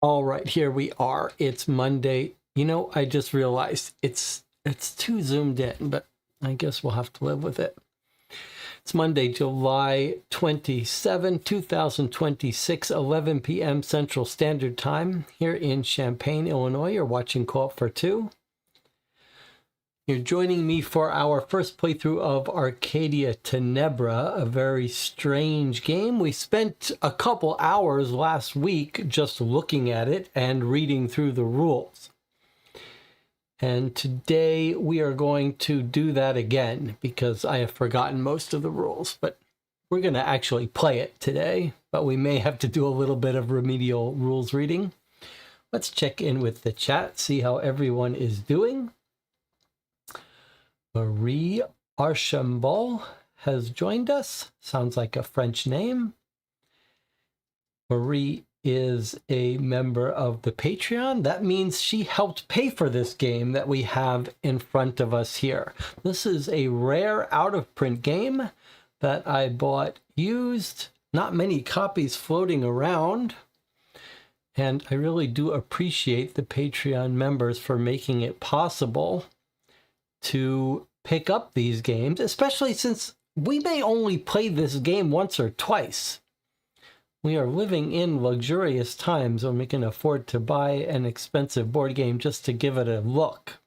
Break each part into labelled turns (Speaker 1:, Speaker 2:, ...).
Speaker 1: All right, here we are. It's Monday. You know, I just realized it's too zoomed in, but I guess we'll have to live with it. It's Monday, July 27, 2026, 11 p.m. Central Standard Time here in Champaign, Illinois. You're watching Co-op for Two. You're joining me for our first playthrough of Arcadia Tenebra, a very strange game. We spent a couple hours last week just looking at it and reading through the rules. And today we are going to do that again because I have forgotten most of the rules. But we're going to actually play it today, but we may have to do a little bit of remedial rules reading. Let's check in with the chat, see how everyone is doing. Marie Archambault has joined us. Sounds like a French name. Marie is a member of the Patreon. That means she helped pay for this game that we have in front of us here. This is a rare out-of-print game that I bought used. Not many copies floating around. And I really do appreciate the Patreon members for making it possible to pick up these games, especially since we may only play this game once or twice. We are living in luxurious times when we can afford to buy an expensive board game just to give it a look.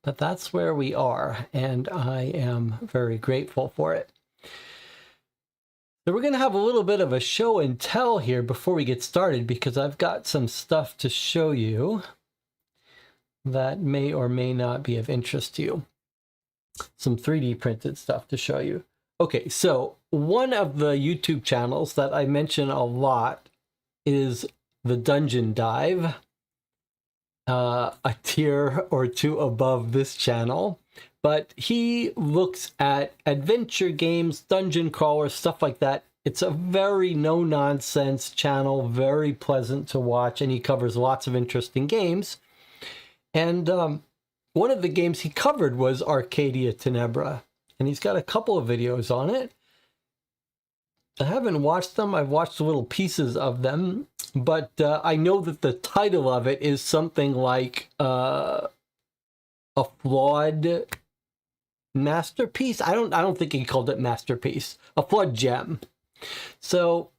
Speaker 1: But that's where we are, and I am very grateful for it. So we're going to have a little bit of a show and tell here before we get started, because I've got some stuff to show you that may or may not be of interest to you. Some 3D printed stuff to show you. Okay, so one of the YouTube channels that I mention a lot is the Dungeon Dive, a tier or two above this channel. But he looks at adventure games, dungeon crawlers, stuff like that. It's a very no-nonsense channel, very pleasant to watch, and he covers lots of interesting games. And one of the games he covered was Arcadia Tenebra, and he's got a couple of videos on it. I haven't watched them. I've watched little pieces of them, but I know that the title of it is something like a flawed masterpiece. I don't think he called it masterpiece. A flawed gem. So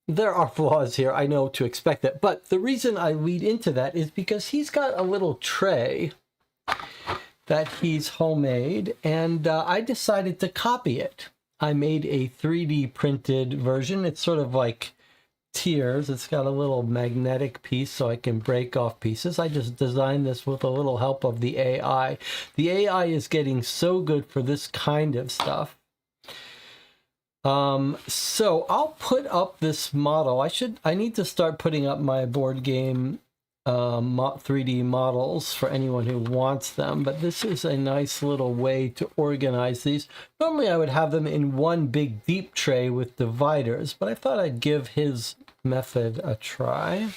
Speaker 1: there are flaws here. I know to expect that. But the reason I lead into that is because he's got a little tray that he's homemade, and I decided to copy it. I made a 3D printed version. It's sort of like tiers. It's got a little magnetic piece so I can break off pieces. I just designed this with a little help of the AI. The AI is getting so good for this kind of stuff. So I'll put up this model. I need to start putting up my board game 3D models for anyone who wants them, but this is a nice little way to organize these. Normally I would have them in one big deep tray with dividers, but I thought I'd give his method a try.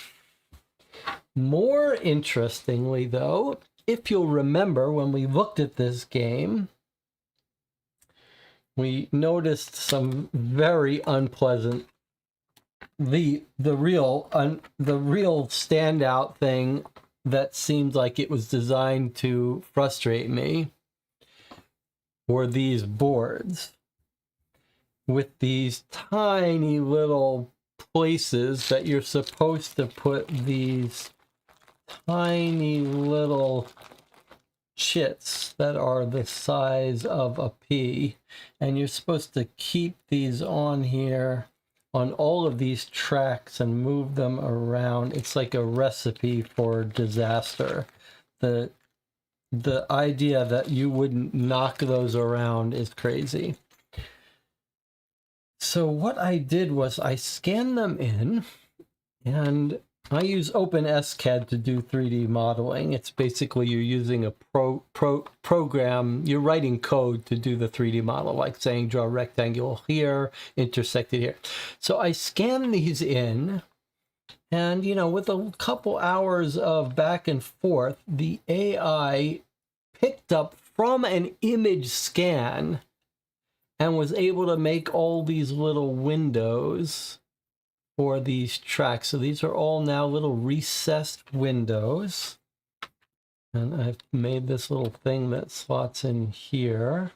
Speaker 1: More interestingly though, if you'll remember when we looked at this game, we noticed some very unpleasant, the real standout thing that seemed like it was designed to frustrate me were these boards with these tiny little places that you're supposed to put these tiny little chits that are the size of a pea, and you're supposed to keep these on here on all of these tracks and move them around. It's like a recipe for disaster. The idea that you wouldn't knock those around is crazy. So what I did was I scanned them in, and I use OpenSCAD to do 3D modeling. It's basically you're using a program, you're writing code to do the 3D model, like saying draw a rectangle here, intersected here. So I scan these in, and with a couple hours of back and forth, the AI picked up from an image scan and was able to make all these little windows for these tracks. So these are all now little recessed windows. And I've made this little thing that slots in here.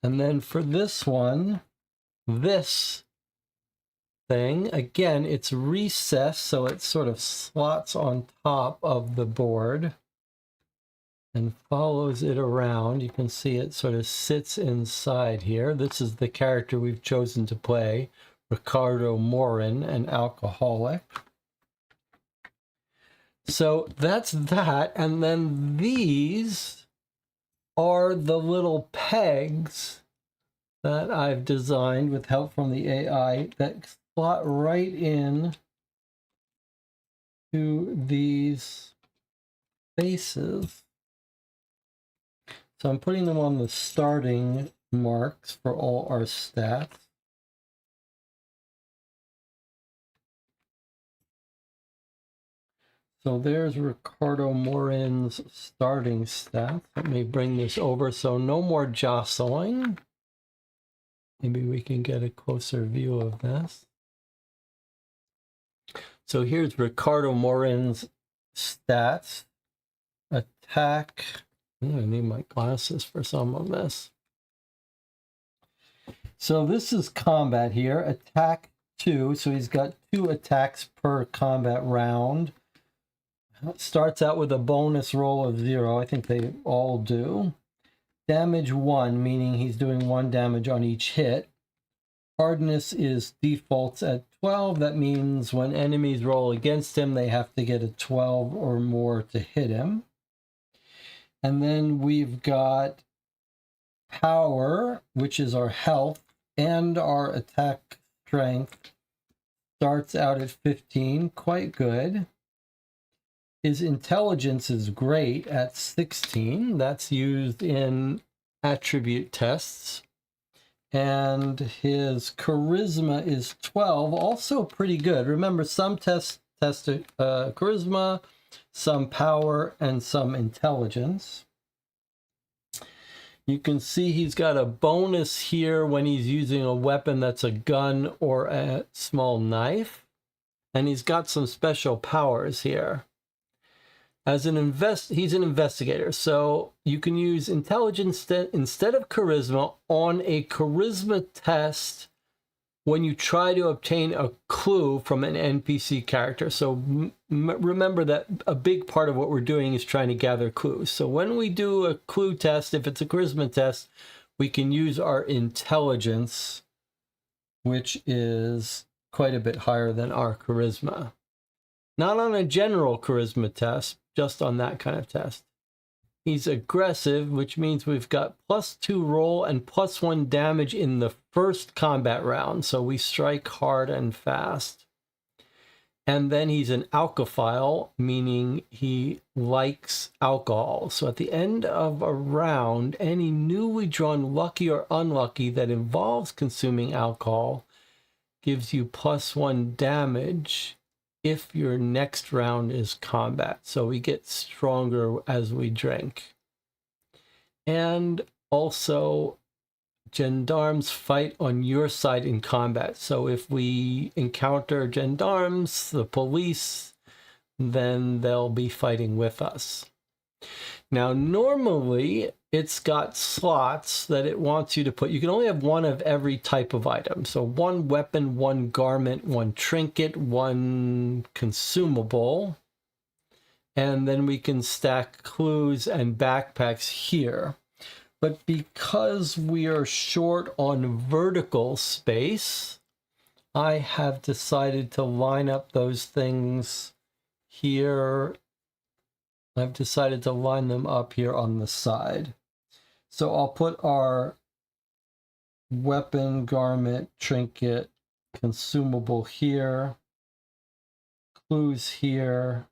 Speaker 1: And then for this one, this thing, again, it's recessed, so it sort of slots on top of the board and follows it around. You can see it sort of sits inside here. This is the character we've chosen to play, Ricardo Morin, an alcoholic. So that's that, and then these are the little pegs that I've designed with help from the AI that slot right in to these faces. So I'm putting them on the starting marks for all our stats. So there's Ricardo Morin's starting stats. Let me bring this over so no more jostling. Maybe we can get a closer view of this. So here's Ricardo Morin's stats. Attack. I need my glasses for some of this. So this is combat here. Attack 2. So he's got 2 attacks per combat round. It starts out with a bonus roll of 0. I think they all do. Damage 1, meaning he's doing 1 damage on each hit. Hardness is defaults at 12. That means when enemies roll against him, they have to get a 12 or more to hit him. And then we've got power, which is our health, and our attack strength. Starts out at 15, quite good. His intelligence is great at 16. That's used in attribute tests. And his charisma is 12, also pretty good. Remember, some tests test charisma, some power, and some intelligence. You can see he's got a bonus here when he's using a weapon that's a gun or a small knife. And he's got some special powers here. He's an investigator, so you can use intelligence instead of charisma on a charisma test when you try to obtain a clue from an NPC character. So remember that a big part of what we're doing is trying to gather clues. So when we do a clue test, if it's a charisma test, we can use our intelligence, which is quite a bit higher than our charisma. Not on a general charisma test, just on that kind of test. He's aggressive, which means we've got +2 roll and +1 damage in the first combat round. So we strike hard and fast. And then he's an alcophile, meaning he likes alcohol. So at the end of a round, any newly drawn lucky or unlucky that involves consuming alcohol gives you +1 damage if your next round is combat. So we get stronger as we drink. And also, gendarmes fight on your side in combat. So if we encounter gendarmes, the police, then they'll be fighting with us. Now, normally it's got slots that it wants you to put. You can only have one of every type of item. So 1 weapon, 1 garment, 1 trinket, 1 consumable. And then we can stack clues and backpacks here. But because we are short on vertical space, I have decided to line up those things here. I've decided to line them up here on the side. So I'll put our weapon, garment, trinket, consumable here, clues here,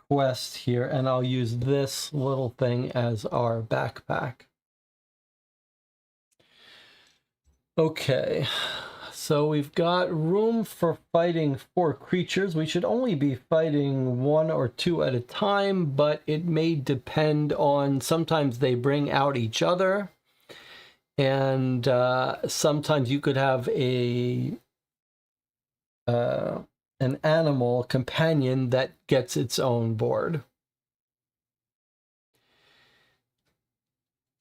Speaker 1: quest here, and I'll use this little thing as our backpack. Okay, so we've got room for fighting 4 creatures. We should only be fighting 1 or 2 at a time, but it may depend on, sometimes they bring out each other, and sometimes you could have an animal companion that gets its own board.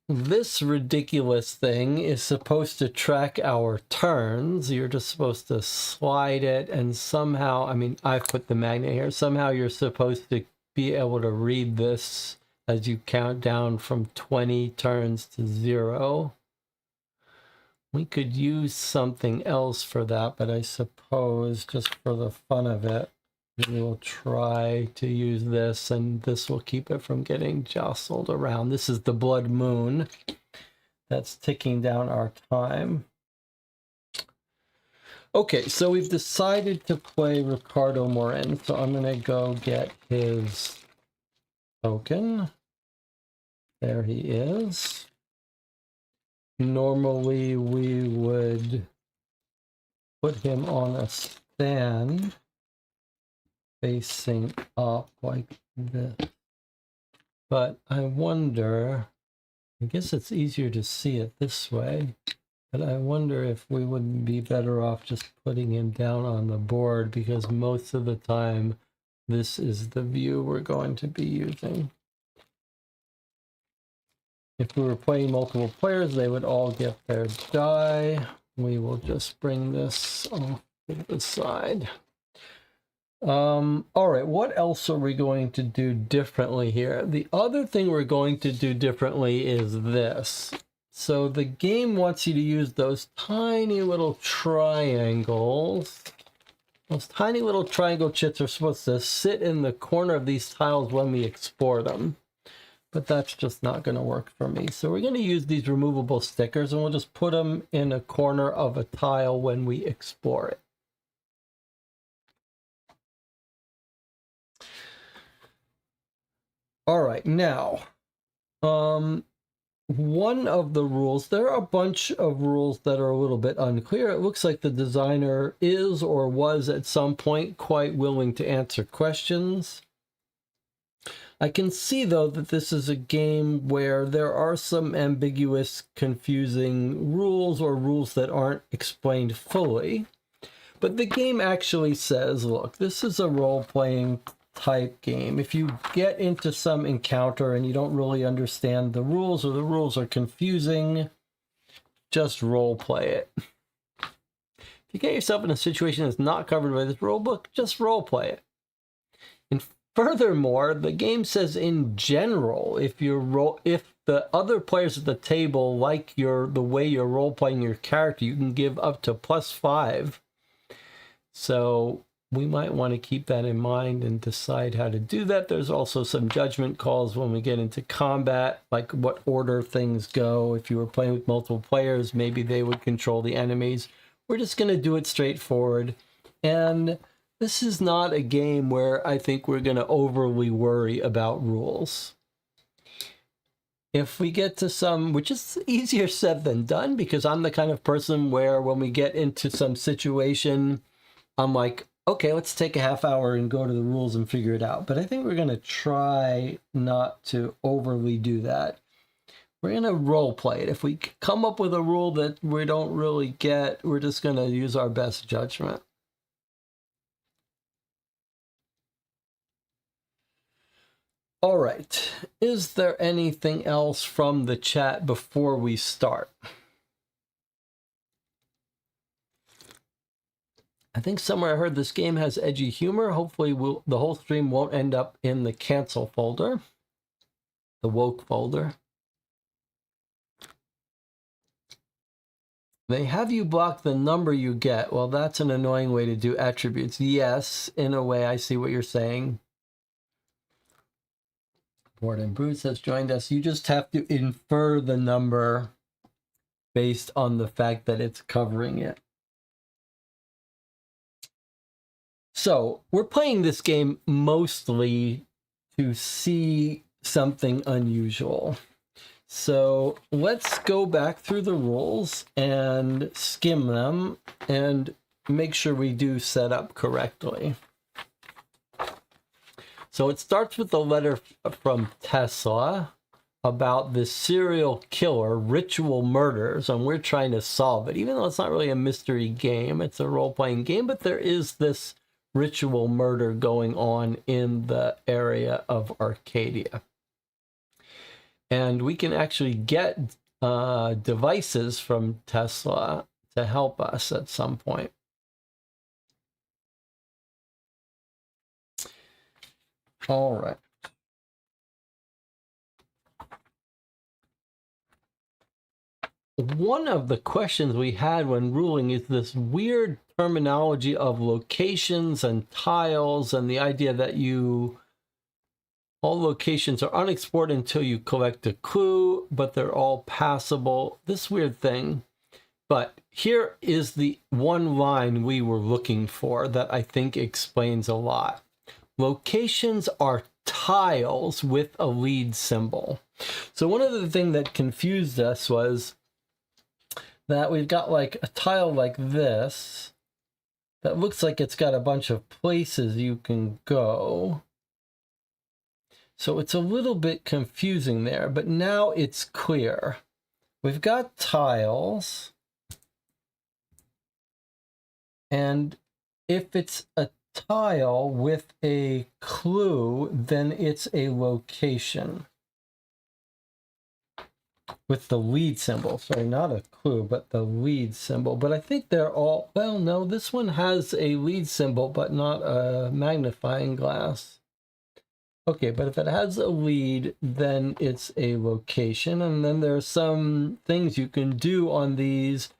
Speaker 1: This ridiculous thing is supposed to track our turns. You're just supposed to slide it, and somehow, I mean, I've put the magnet here, somehow you're supposed to be able to read this as you count down from 20 turns to 0. We could use something else for that, but I suppose just for the fun of it, we will try to use this, and this will keep it from getting jostled around. This is the blood moon that's ticking down our time. Okay, so we've decided to play Ricardo Morin, so I'm going to go get his token. There he is. Normally we would put him on a stand facing up like this. But I wonder, I guess it's easier to see it this way, but I wonder if we wouldn't be better off just putting him down on the board, because most of the time this is the view we're going to be using. If we were playing multiple players, they would all get their die. We will just bring this off to the side. All right, what else are we going to do differently here? The other thing we're going to do differently is this. So the game wants you to use those tiny little triangles. Those tiny little triangle chits are supposed to sit in the corner of these tiles when we explore them. But that's just not going to work for me. So we're going to use these removable stickers, and we'll just put them in a corner of a tile when we explore it. All right, now, one of the rules, there are a bunch of rules that are a little bit unclear. It looks like the designer is or was at some point quite willing to answer questions. I can see, though, that this is a game where there are some ambiguous, confusing rules or rules that aren't explained fully. But the game actually says, look, this is a role-playing type game. If you get into some encounter and you don't really understand the rules, or the rules are confusing, just role-play it. If you get yourself in a situation that's not covered by this rule book, just role-play it. And furthermore, the game says in general, if the other players at the table like the way you're role-playing your character, you can give up to +5. So we might want to keep that in mind and decide how to do that. There's also some judgment calls when we get into combat, like what order things go. If you were playing with multiple players, maybe they would control the enemies. We're just going to do it straightforward. And this is not a game where I think we're going to overly worry about rules. If we get to some, which is easier said than done, because I'm the kind of person where when we get into some situation, I'm like, okay, let's take a half hour and go to the rules and figure it out. But I think we're going to try not to overly do that. We're going to role play it. If we come up with a rule that we don't really get, we're just going to use our best judgment. All right. Is there anything else from the chat before we start? I think somewhere I heard this game has edgy humor. Hopefully the whole stream won't end up in the cancel folder, the woke folder. They have you block the number you get. Well, that's an annoying way to do attributes. Yes, in a way, I see what you're saying. Gordon Bruce has joined us. You just have to infer the number based on the fact that it's covering it. So we're playing this game mostly to see something unusual. So let's go back through the rules and skim them and make sure we do set up correctly. So it starts with a letter from Tesla about this serial killer, ritual murders, and we're trying to solve it. Even though it's not really a mystery game, it's a role-playing game, but there is this ritual murder going on in the area of Arcadia. And we can actually get devices from Tesla to help us at some point. All right. One of the questions we had when ruling is this weird terminology of locations and tiles, and the idea that all locations are unexplored until you collect a clue, but they're all passable. This weird thing. But here is the one line we were looking for that I think explains a lot. Locations are tiles with a lead symbol. So one of the things that confused us was that we've got like a tile like this that looks like it's got a bunch of places you can go. So it's a little bit confusing there, but now it's clear. We've got tiles, and if it's a tile with a clue, then it's a location with the lead symbol. Sorry, not a clue, but the lead symbol. But I think they're all, well, no, this one has a lead symbol, but not a magnifying glass. Okay, but if it has a lead, then it's a location. And then there's some things you can do on these.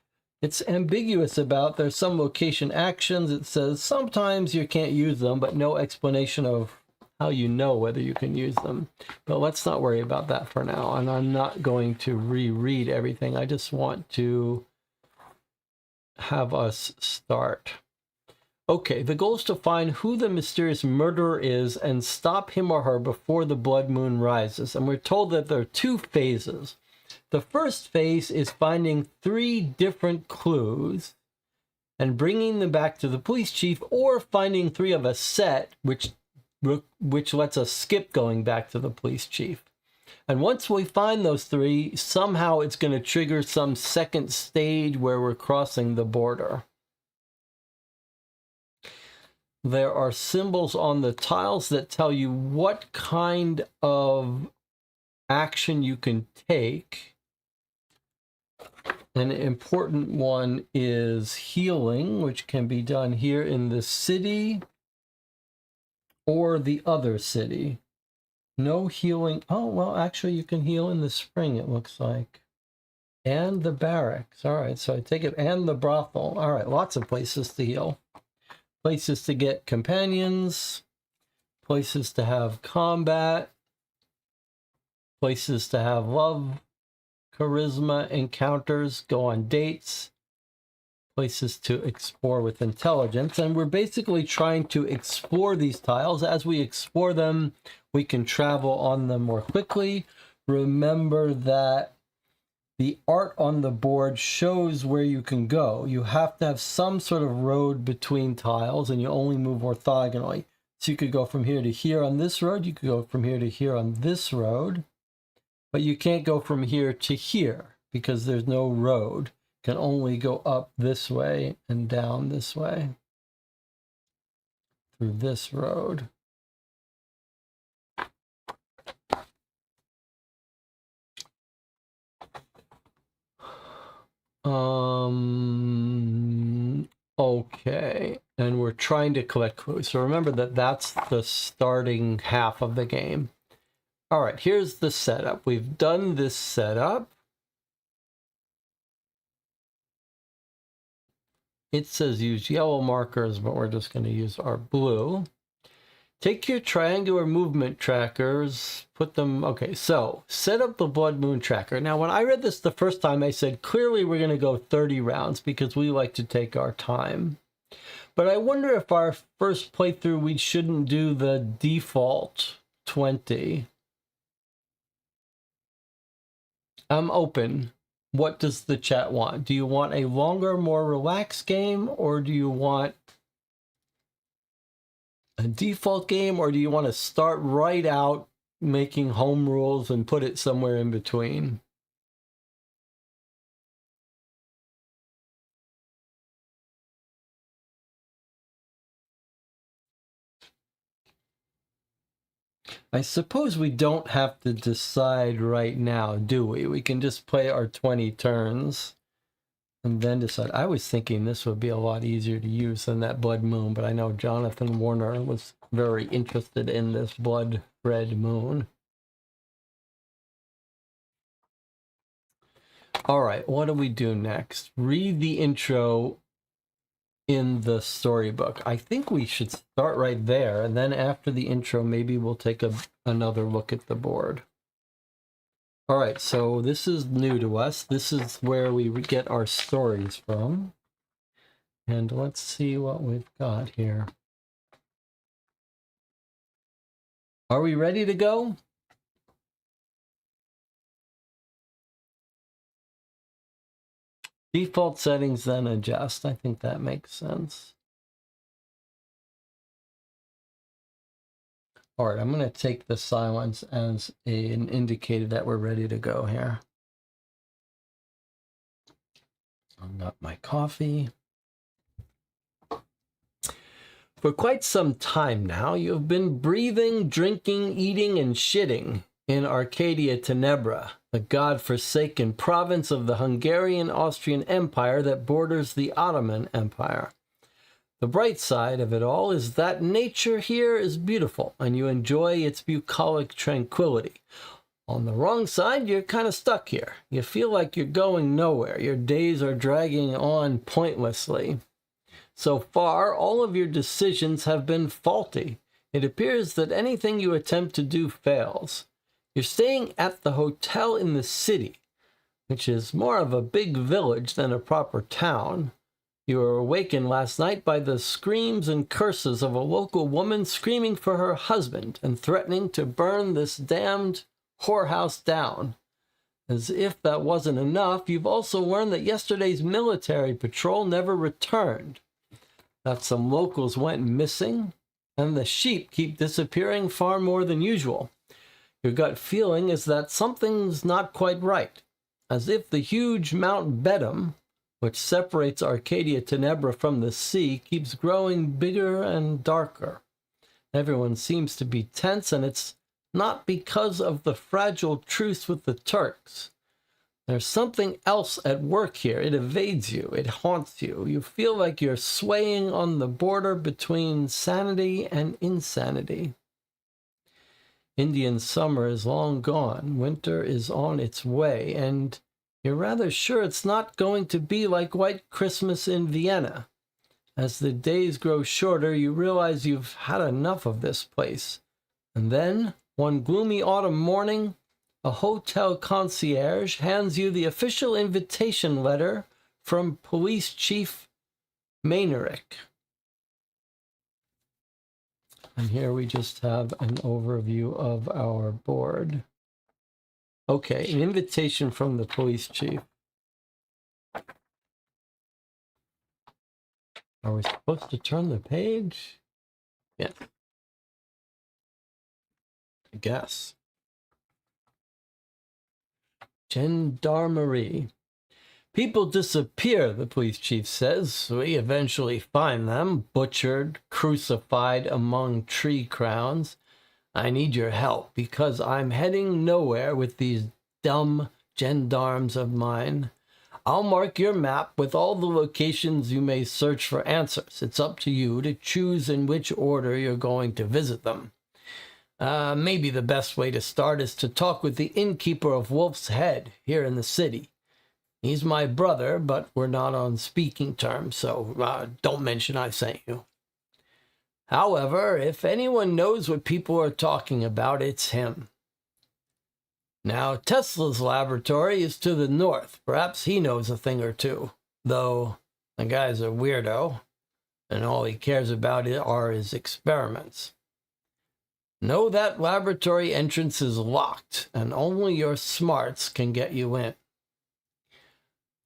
Speaker 1: It's ambiguous about, there's some location actions. It says sometimes you can't use them, but no explanation of how you know whether you can use them. But let's not worry about that for now. And I'm not going to reread everything. I just want to have us start. Okay, the goal is to find who the mysterious murderer is and stop him or her before the blood moon rises. And we're told that there are two phases. The first phase is finding 3 different clues and bringing them back to the police chief, or finding 3 of a set, which lets us skip going back to the police chief. And once we find those 3, somehow it's going to trigger some second stage where we're crossing the border. There are symbols on the tiles that tell you what kind of action you can take. An important one is healing, which can be done here in the city or the other city. No healing. Oh, well, actually, you can heal in the spring, it looks like. And the barracks. All right, so I take it, and the brothel. All right, lots of places to heal. Places to get companions. Places to have combat. Places to have love, charisma, encounters, go on dates. places to explore with intelligence, and we're basically trying to explore these tiles. As we explore them, we can travel on them more quickly. Remember that the art on the board shows where you can go. You have to have some sort of road between tiles, and you only move orthogonally. So you could go from here to here on this road, you could go from here to here on this road, but you can't go from here to here because there's no road. You can only go up this way and down this way through this road. Okay, and we're trying to collect clues. So remember that that's the starting half of the game. All right, here's the setup. We've done this setup. It says use yellow markers, but we're just going to use our blue. Take your triangular movement trackers, put them, okay, so set up the Blood Moon tracker. Now, when I read this the first time, I said, clearly we're going to go 30 rounds because we like to take our time. But I wonder if our first playthrough, we shouldn't do the default 20. I'm open. What does the chat want? Do you want a longer, more relaxed game, or do you want a default game, or do you want to start right out making home rules and put it somewhere in between? I suppose we don't have to decide right now, do we? We can just play our 20 turns and then decide. I was thinking this would be a lot easier to use than that Blood Moon, but I know Jonathan Warner was very interested in this Blood Red Moon. All right, what do we do next? Read the intro in the storybook. I think we should start right there, and then after the intro, maybe we'll take another look at the board. All right, so this is new to us. This is where we get our stories from. And let's see what we've got here. Are we ready to go? Default settings, then adjust. I think that makes sense. All right, I'm going to take the silence as an indicator that we're ready to go here. I've got my coffee. For quite some time now, you've been breathing, drinking, eating, and shitting in Arcadia Tenebra, the god-forsaken province of the Hungarian-Austrian Empire that borders the Ottoman Empire. The bright side of it all is that nature here is beautiful, and you enjoy its bucolic tranquility. On the wrong side, you're kind of stuck here. You feel like you're going nowhere. Your days are dragging on pointlessly. So far, all of your decisions have been faulty. It appears that anything you attempt to do fails. You're staying at the hotel in the city, which is more of a big village than a proper town. You were awakened last night by the screams and curses of a local woman screaming for her husband and threatening to burn this damned whorehouse down. As if that wasn't enough, you've also learned that yesterday's military patrol never returned, that some locals went missing, and the sheep keep disappearing far more than usual. Your gut feeling is that something's not quite right, as if the huge Mount Bedham, which separates Arcadia Tenebra from the sea, keeps growing bigger and darker. Everyone seems to be tense, and it's not because of the fragile truce with the Turks. There's something else at work here. It evades you. It haunts you. You feel like you're swaying on the border between sanity and insanity. Indian summer is long gone. Winter is on its way, and you're rather sure it's not going to be like White Christmas in Vienna. As the days grow shorter, you realize you've had enough of this place. And then, one gloomy autumn morning, a hotel concierge hands you the official invitation letter from Police Chief Mainerick. And here we just have an overview of our board. Okay, an invitation from the police chief. Are we supposed to turn the page? Yeah. I guess. Gendarmerie. People disappear, the police chief says. We eventually find them, butchered, crucified among tree crowns. I need your help because I'm heading nowhere with these dumb gendarmes of mine. I'll mark your map with all the locations you may search for answers. It's up to you to choose in which order you're going to visit them. Maybe the best way to start is to talk with the innkeeper of Wolf's Head here in the city. He's my brother, but we're not on speaking terms, so don't mention I sent you. However, if anyone knows what people are talking about, it's him. Now, Tesla's laboratory is to the north. Perhaps he knows a thing or two, though the guy's a weirdo, and all he cares about are his experiments. Know that laboratory entrance is locked, and only your smarts can get you in.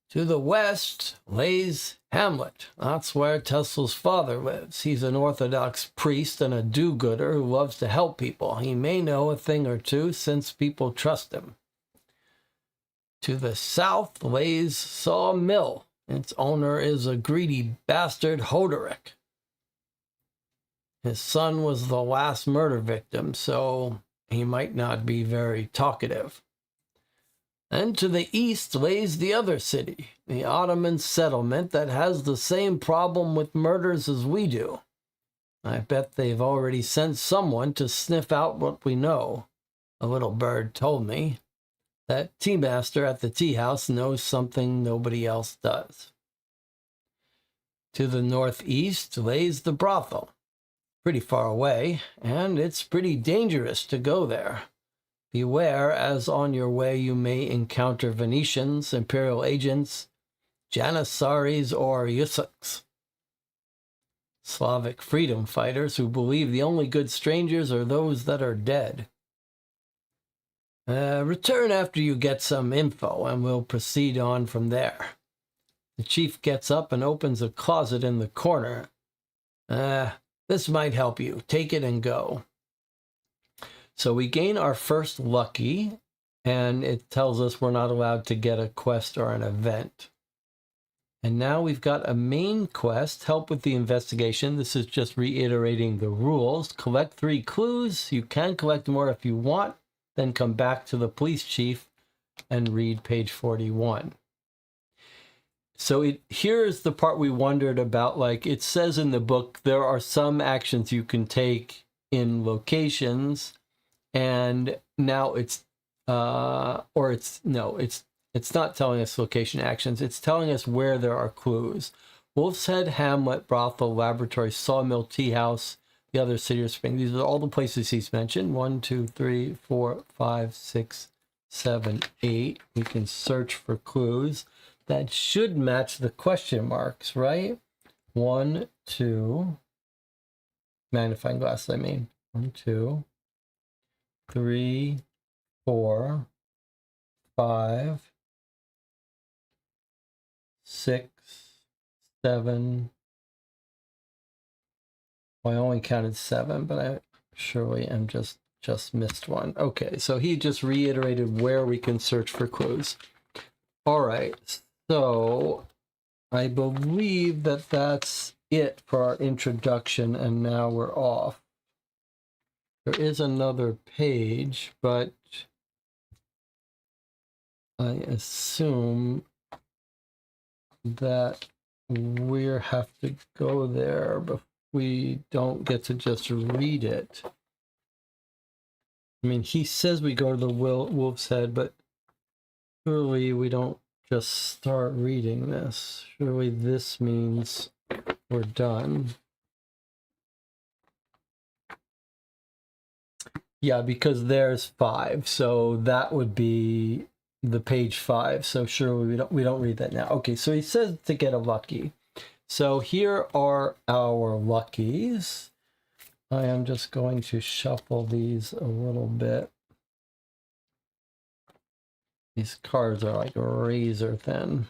Speaker 1: To the west lays Hamlet. That's where Tesla's father lives. He's an Orthodox priest and a do-gooder who loves to help people. He may know a thing or two since people trust him. To the south lays Saw Mill. Its owner is a greedy bastard Hoderick. His son was the last murder victim, so he might not be very talkative. And to the east lays the other city, the Ottoman settlement that has the same problem with murders as we do. I bet they've already sent someone to sniff out what we know. A little bird told me that tea master at the tea house knows something nobody else does. To the northeast lays the brothel. Pretty far away, and it's pretty dangerous to go there. Beware, as on your way you may encounter Venetians, imperial agents, Janissaries, or Yusuks. Slavic freedom fighters who believe the only good strangers are those that are dead. Return after you get some info, and we'll proceed on from there. The chief gets up and opens a closet in the corner. This might help you. Take it and go. So we gain our first lucky, and it tells us we're not allowed to get a quest or an event. And now we've got a main quest, help with the investigation. This is just reiterating the rules. Collect 3 clues. You can collect more if you want. Then come back to the police chief and read page 41. So here's the part we wondered about. Like it says in the book, there are some actions you can take in locations, and now it's not telling us location actions. It's telling us where there are clues. Wolf's Head, Hamlet, Brothel, Laboratory, Sawmill, Tea House, the other city of Spring. These are all the places he's mentioned. 1, 2, 3, 4, 5, 6, 7, 8. We can search for clues that should match the question marks, right? 1, 2, magnifying glasses, I mean. 1, 2, 3, 4, 5, 6, 7. Well, I only counted 7, but I surely am just missed one. Okay, so he just reiterated where we can search for clues. All right, so I believe that that's it for our introduction, and now we're off. There is another page, but I assume that we have to go there, but we don't get to just read it. I mean, he says we go to the Wolf's Head, but surely we don't just start reading this. Surely this means we're done. Yeah, because there's 5, so that would be the page 5. So sure, we don't read that now. Okay, so he says to get a lucky. So here are our luckies. I am just going to shuffle these a little bit. These cards are like razor thin.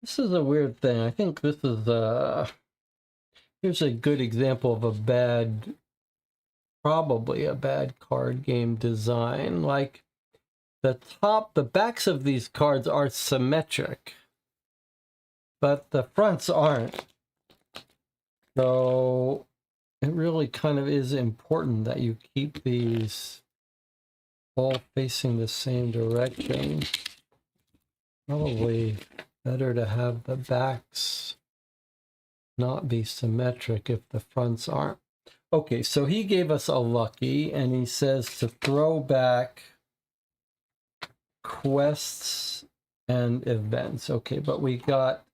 Speaker 1: This is a weird thing. I think this is here's a good example of a bad, probably a bad card game design. Like the backs of these cards are symmetric, but the fronts aren't. So it really kind of is important that you keep these all facing the same direction. Probably better to have the backs not be symmetric if the fronts aren't. Okay, so he gave us a lucky, and he says to throw back quests and events. Okay, but we got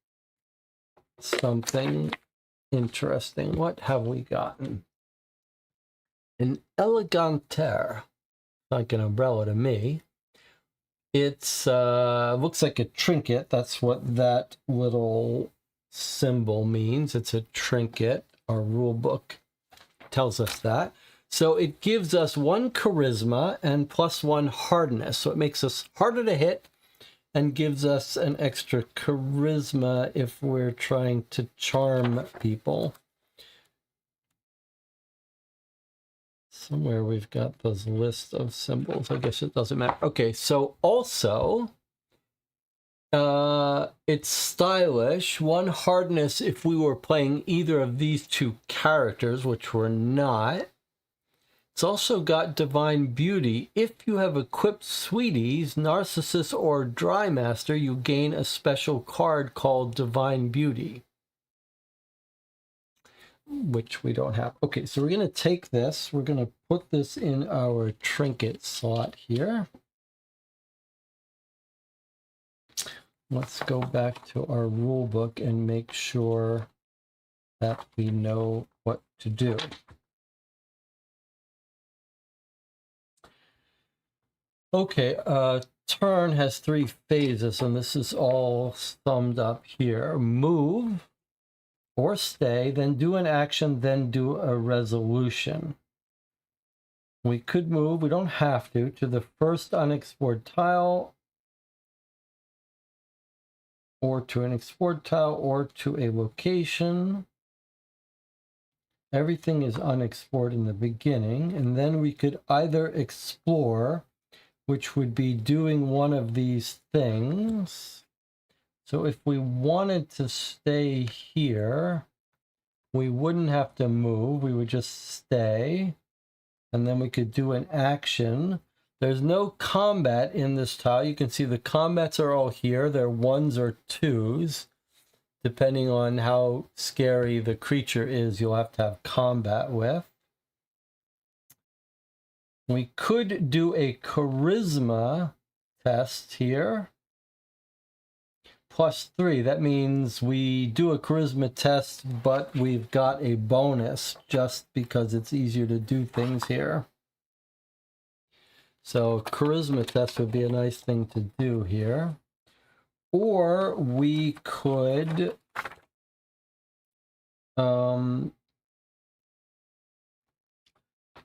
Speaker 1: something interesting. What have we gotten? An eleganter, like an umbrella to me. It's looks like a trinket. That's what that little symbol means. It's a trinket. Our rule book tells us that. So it gives us 1 charisma and +1 hardness. So it makes us harder to hit and gives us an extra charisma if we're trying to charm people. Somewhere we've got those lists of symbols. I guess it doesn't matter. Okay, so also it's stylish. 1 hardness if we were playing either of these 2 characters, which we're not. It's also got divine beauty. If you have equipped Sweeties, Narcissus, or Dry Master, you gain a special card called Divine Beauty, which we don't have. Okay, so we're going to take this. We're going to put this in our trinket slot here. Let's go back to our rule book and make sure that we know what to do. Okay, turn has 3 phases, and this is all summed up here. Move or stay, then do an action, then do a resolution. We could move, we don't have to the first unexplored tile, or to an explored tile, or to a location. Everything is unexplored in the beginning, and then we could either explore, which would be doing one of these things. So if we wanted to stay here, we wouldn't have to move. We would just stay. And then we could do an action. There's no combat in this tile. You can see the combats are all here. They're 1s or 2s. Depending on how scary the creature is, you'll have to have combat with. We could do a charisma test here. +3. That means we do a charisma test, but we've got a bonus just because it's easier to do things here. So charisma test would be a nice thing to do here. Or we could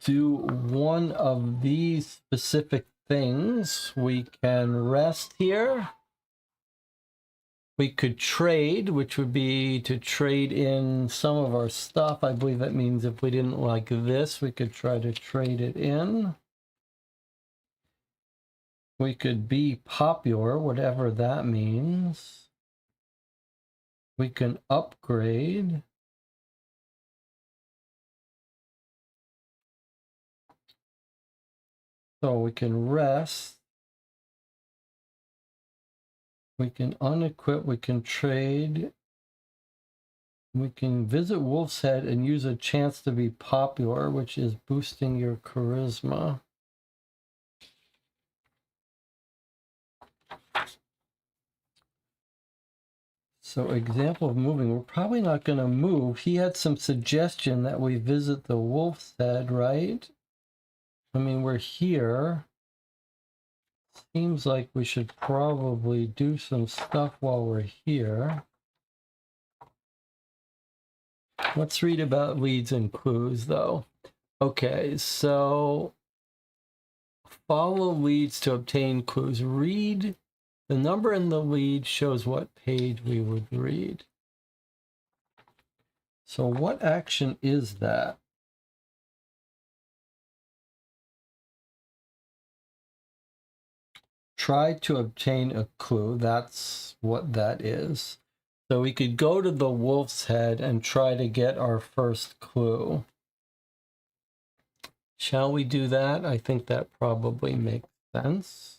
Speaker 1: do one of these specific things. We can rest here. We could trade, which would be to trade in some of our stuff. I believe that means if we didn't like this, we could try to trade it in. We could be popular, whatever that means. We can upgrade. So we can rest. We can unequip, we can trade, we can visit Wolf's Head and use a chance to be popular, which is boosting your charisma. So example of moving, we're probably not going to move. He had some suggestion that we visit the Wolf's Head, right? I mean, we're here. Seems like we should probably do some stuff while we're here. Let's read about leads and clues, though. Okay, so follow leads to obtain clues. Read. The number in the lead shows what page we would read. So what action is that? Try to obtain a clue. That's what that is. So we could go to the Wolf's Head and try to get our first clue. Shall we do that? I think that probably makes sense.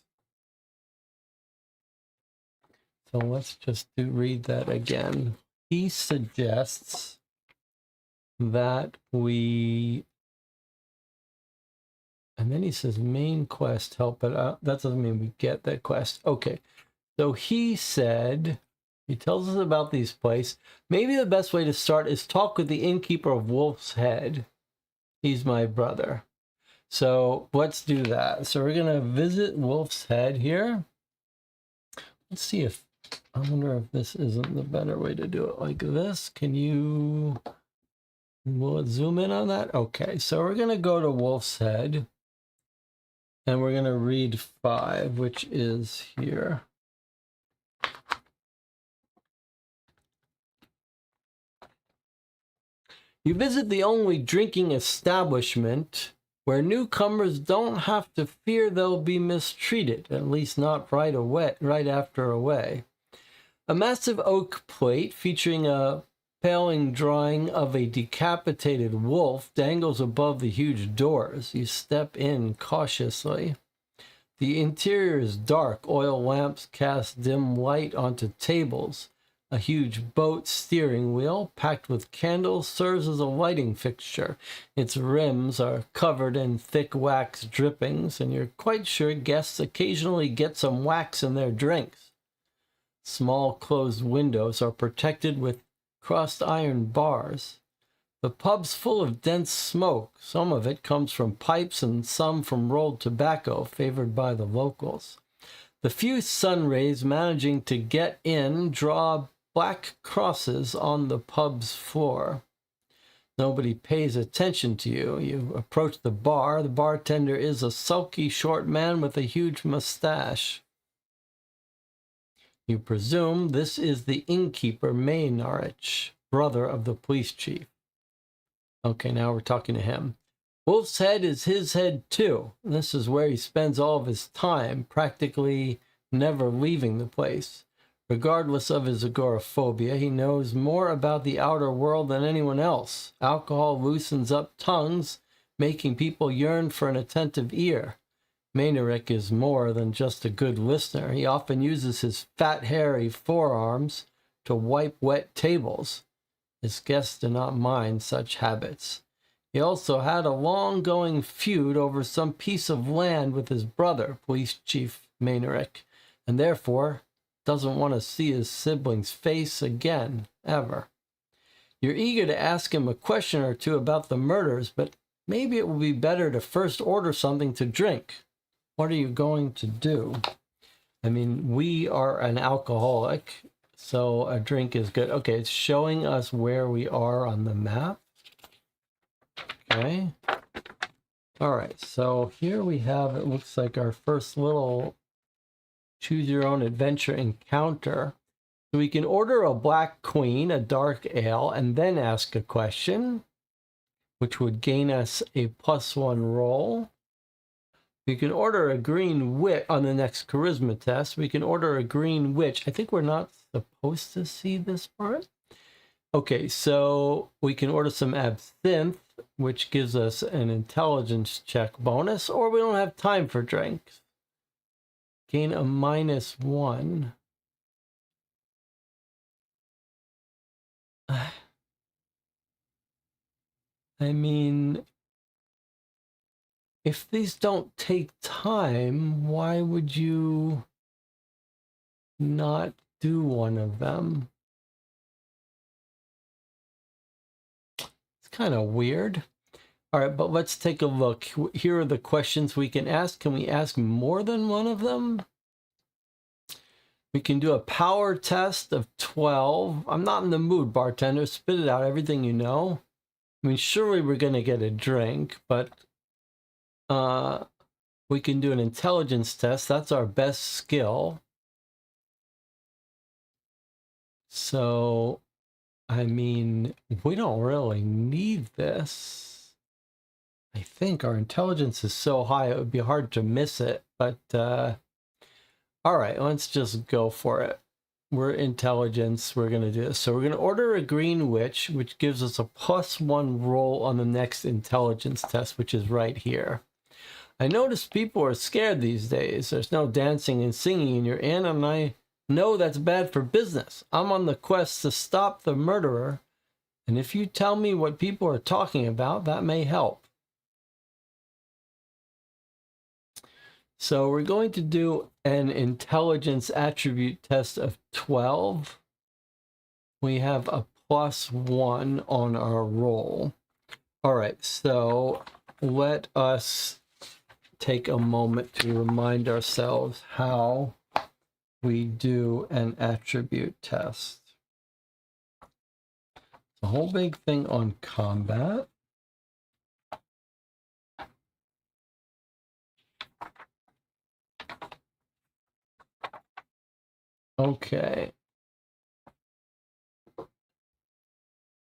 Speaker 1: So let's just read that again. He suggests that we, and then he says main quest help, but that doesn't mean we get that quest. Okay, so he said, he tells us about these places. Maybe the best way to start is talk with the innkeeper of Wolf's Head. He's my brother. So let's do that. So we're gonna visit Wolf's Head here. Let's see if, I wonder if this isn't the better way to do it like this. Can you, will it zoom in on that? Okay, so we're gonna go to Wolf's Head and we're gonna read 5, which is here. You visit the only drinking establishment where newcomers don't have to fear they'll be mistreated, at least not right after away. A massive oak plate featuring a paling drawing of a decapitated wolf dangles above the huge doors. You step in cautiously. The interior is dark. Oil lamps cast dim light onto tables. A huge boat steering wheel, packed with candles, serves as a lighting fixture. Its rims are covered in thick wax drippings, and you're quite sure guests occasionally get some wax in their drinks. Small closed windows are protected with crossed iron bars. The pub's full of dense smoke. Some of it comes from pipes and some from rolled tobacco favored by the locals. The few sun rays managing to get in draw black crosses on the pub's floor. Nobody pays attention to you. You approach the bar. The bartender is a sulky short man with a huge mustache. You presume this is the innkeeper, Maynarich, brother of the police chief. Okay, now we're talking to him. Wolf's Head is his head too. This is where he spends all of his time, practically never leaving the place. Regardless of his agoraphobia, he knows more about the outer world than anyone else. Alcohol loosens up tongues, making people yearn for an attentive ear. Maynarich is more than just a good listener. He often uses his fat, hairy forearms to wipe wet tables. His guests do not mind such habits. He also had a long-going feud over some piece of land with his brother, Police Chief Maynarich, and therefore doesn't want to see his sibling's face again, ever. You're eager to ask him a question or two about the murders, but maybe it will be better to first order something to drink. What are you going to do? I mean, we are an alcoholic, so a drink is good. Okay, it's showing us where we are on the map. Okay. All right, so here we have, it looks like our first little choose your own adventure encounter. So we can order a black queen, a dark ale, and then ask a question, which would gain us a +1 roll. We can order a green witch on the next charisma test. We can order a green witch. I think we're not supposed to see this part. Okay, so we can order some absinthe, which gives us an intelligence check bonus, or we don't have time for drinks. Gain a -1. I mean, if these don't take time, why would you not do one of them? It's kind of weird. All right, but let's take a look. Here are the questions we can ask. Can we ask more than one of them? We can do a power test of 12. I'm not in the mood, bartender. Spit it out, everything you know. I mean, surely we're going to get a drink, but we can do an intelligence test. That's our best skill. So, I mean, we don't really need this. I think our intelligence is so high, it would be hard to miss it. But, all right, let's just go for it. We're intelligence. We're going to do this. So we're going to order a green witch, which gives us a +1 roll on the next intelligence test, which is right here. I notice people are scared these days. There's no dancing and singing in your inn, and I know that's bad for business. I'm on the quest to stop the murderer, and if you tell me what people are talking about, that may help. So we're going to do an intelligence attribute test of 12. We have a +1 on our roll. All right, so let us take a moment to remind ourselves how we do an attribute test. The whole big thing on combat. Okay.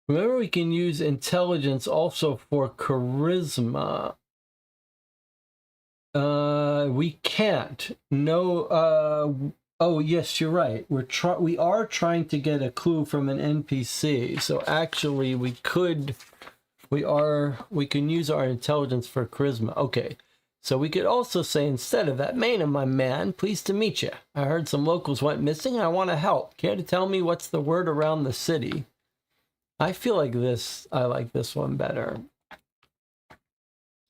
Speaker 1: Remember, we can use intelligence also for charisma. We can't. No. Oh, yes, you're right. We are trying to get a clue from an NPC. So actually, we can use our intelligence for charisma. Okay. So we could also say, instead of that, Maina, my man, pleased to meet you. I heard some locals went missing. I want to help. Care to tell me what's the word around the city? I feel like I like this one better.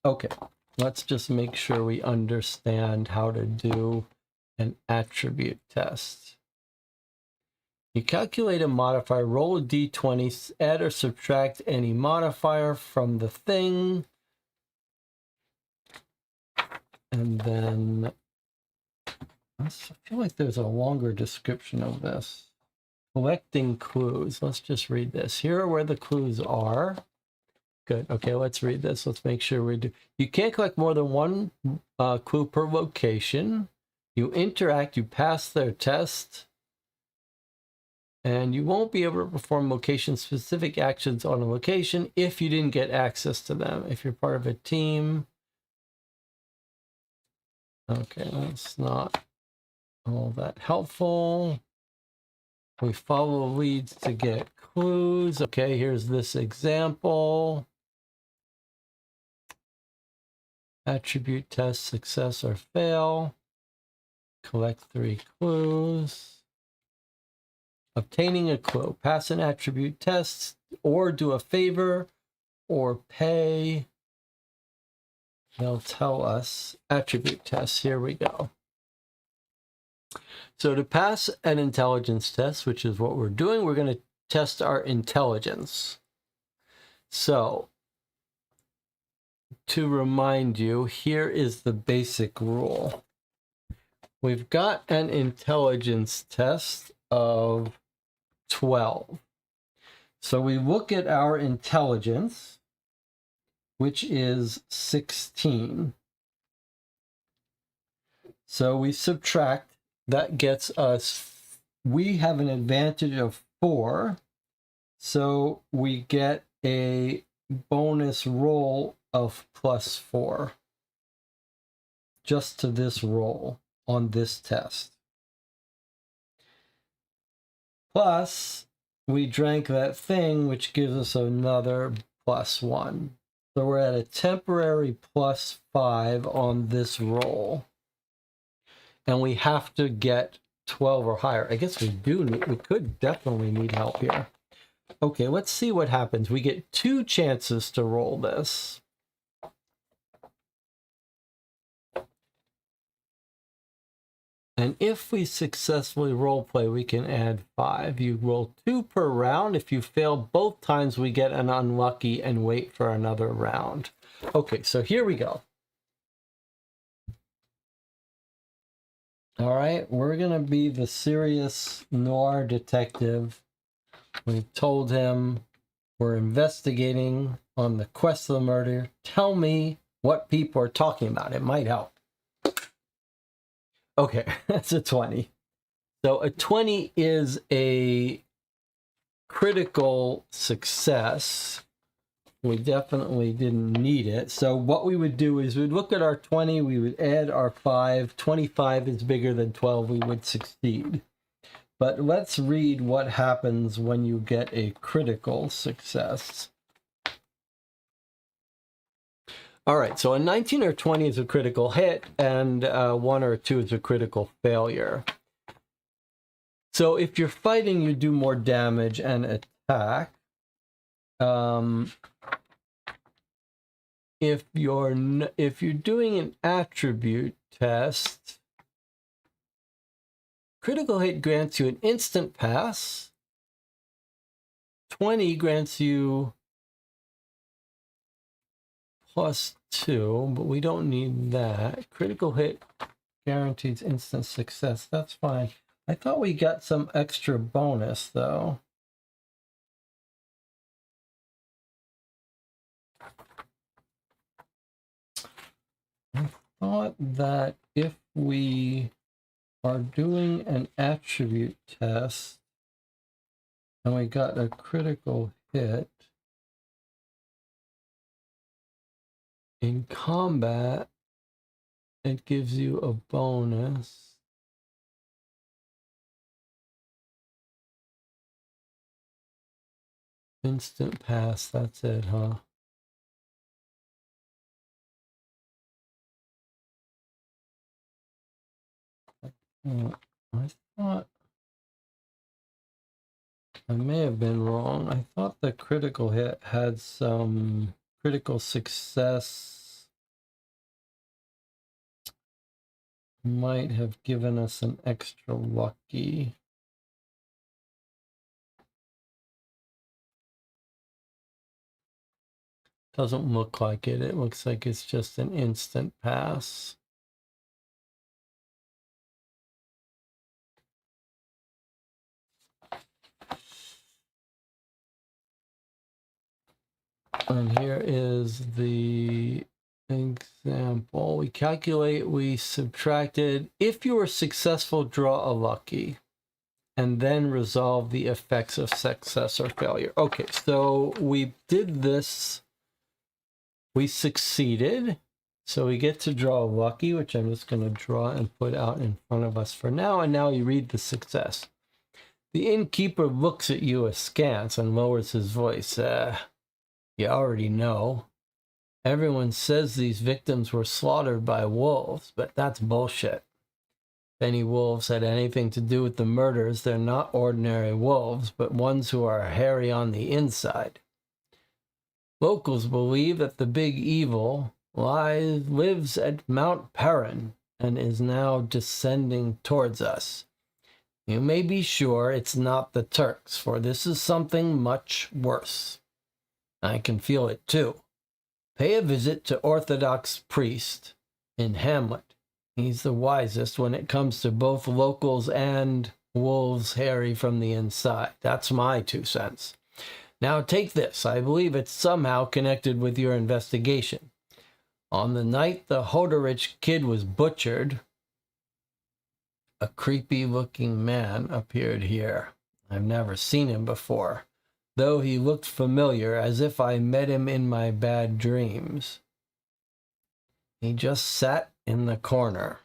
Speaker 1: Okay, let's just make sure we understand how to do an attribute test. You calculate a modifier, roll a d20, add or subtract any modifier from the thing. And then, I feel like there's a longer description of this. Collecting clues. Let's just read this. Here are where the clues are. Good. Okay, let's read this. Let's make sure we do. You can't collect more than one clue per location. You interact, you pass their test, and you won't be able to perform location-specific actions on a location if you didn't get access to them. If you're part of a team. Okay, that's not all that helpful. We follow leads to get clues. Okay, here's this example. Attribute test, success or fail. Collect 3 clues. Obtaining a clue. Pass an attribute test or do a favor or pay. They'll tell us attribute tests. Here we go. So to pass an intelligence test, which is what we're doing, we're going to test our intelligence. So to remind you, here is the basic rule. We've got an intelligence test of 12. So we look at our intelligence, which is 16. So we subtract. That gets us, we have an advantage of 4. So we get a bonus roll of +4 just to this roll on this test. Plus, we drank that thing, which gives us another +1. So we're at a temporary +5 on this roll. And we have to get 12 or higher. I guess we could definitely need help here. Okay, let's see what happens. We get 2 chances to roll this. And if we successfully roleplay, we can add 5. You roll 2 per round. If you fail both times, we get an unlucky and wait for another round. Okay, so here we go. All right, we're going to be the serious noir detective. We've told him we're investigating on the quest of the murder. Tell me what people are talking about. It might help. Okay, that's a 20. So a 20 is a critical success. We definitely didn't need it. So what we would do is we'd look at our 20, we would add our 5. 25 is bigger than 12, we would succeed. But let's read what happens when you get a critical success. All right, so a 19 or 20 is a critical hit, and 1 or 2 is a critical failure. So if you're fighting, you do more damage and attack. If you're doing an attribute test, critical hit grants you an instant pass. 20 grants you +2, but we don't need that. Critical hit guarantees instant success. That's fine. I thought we got some extra bonus, though. I thought that if we are doing an attribute test and we got a critical hit in combat, it gives you a bonus. Instant pass, that's it, huh? I thought I may have been wrong. I thought the critical hit had some critical success. Might have given us an extra lucky. Doesn't look like it. It looks like it's just an instant pass. And here is the example. We calculate, we subtracted. If you were successful, draw a lucky. And then resolve the effects of success or failure. Okay, so we did this. We succeeded. So we get to draw a lucky, which I'm just going to draw and put out in front of us for now. And now you read the success. The innkeeper looks at you askance and lowers his voice. You already know. Everyone says these victims were slaughtered by wolves, but that's bullshit. If any wolves had anything to do with the murders, they're not ordinary wolves, but ones who are hairy on the inside. Locals believe that the big evil lives at Mount Perrin and is now descending towards us. You may be sure it's not the Turks, for this is something much worse. I can feel it too. Pay a visit to Orthodox priest in Hamlet. He's the wisest when it comes to both locals and wolves hairy from the inside. That's my 2 cents. Now take this. I believe it's somehow connected with your investigation. On the night the Hodorich kid was butchered, a creepy-looking man appeared here. I've never seen him before, though he looked familiar, as if I met him in my bad dreams. He just sat in the corner.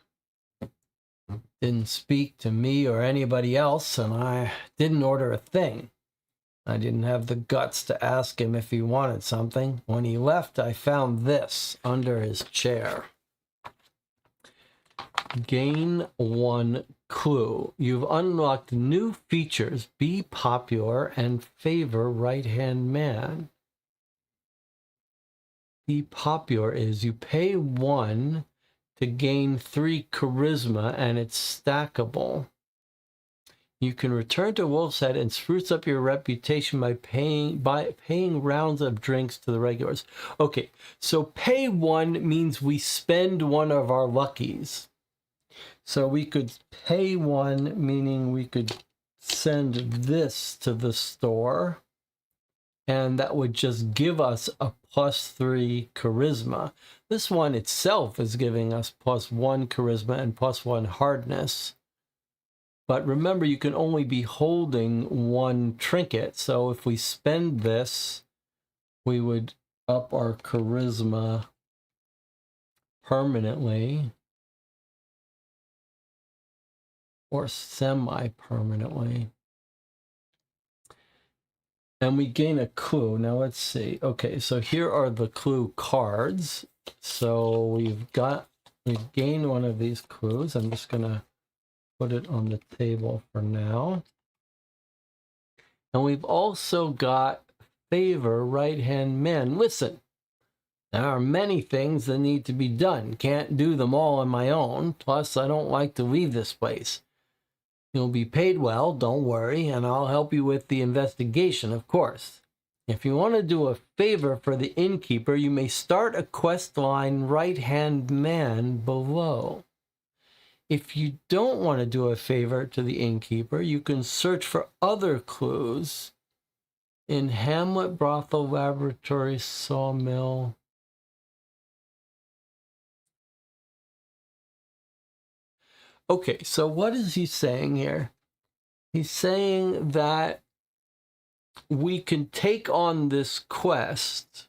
Speaker 1: Didn't speak to me or anybody else, and I didn't order a thing. I didn't have the guts to ask him if he wanted something. When he left, I found this under his chair. Gain 1 clue. You've unlocked new features. Be popular and favor right-hand man. Be popular is you pay 1 to gain 3 charisma, and it's stackable. You can return to Wolf's Head and spruce up your reputation by paying rounds of drinks to the regulars. Okay, so pay 1 means we spend 1 of our luckies. So we could pay 1, meaning we could send this to the store, and that would just give us a +3 charisma. This one itself is giving us +1 charisma and +1 hardness. But remember, you can only be holding 1 trinket. So if we spend this, we would up our charisma permanently or semi-permanently. And we gain a clue. Now let's see. Okay, so here are the clue cards. So we've gained one of these clues. I'm just gonna put it on the table for now. And we've also got favor right-hand man. Listen, there are many things that need to be done. Can't do them all on my own. Plus, I don't like to leave this place. You'll be paid well, don't worry, and I'll help you with the investigation, of course. If you want to do a favor for the innkeeper, you may start a quest line right-hand man below. If you don't want to do a favor to the innkeeper, you can search for other clues in Hamlet, Brothel, Laboratory, Sawmill. Okay, so what is he saying here? He's saying that we can take on this quest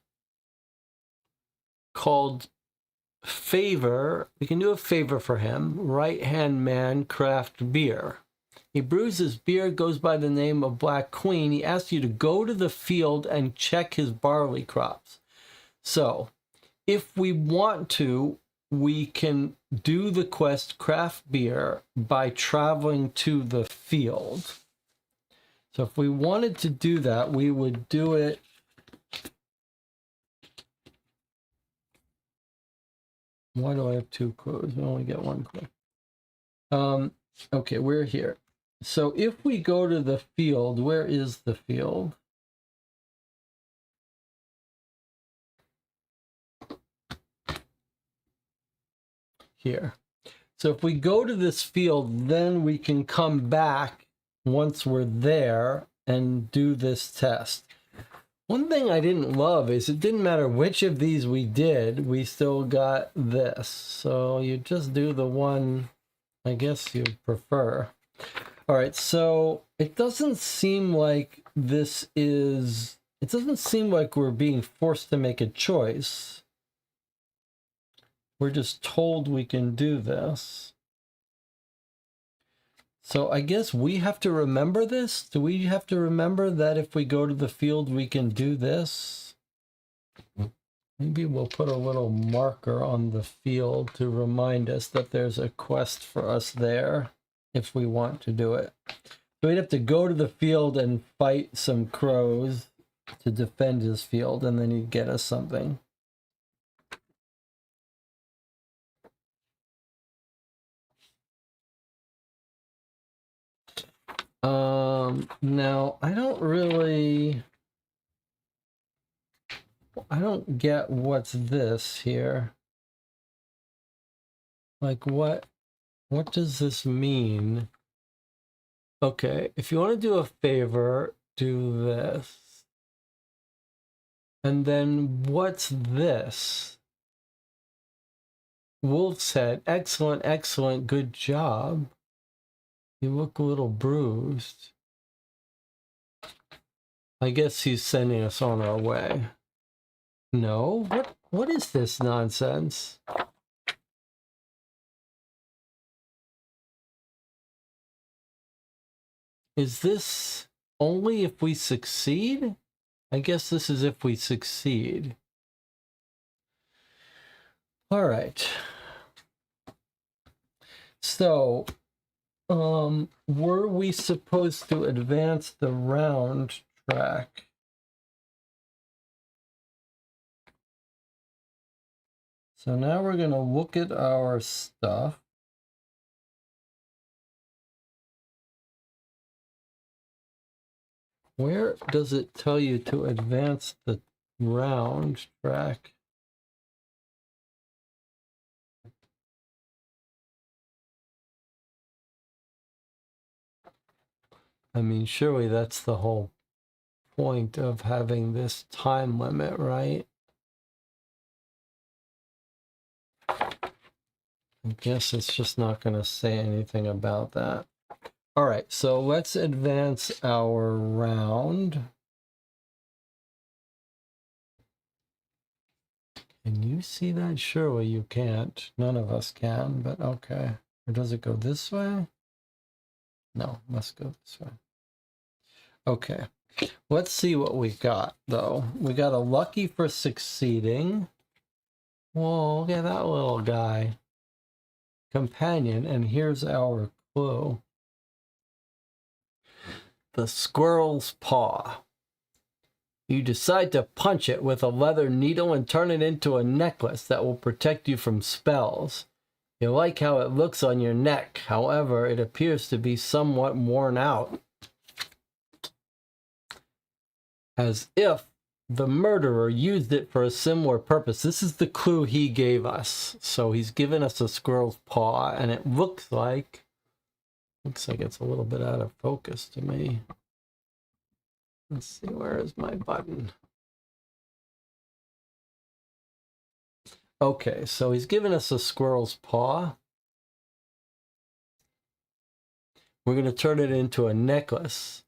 Speaker 1: called favor. We can do a favor for him. Right-hand man craft beer. He brews his beer, goes by the name of Black Queen. He asks you to go to the field and check his barley crops. So if we want to, we can do the quest craft beer by traveling to the field. So if we wanted to do that, we would do it. Why do I have 2 clues? We only get 1 clue. Okay, we're here. So if we go to the field, where is the field? Here. So if we go to this field, then we can come back once we're there and do this test. One thing I didn't love is it didn't matter which of these we did, we still got this. So you just do the one I guess you prefer. All right, so it doesn't seem like it doesn't seem like we're being forced to make a choice. We're just told we can do this. So I guess we have to remember this? Do we have to remember that if we go to the field, we can do this? Maybe we'll put a little marker on the field to remind us that there's a quest for us there if we want to do it. So we'd have to go to the field and fight some crows to defend his field, and then he'd get us something. Now I don't get what's this here. Like what does this mean? Okay, if you want to do a favor, do this. And then what's this? Wolf said, excellent, excellent, good job. You look a little bruised. I guess he's sending us on our way. No? What is this nonsense? Is this only if we succeed? I guess this is if we succeed. All right. So Were we supposed to advance the round track? So now we're going to look at our stuff. Where does it tell you to advance the round track? I mean, surely that's the whole point of having this time limit, right? I guess it's just not going to say anything about that. All right, so let's advance our round. Can you see that? Surely you can't. None of us can, but okay. Or does it go this way? No, must go this way. Okay, let's see what we got, though. We got a lucky for succeeding. Whoa, look at that little guy. Companion, and here's our clue. The squirrel's paw. You decide to punch it with a leather needle and turn it into a necklace that will protect you from spells. You like how it looks on your neck, however, it appears to be somewhat worn out. As if the murderer used it for a similar purpose. This is the clue he gave us. So he's given us a squirrel's paw, and it looks like it's a little bit out of focus to me. Let's see, where is my button? Okay, so he's given us a squirrel's paw. We're going to turn it into a necklace.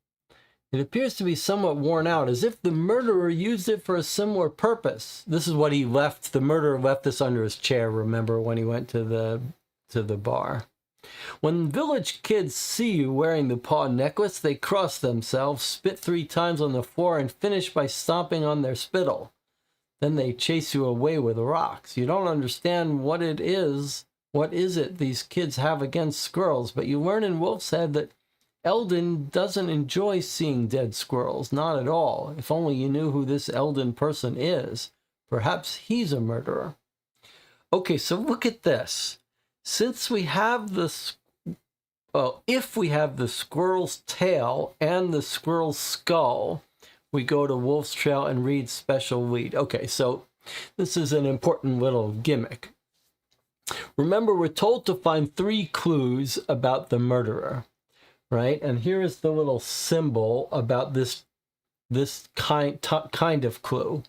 Speaker 1: It appears to be somewhat worn out, as if the murderer used it for a similar purpose. This is what he left. The murderer left this under his chair, remember, when he went to the bar. When village kids see you wearing the paw necklace, they cross themselves, spit 3 times on the floor, and finish by stomping on their spittle. Then they chase you away with rocks. You don't understand what it is. What is it these kids have against squirrels? But you learn in Wolf's Head that Eldon doesn't enjoy seeing dead squirrels, not at all. If only you knew who this Eldon person is. Perhaps he's a murderer. Okay, so look at this. Since we have if we have the squirrel's tail and the squirrel's skull, we go to Wolf's Trail and read special lead. Okay, so this is an important little gimmick. Remember, we're told to find 3 clues about the murderer, right? And here is the little symbol about this kind of clue.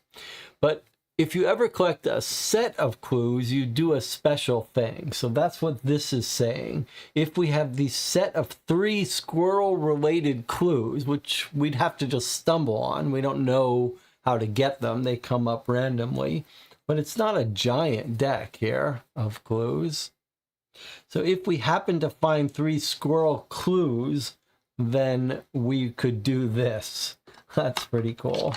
Speaker 1: But if you ever collect a set of clues, you do a special thing. So that's what this is saying. If we have the set of 3 squirrel-related clues, which we'd have to just stumble on, we don't know how to get them, they come up randomly, but it's not a giant deck here of clues. So if we happen to find 3 squirrel clues, then we could do this. That's pretty cool.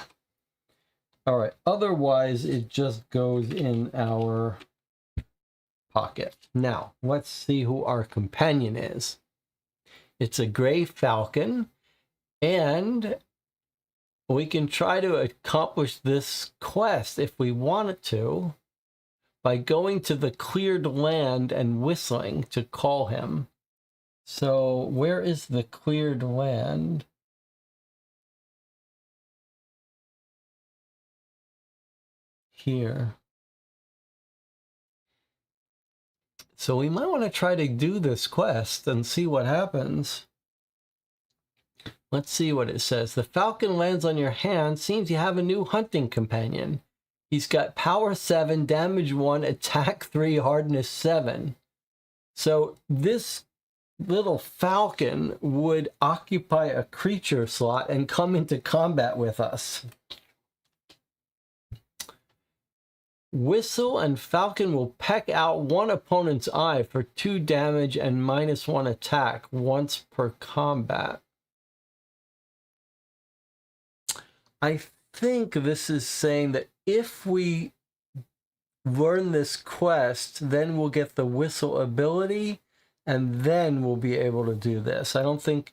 Speaker 1: All right, otherwise it just goes in our pocket. Now, let's see who our companion is. It's a gray falcon, and we can try to accomplish this quest if we wanted to by going to the cleared land and whistling to call him. So where is the cleared land? Here. So we might want to try to do this quest and see what happens. Let's see what it says. The falcon lands on your hand. Seems you have a new hunting companion. He's got power 7, damage 1, attack 3, hardness 7. So this little falcon would occupy a creature slot and come into combat with us. Whistle and falcon will peck out one opponent's eye for 2 damage and -1 attack once per combat. I think this is saying that if we learn this quest, then we'll get the whistle ability. and then we'll be able to do this. I don't think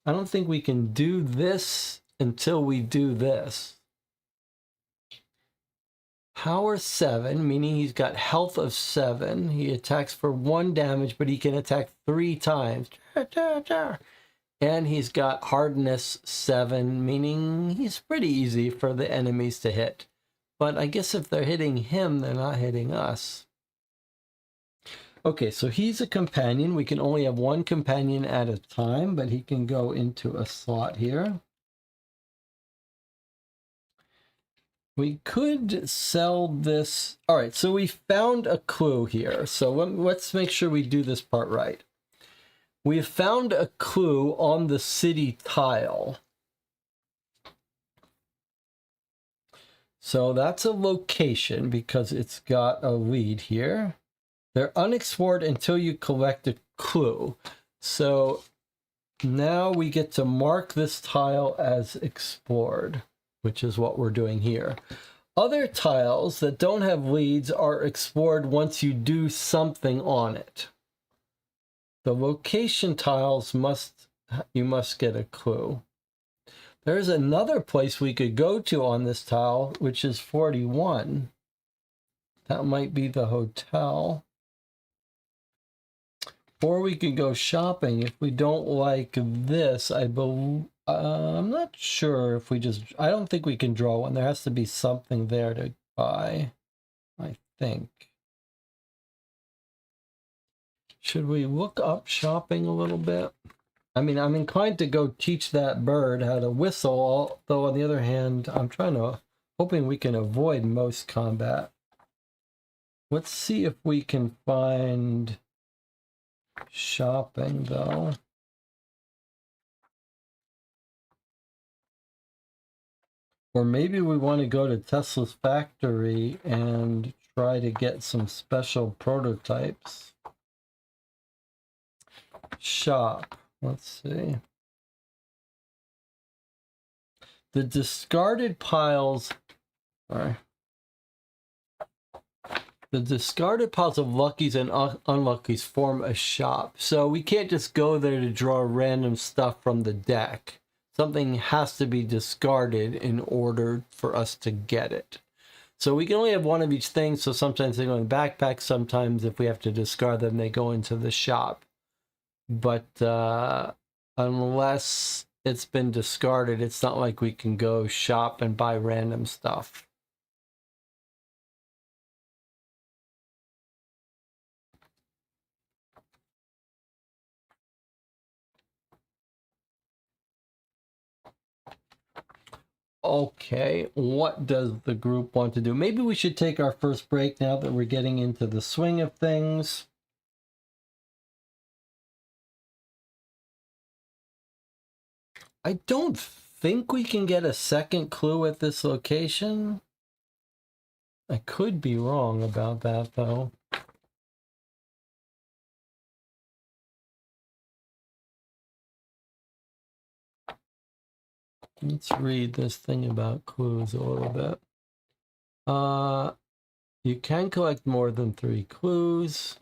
Speaker 1: we can do this until we do this. Power 7, meaning he's got health of 7. He attacks for 1 damage, but he can attack 3 times. And he's got hardness 7, meaning he's pretty easy for the enemies to hit. But I guess if they're hitting him, they're not hitting us. Okay, so he's a companion. We can only have 1 companion at a time, but he can go into a slot here. We could sell this. All right, so we found a clue here. So let's make sure we do this part right. We have found a clue on the city tile. So that's a location because it's got a lead here. They're unexplored until you collect a clue. So now we get to mark this tile as explored, which is what we're doing here. Other tiles that don't have leads are explored once you do something on it. The location tiles you must get a clue. There's another place we could go to on this tile, which is 41. That might be the hotel. Or we could go shopping if we don't like this. I'm not sure if I don't think we can draw one. There has to be something there to buy, I think. Should we look up shopping a little bit? I mean, I'm inclined to go teach that bird how to whistle, although on the other hand, hoping we can avoid most combat. Let's see if we can find shopping, though. Or maybe we want to go to Tesla's factory and try to get some special prototypes. Shop. Let's see. The discarded piles. Sorry. The discarded piles of luckies and unluckies form a shop. So we can't just go there to draw random stuff from the deck. Something has to be discarded in order for us to get it. So we can only have 1 of each thing. So sometimes they go in backpacks. Sometimes if we have to discard them, they go into the shop. But unless it's been discarded, it's not like we can go shop and buy random stuff. Okay, what does the group want to do? Maybe we should take our first break now that we're getting into the swing of things. I don't think we can get a second clue at this location. I could be wrong about that, though. Let's read this thing about clues a little bit. You can collect more than 3 clues.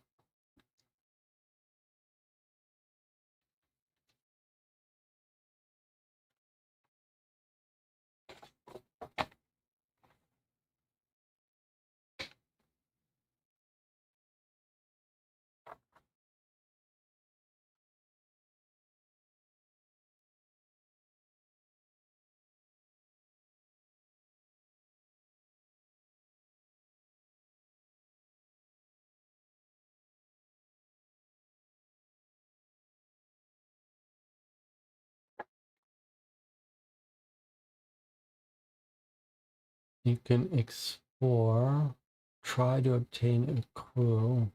Speaker 1: You can explore, try to obtain a clue.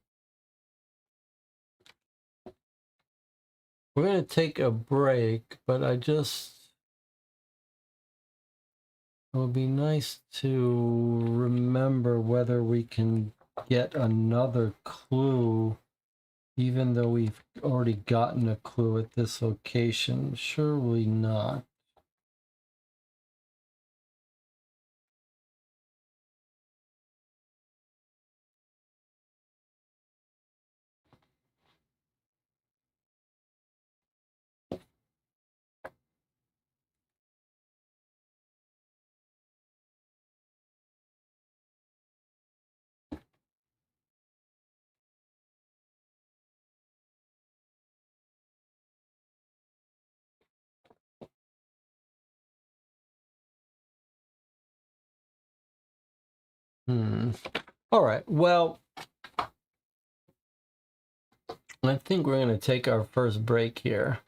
Speaker 1: We're going to take a break, but it would be nice to remember whether we can get another clue, even though we've already gotten a clue at this location. Surely not. All right. Well, I think we're going to take our first break here.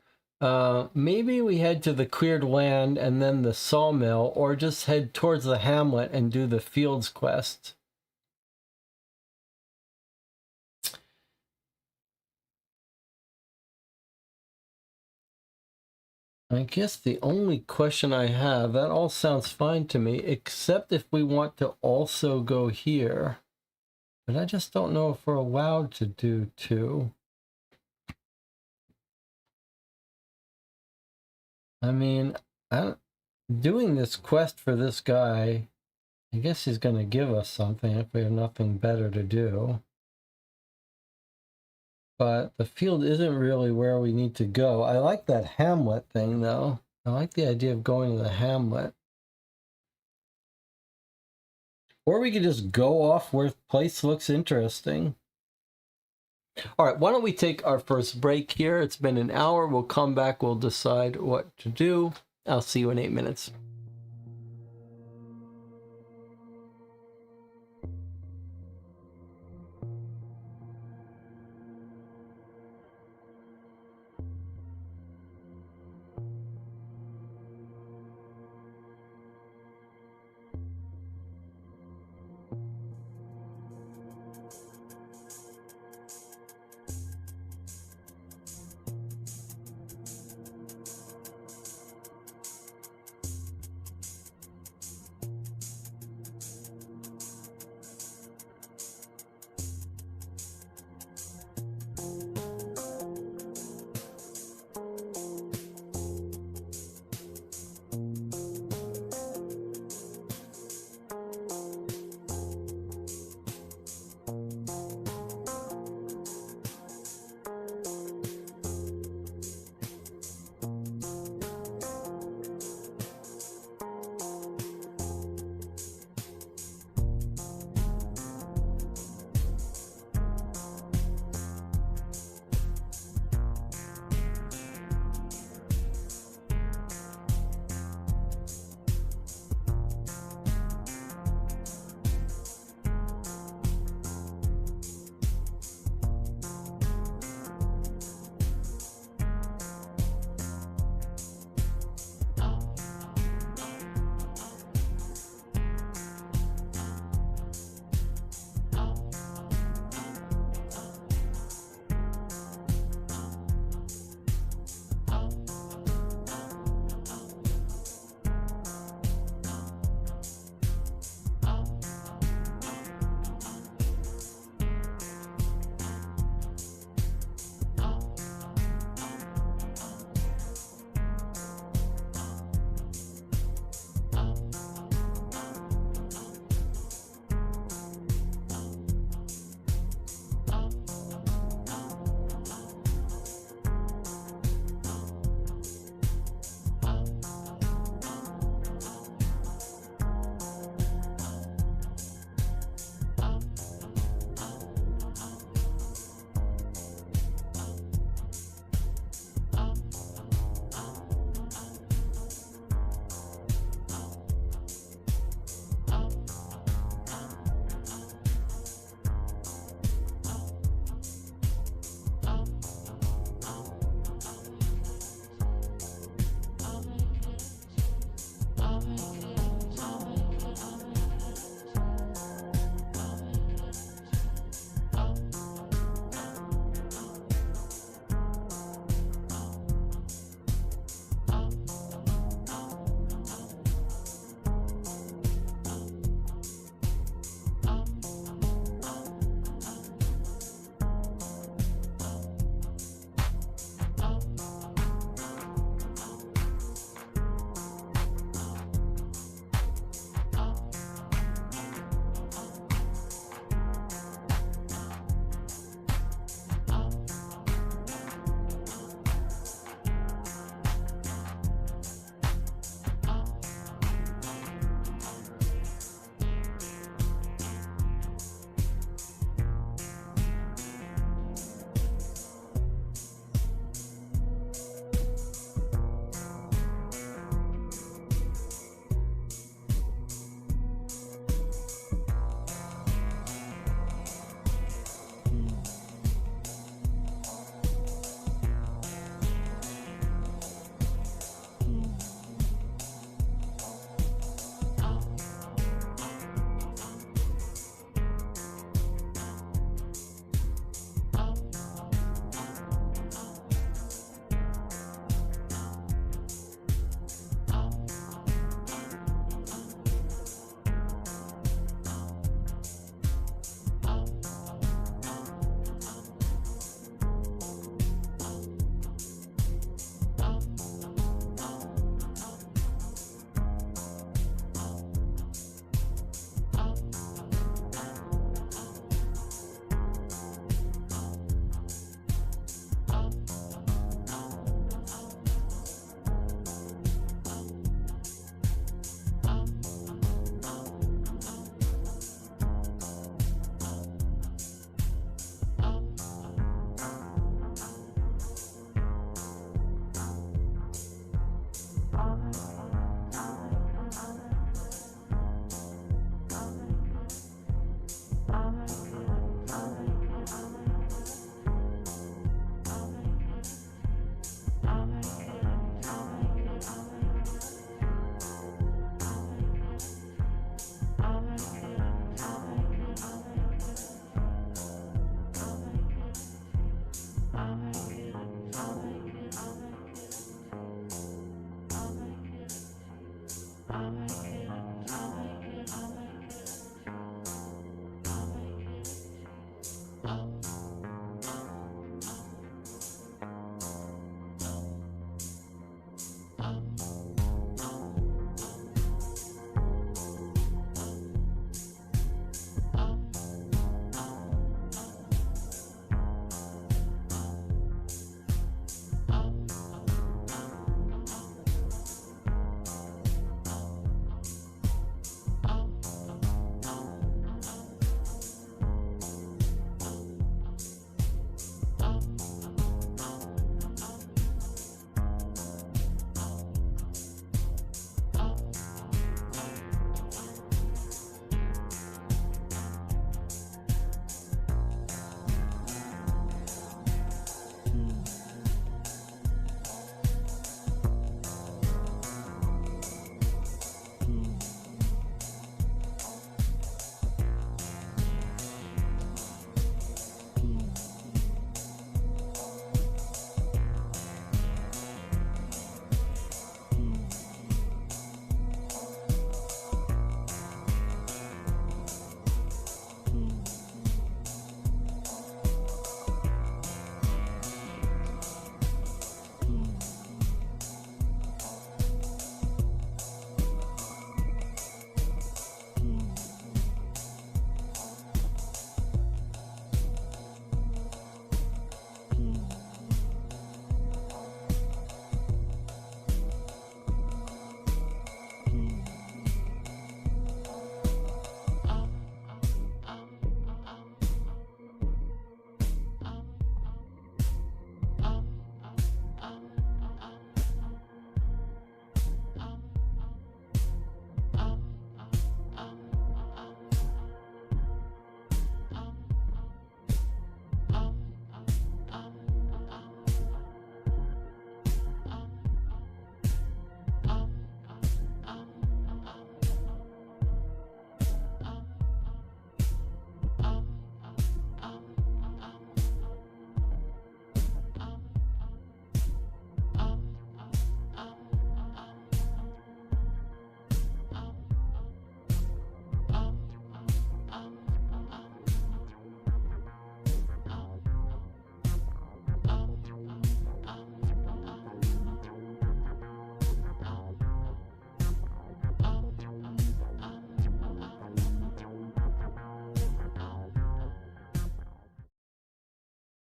Speaker 1: Maybe we head to the cleared land and then the sawmill, or just head towards the hamlet and do the fields quest. I guess the only question I have, that all sounds fine to me, except if we want to also go here. But I just don't know if we're allowed to do two. I mean, doing this quest for this guy, I guess he's going to give us something if we have nothing better to do. But the field isn't really where we need to go. I like that hamlet thing, though. I like the idea of going to the hamlet. Or we could just go off where the place looks interesting. All right, why don't we take our first break here? It's been an hour. We'll come back. We'll decide what to do. I'll see you in 8 minutes.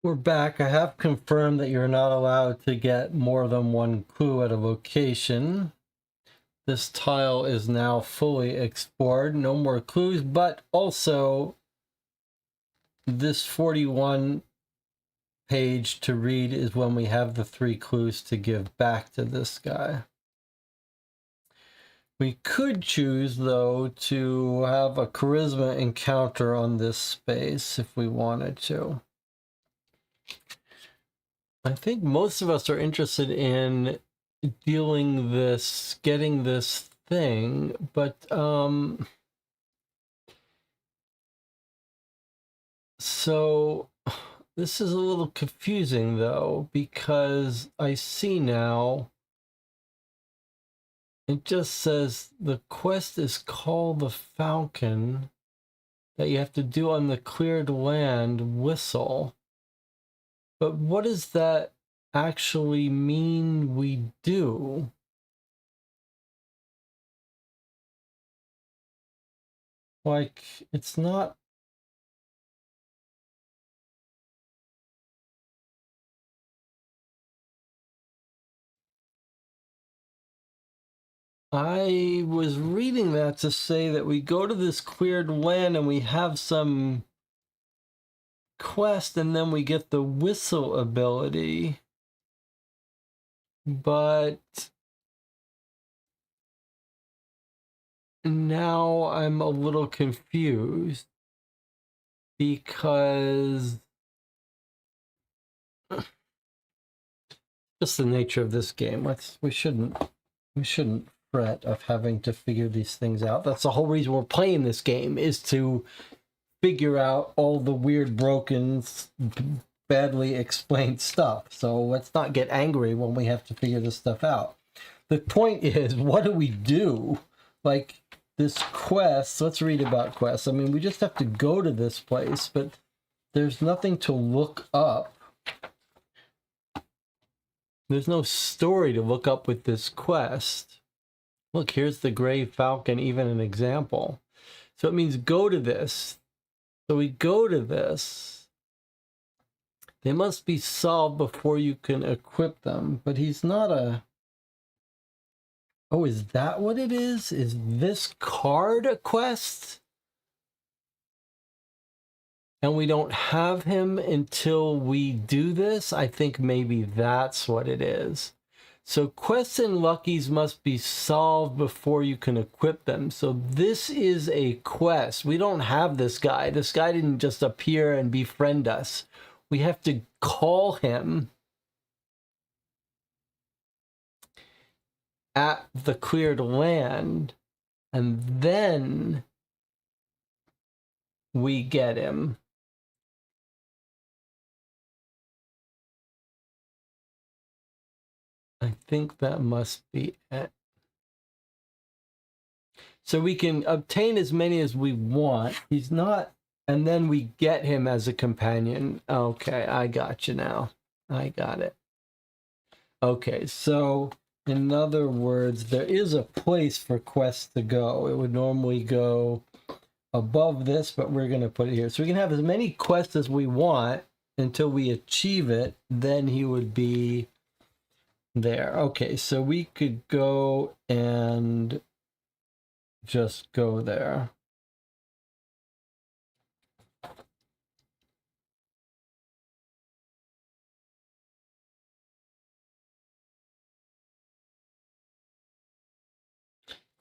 Speaker 1: We're back. I have confirmed that you're not allowed to get more than one clue at a location. This tile is now fully explored. No more clues, but also this 41 page to read is when we have the 3 clues to give back to this guy. We could choose, though, to have a charisma encounter on this space if we wanted to. I think most of us are interested in getting this thing, but so this is a little confusing, though, because I see now it just says the quest is called the Falcon, that you have to do on the cleared land whistle. But what does that actually mean we do? Like, it's not... I was reading that to say that we go to this cleared land and we have some quest and then we get the whistle ability. But now I'm a little confused because just the nature of this game. We shouldn't fret of having to figure these things out. That's the whole reason we're playing this game, is to figure out all the weird, broken, badly explained stuff. So let's not get angry when we have to figure this stuff out. The point is, what do we do like this quest. Let's read about quests. I mean, we just have to go to this place, but there's nothing to look up. There's no story to look up with this quest. Look, here's the Gray Falcon, even an example. So it means go to this. So we go to this. They must be solved before you can equip them. But he's not a... Oh, is that what it is? Is this card a quest? And we don't have him until we do this? I think maybe that's what it is. So quests and luckies must be solved before you can equip them. So this is a quest. We don't have this guy. This guy didn't just appear and befriend us. We have to call him at the cleared land, and then we get him. I think that must be it. So we can obtain as many as we want. He's not, and then we get him as a companion. Okay, I got you now. I got it. Okay, so in other words, there is a place for quests to go. It would normally go above this, but we're going to put it here. So we can have as many quests as we want until we achieve it. Then he would be there. Okay, so we could go and just go there.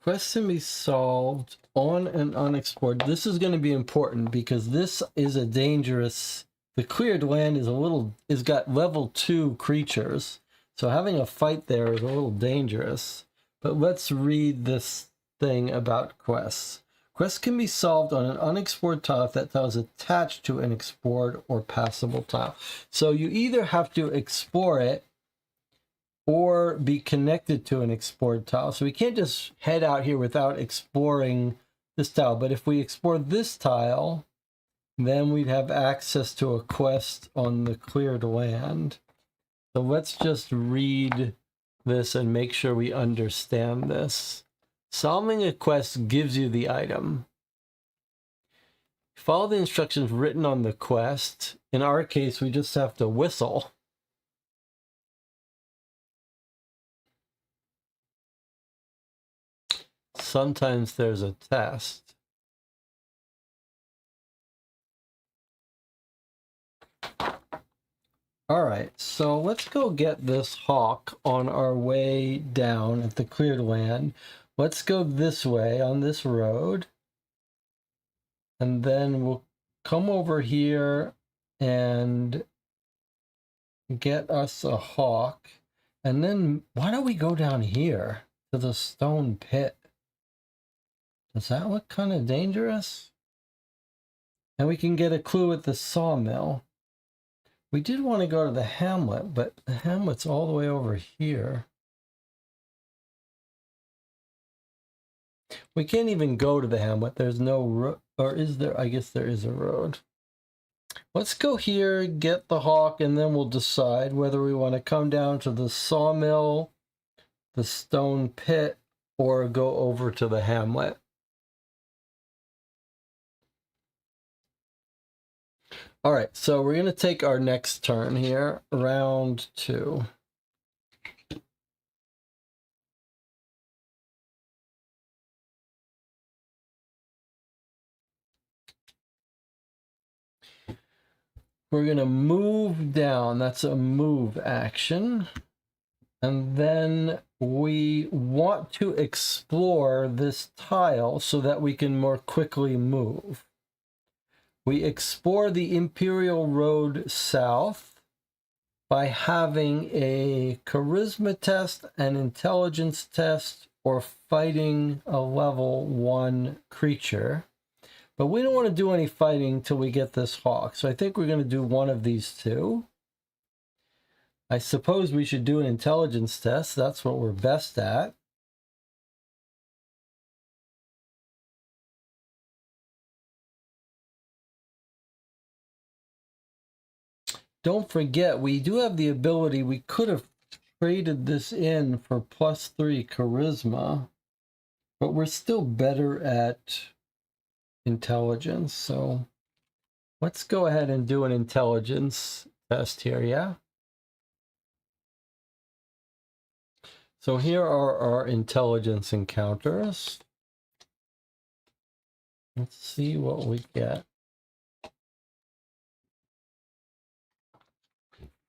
Speaker 1: Quests can be solved on and unexplored. This is going to be important because this is a dangerous... The cleared land is got level 2 creatures. So having a fight there is a little dangerous. But let's read this thing about quests. Quests can be solved on an unexplored tile if that tile is attached to an explored or passable tile. So you either have to explore it or be connected to an explored tile. So we can't just head out here without exploring this tile. But if we explore this tile, then we'd have access to a quest on the cleared land. So let's just read this and make sure we understand this. Solving a quest gives you the item. Follow the instructions written on the quest. In our case, we just have to whistle. Sometimes there's a test. All right, so let's go get this hawk on our way down at the cleared land. Let's go this way on this road. And then we'll come over here and get us a hawk. And then why don't we go down here to the stone pit? Does that look kind of dangerous? And we can get a clue at the sawmill. We did want to go to the hamlet, but the hamlet's all the way over here. We can't even go to the hamlet. There's no road, or is there? I guess there is a road. Let's go here, get the hawk, and then we'll decide whether we want to come down to the sawmill, the stone pit, or go over to the hamlet. All right, so we're going to take our next turn here, round 2. We're going to move down. That's a move action. And then we want to explore this tile so that we can more quickly move. We explore the Imperial Road south by having a charisma test, an intelligence test, or fighting a level 1 creature. But we don't want to do any fighting till we get this hawk. So I think we're going to do one of these two. I suppose we should do an intelligence test. That's what we're best at. don't forget, we do have the ability, we could have traded this in for +3 charisma, but we're still better at intelligence. So let's go ahead and do an intelligence test here, yeah? So here are our intelligence encounters. Let's see what we get.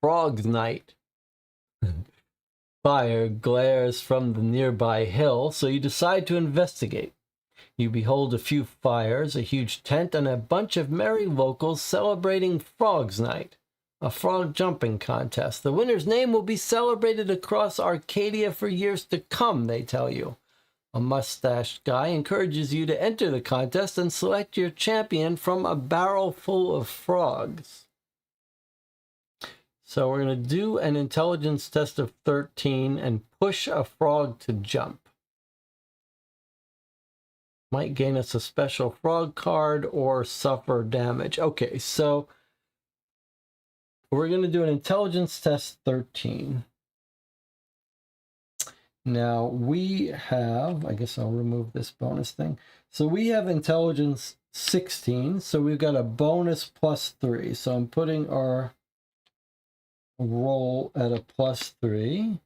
Speaker 1: Frog's Night. Fire glares from the nearby hill, so you decide to investigate. You behold a few fires, a huge tent, and a bunch of merry locals celebrating Frog's Night, a frog jumping contest. The winner's name will be celebrated across Arcadia for years to come, they tell you. A mustached guy encourages you to enter the contest and select your champion from a barrel full of frogs. So we're going to do an intelligence test of 13 and push a frog to jump. Might gain us a special frog card or suffer damage. Okay, so we're going to do an intelligence test 13. Now we have, I guess I'll remove this bonus thing. So we have intelligence 16, so we've got a bonus +3. So I'm putting our roll at a +3.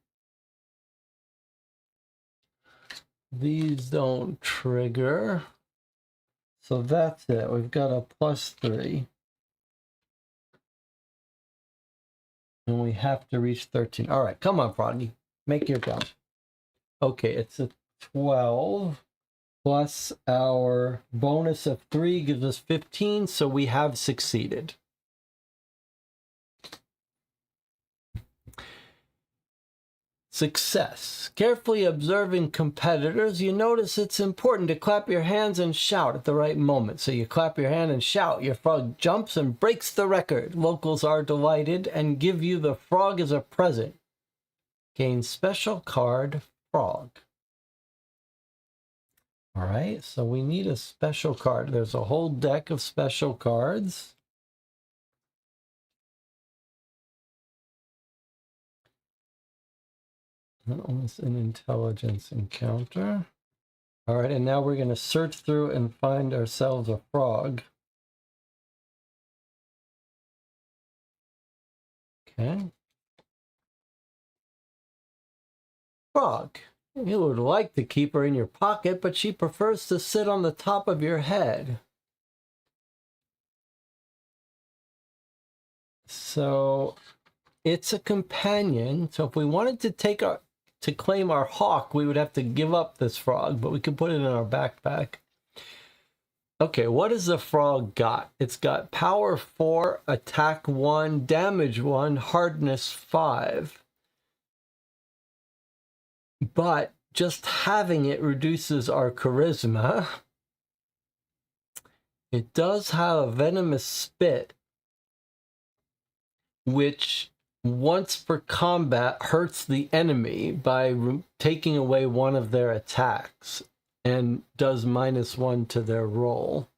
Speaker 1: These don't trigger. So that's it. We've got a +3. And we have to reach 13. All right, come on, Froggy. Make your jump. Okay, it's a 12 plus our bonus of 3 gives us 15, so we have succeeded. Success. Carefully observing competitors, you notice it's important to clap your hands and shout at the right moment. So you clap your hand and shout. Your frog jumps and breaks the record. Locals are delighted and give you the frog as a present. Gain special card frog. All right, so we need a special card. There's a whole deck of special cards. That was an intelligence encounter. All right, and now we're going to search through and find ourselves a frog. Okay. Frog. You would like to keep her in your pocket, but she prefers to sit on the top of your head. So it's a companion. So if we wanted to claim our hawk, we would have to give up this frog, but we could put it in our backpack. Okay, what has the frog got? It's got power 4, attack 1, damage 1, hardness 5. But just having it reduces our charisma. It does have a venomous spit, which once per combat hurts the enemy by taking away one of their attacks and does -1 to their roll.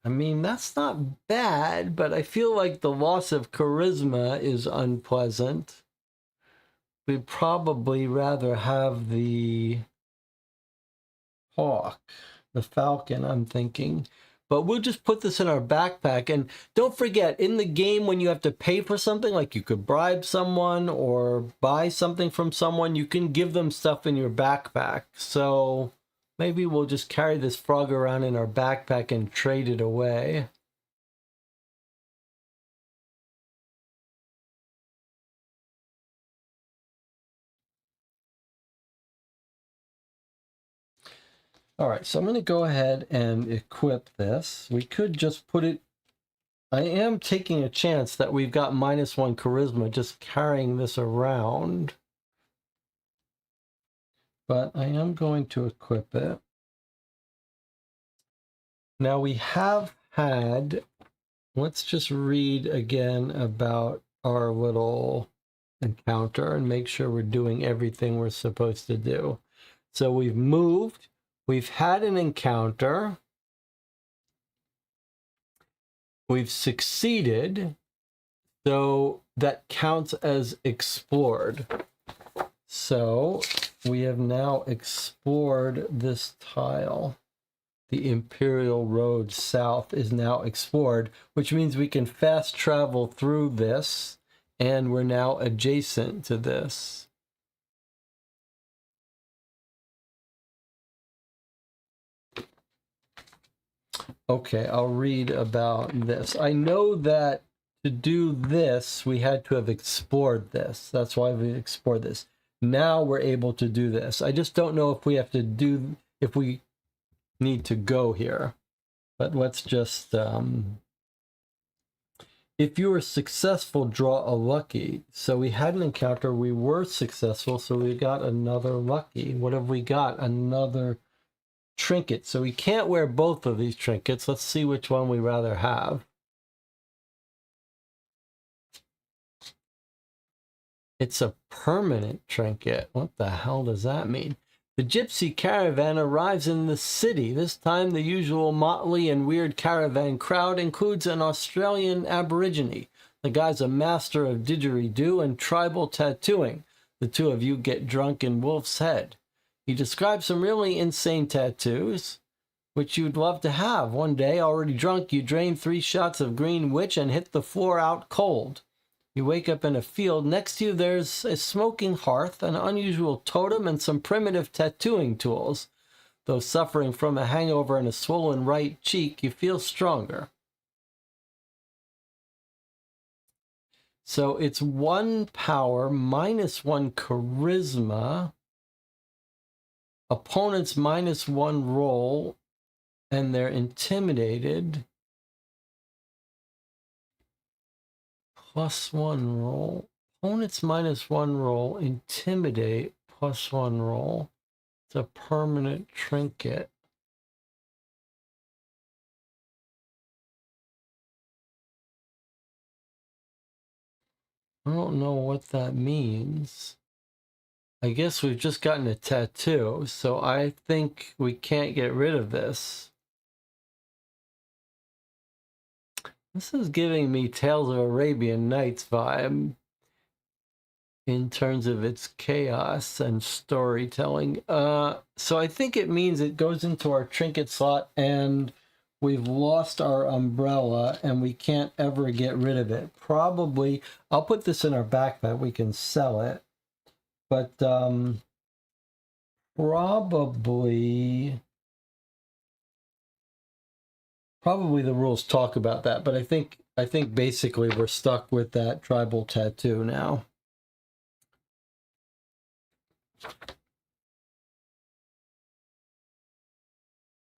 Speaker 1: I mean, that's not bad, but I feel like the loss of charisma is unpleasant. We'd probably rather have the hawk, the falcon, I'm thinking. But we'll just put this in our backpack. And don't forget, in the game, when you have to pay for something, like you could bribe someone or buy something from someone, you can give them stuff in your backpack. So maybe we'll just carry this frog around in our backpack and trade it away. All right, so I'm going to go ahead and equip this. We could just put it... I am taking a chance that we've got -1 charisma just carrying this around. But I am going to equip it. Now we have had... Let's just read again about our little encounter and make sure we're doing everything we're supposed to do. So we've moved. We've had an encounter. we've succeeded, so that counts as explored. So we have now explored this tile. The Imperial Road South is now explored, which means we can fast travel through this, and we're now adjacent to this. Okay, I'll read about this. I know that to do this, we had to have explored this. That's why we explored this. Now we're able to do this. I just don't know if we have to do, if we need to go here. But let's just, if you were successful, draw a lucky. So we had an encounter, we were successful, so we got another lucky. What have we got? Another trinket. So we can't wear both of these trinkets. Let's see which one we rather have. It's a permanent trinket. What the hell does that mean? The gypsy caravan arrives in the city. This time the usual motley and weird caravan crowd includes an Australian aborigine. The guy's a master of didgeridoo and tribal tattooing. The two of you get drunk in Wolf's Head. He describes some really insane tattoos, which you'd love to have. One day, already drunk, you drain 3 shots of green witch and hit the floor out cold. You wake up in a field. Next to you, there's a smoking hearth, an unusual totem, and some primitive tattooing tools. Though suffering from a hangover and a swollen right cheek, you feel stronger. So it's 1 power, -1 charisma, opponents -1 roll, and they're intimidated. +1 roll. Opponents -1 roll. Intimidate +1 roll. It's a permanent trinket. I don't know what that means. I guess we've just gotten a tattoo, so I think we can't get rid of this. This is giving me Tales of Arabian Nights vibe in terms of its chaos and storytelling. So I think it means it goes into our trinket slot and we've lost our umbrella and we can't ever get rid of it. Probably, I'll put this in our backpack, we can sell it. But probably the rules talk about that, but I think basically we're stuck with that tribal tattoo now.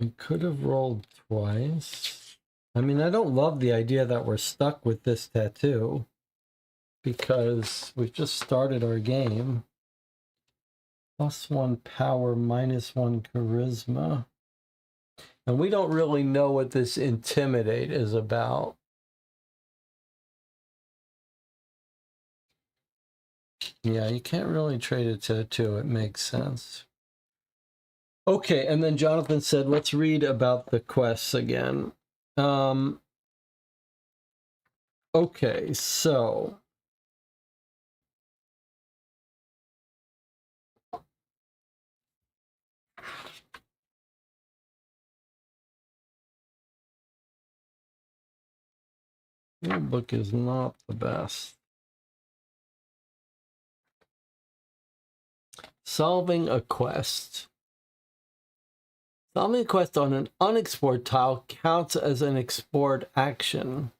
Speaker 1: We could have rolled twice. I mean, I don't love the idea that we're stuck with this tattoo because we've just started our game. +1 power, -1 charisma. And we don't really know what this intimidate is about. Yeah, you can't really trade a tattoo. It makes sense. Okay, and then Jonathan said, let's read about the quests again. Okay, so... Your book is not the best. Solving a quest. Solving a quest on an unexplored tile counts as an explored action.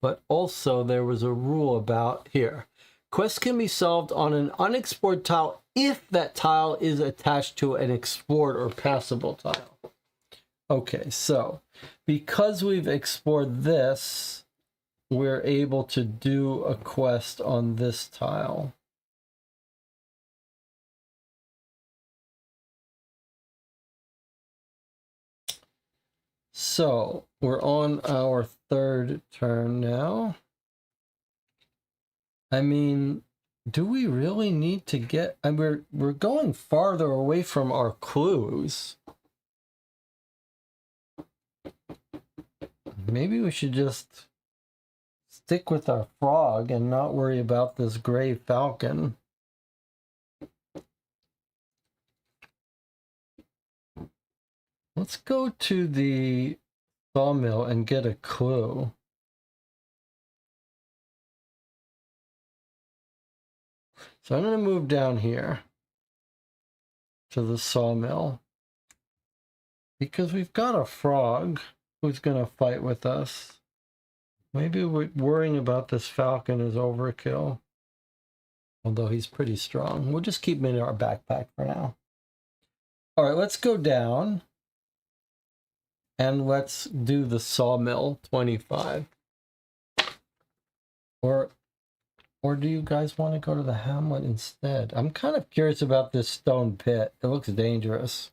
Speaker 1: But also there was a rule about here. Quests can be solved on an unexplored tile if that tile is attached to an explored or passable tile. Okay, so because we've explored this, we're able to do a quest on this tile. So we're on our 3rd turn now. I mean, do we really need to get... I mean, we're going farther away from our clues. Maybe we should just stick with our frog and not worry about this gray falcon. Let's go to the sawmill and get a clue. So I'm going to move down here to the sawmill because we've got a frog who's going to fight with us. Maybe worrying about this falcon is overkill, although he's pretty strong. We'll just keep him in our backpack for now. All right, let's go down and let's do the sawmill 25. Or do you guys want to go to the hamlet instead? I'm kind of curious about this stone pit. It looks dangerous.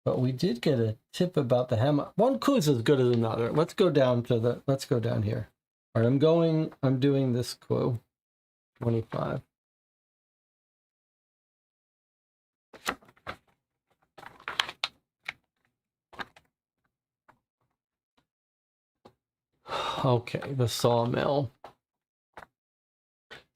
Speaker 1: But we did get a tip about the hamlet. One clue's as good as another. Let's go down here. All right, I'm doing this clue. 25. Okay, the sawmill.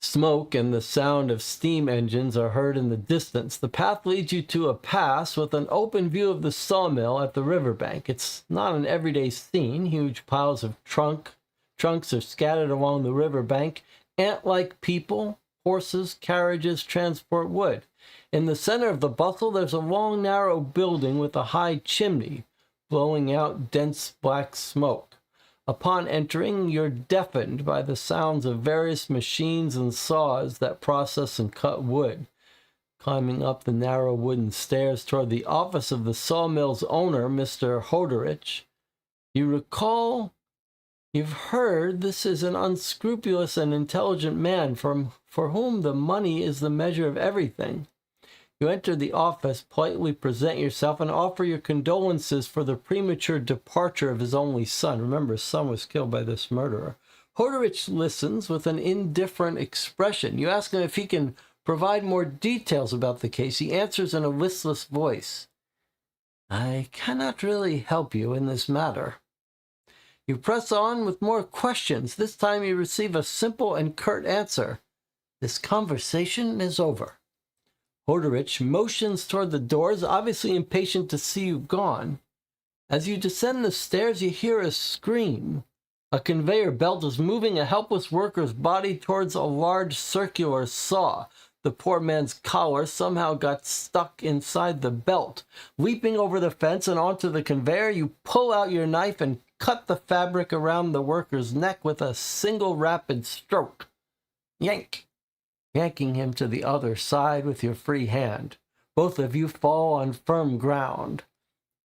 Speaker 1: Smoke and the sound of steam engines are heard in the distance. The path leads you to a pass with an open view of the sawmill at the riverbank. It's not an everyday scene. Huge piles of trunks are scattered along the riverbank. Ant-like people, horses, carriages transport wood. In the center of the bustle, there's a long, narrow building with a high chimney, blowing out dense black smoke. Upon entering, you're deafened by the sounds of various machines and saws that process and cut wood. Climbing up the narrow wooden stairs toward the office of the sawmill's owner, Mr. Hodorich, you recall you've heard this is an unscrupulous and intelligent man for whom the money is the measure of everything. You enter the office, politely present yourself, and offer your condolences for the premature departure of his only son. Remember, his son was killed by this murderer. Hodorich listens with an indifferent expression. You ask him if he can provide more details about the case. He answers in a listless voice. I cannot really help you in this matter. You press on with more questions. This time you receive a simple and curt answer. This conversation is over. Hodorich motions toward the doors, obviously impatient to see you gone. As you descend the stairs, you hear a scream. A conveyor belt is moving a helpless worker's body towards a large circular saw. The poor man's collar somehow got stuck inside the belt. Leaping over the fence and onto the conveyor, you pull out your knife and cut the fabric around the worker's neck with a single rapid stroke. Yank! Yanking him to the other side with your free hand. Both of you fall on firm ground.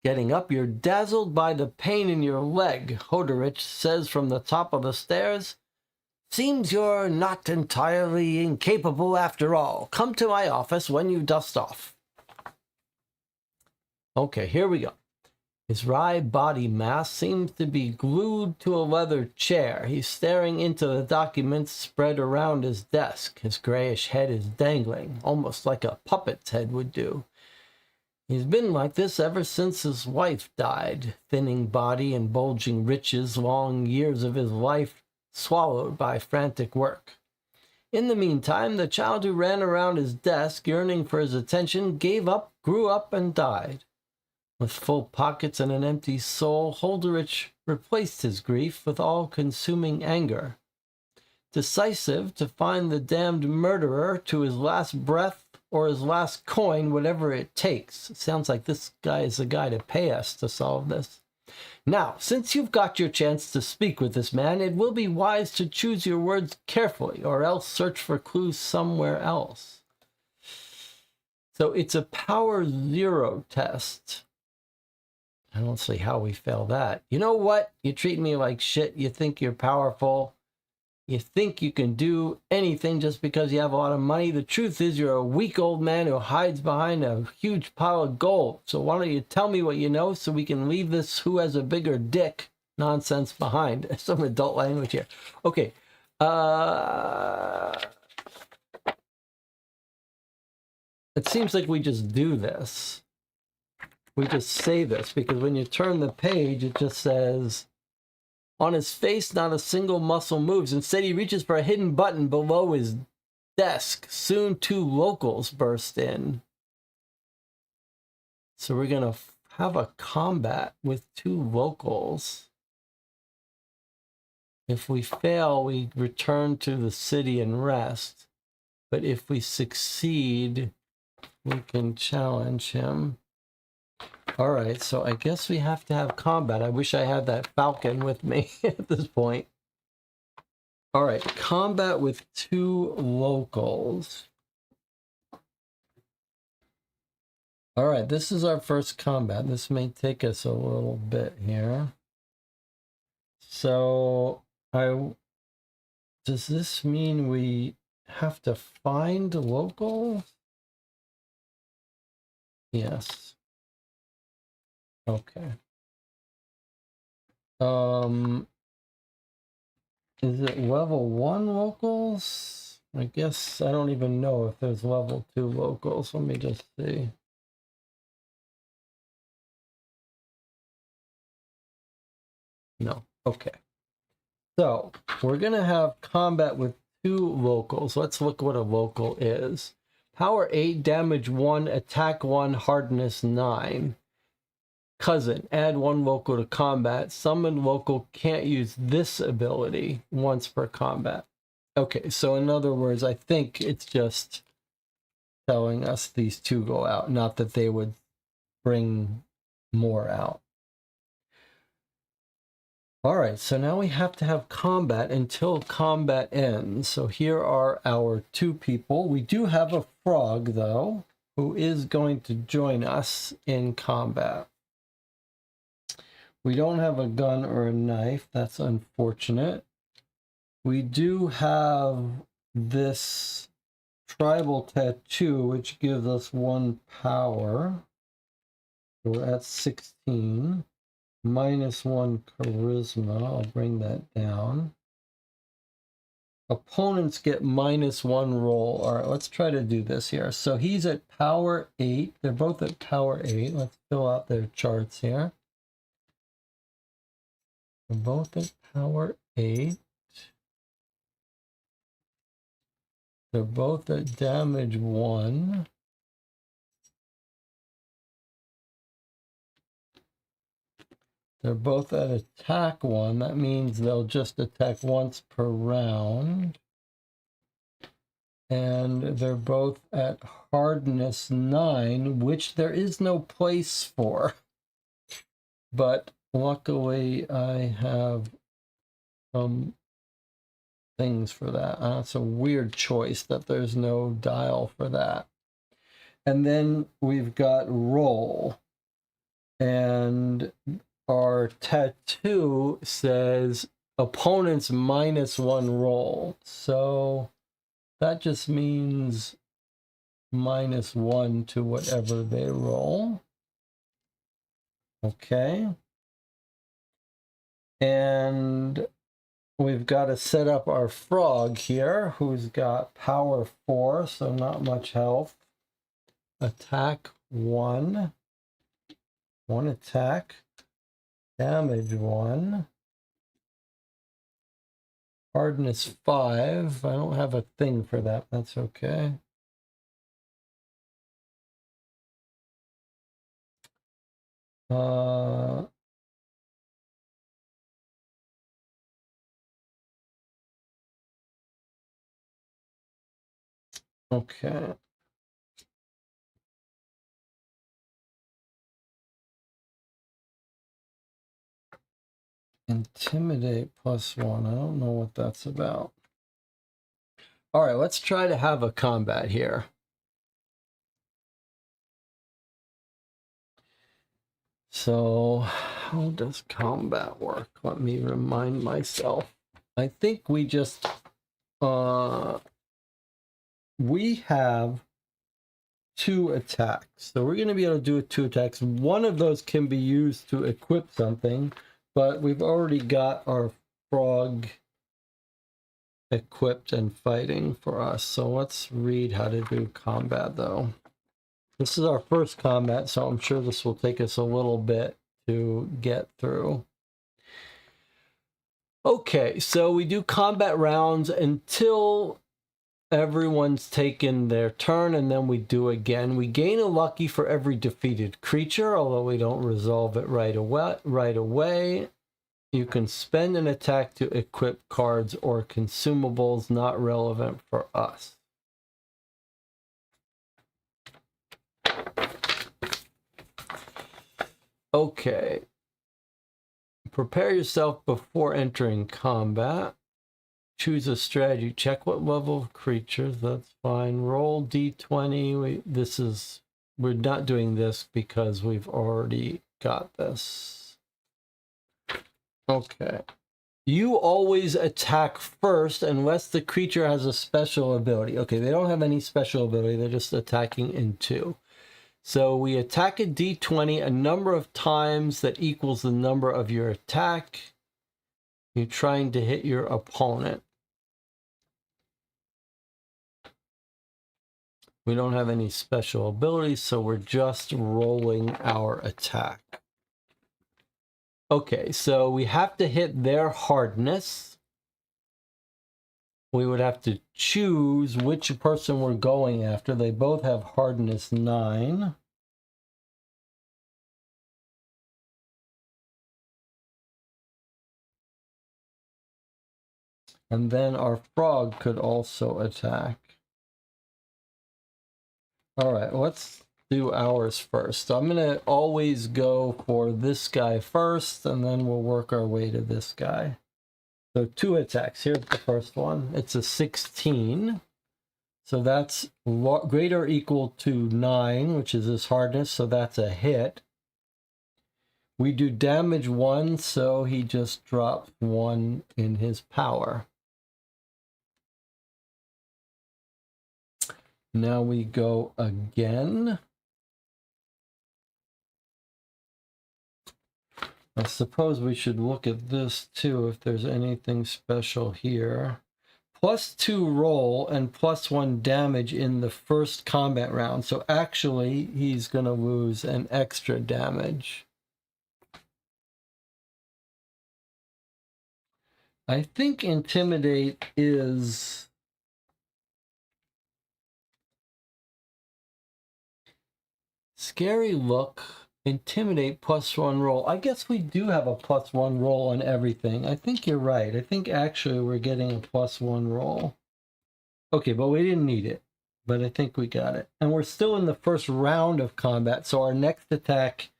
Speaker 1: Getting up, you're dazzled by the pain in your leg. Hodorich says from the top of the stairs, Seems you're not entirely incapable after all. Come to my office when you dust off. Okay, here we go. His wry body mass seems to be glued to a leather chair. He's staring into the documents spread around his desk. His grayish head is dangling, almost like a puppet's head would do. He's been like this ever since his wife died. Thinning body and bulging riches, long years of his life swallowed by frantic work. In the meantime, the child who ran around his desk, yearning for his attention, gave up, grew up, and died. With full pockets and an empty soul, Hodorich replaced his grief with all-consuming anger. Decisive to find the damned murderer to his last breath or his last coin, whatever it takes. It sounds like this guy is the guy to pay us to solve this. Now, since you've got your chance to speak with this man, it will be wise to choose your words carefully, or else search for clues somewhere else. So it's a power zero test. I don't see how we fail that. You know what? You treat me like shit. You think you're powerful. You think you can do anything just because you have a lot of money. The truth is you're a weak old man who hides behind a huge pile of gold. So why don't you tell me what you know so we can leave this who has a bigger dick nonsense behind. Some adult language here. Okay. It seems like we just do this. we just say this, because when you turn the page, it just says, on his face, not a single muscle moves. Instead, he reaches for a hidden button below his desk. Soon, 2 locals burst in. So we're going to have a combat with 2 locals. If we fail, we return to the city and rest. But if we succeed, we can challenge him. All right, so I guess we have to have combat. I wish I had that falcon with me at this point. All right, combat with 2 locals. All right, this is our first combat. This may take us a little bit here. So, does this mean we have to find locals? Yes. Okay. Is it level 1 locals? I guess I don't even know if there's level 2 locals. Let me just see. No. Okay. So we're going to have combat with 2 locals. Let's look what a local is. Power 8, damage 1, attack 1, hardness 9. Cousin, add 1 local to combat. Summon local can't use this ability once per combat. Okay, so in other words, I think it's just telling us these 2 go out, not that they would bring more out. All right, so now we have to have combat until combat ends. So here are our 2 people. We do have a frog, though, who is going to join us in combat. We don't have a gun or a knife. That's unfortunate. We do have this tribal tattoo, which gives us 1 power. So we're at 16. Minus 1 charisma. I'll bring that down. Opponents get minus 1 roll. All right, let's try to do this here. So he's at power 8. They're both at power 8. Let's fill out their charts here. They're both at power 8. They're both at damage 1. They're both at attack 1. That means they'll just attack once per round. And they're both at hardness 9, which there is no place for. But luckily, I have some things for that. It's a weird choice that there's no dial for that. And then we've got roll. And our tattoo says opponents minus 1 roll. So that just means minus 1 to whatever they roll. Okay. And we've got to set up our frog here, who's got power 4, so not much health. Attack 1. 1 attack. Damage 1. Hardness 5. I don't have a thing for that. That's okay. Okay. Intimidate +1. I don't know what that's about. All right, let's try to have a combat here. So, how does combat work? Let me remind myself. I think we just, we have 2 attacks. So we're going to be able to do 2 attacks. One of those can be used to equip something, but we've already got our frog equipped and fighting for us. So let's read how to do combat, though. This is our first combat, so I'm sure this will take us a little bit to get through. Okay, so we do combat rounds until everyone's taken their turn, and then we do again. We gain a lucky for every defeated creature, although we don't resolve it right away. You can spend an attack to equip cards or consumables, not relevant for us. Okay. Prepare yourself before entering combat. Choose a strategy. Check what level of creatures. That's fine. Roll d20. We're not doing this because we've already got this. Okay. You always attack first unless the creature has a special ability. Okay, they don't have any special ability. They're just attacking in 2. So we attack a d20 a number of times that equals the number of your attack. You're trying to hit your opponent. We don't have any special abilities, so we're just rolling our attack. Okay, so we have to hit their hardness. We would have to choose which person we're going after. They both have hardness 9. And then our frog could also attack. All right, let's do ours first. So I'm going to always go for this guy first, and then we'll work our way to this guy. So 2 attacks. Here's the first one. It's a 16. So that's greater or equal to 9, which is his hardness. So that's a hit. We do damage 1, so he just drops 1 in his power. Now we go again. I suppose we should look at this too, if there's anything special here. +2 roll and +1 damage in the first combat round. So actually, he's going to lose an extra damage. I think Intimidate is... Scary look, Intimidate +1 roll. I guess we do have a +1 roll on everything. I think you're right. I think actually we're getting a +1 roll. Okay, but we didn't need it. But I think we got it. And we're still in the first round of combat, so our next attack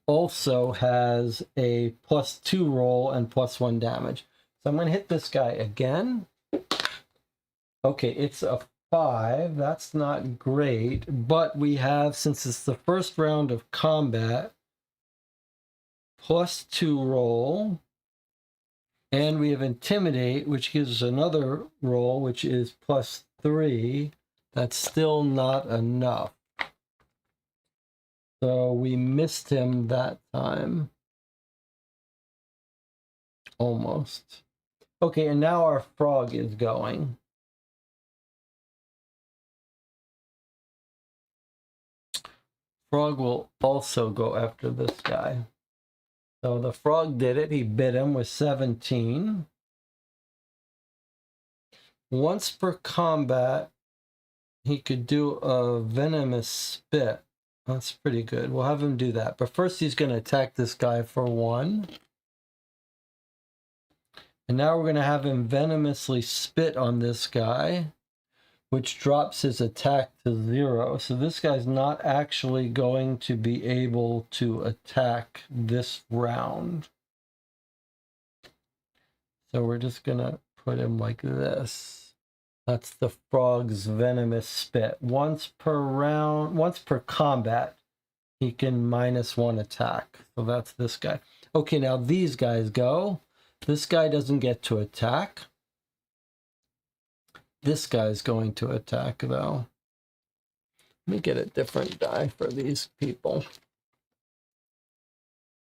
Speaker 1: also has a +2 roll and +1 damage. So I'm going to hit this guy again. Okay, it's a 5. That's not great, but we have, since it's the first round of combat, +2 roll, and we have Intimidate, which gives us another roll, which is +3. That's still not enough. So we missed him that time. Almost. Okay, and now our frog is going. Frog will also go after this guy. So the frog did it. He bit him with 17. Once per combat, he could do a venomous spit. That's pretty good. We'll have him do that. But first he's going to attack this guy for 1. And now we're going to have him venomously spit on this guy, which drops his attack to 0. So this guy's not actually going to be able to attack this round. So we're just going to put him like this. That's the frog's venomous spit. Once per round, once per combat, he can -1 attack. So that's this guy. Okay, now these guys go. This guy doesn't get to attack. This guy's going to attack, though. Let me get a different die for these people.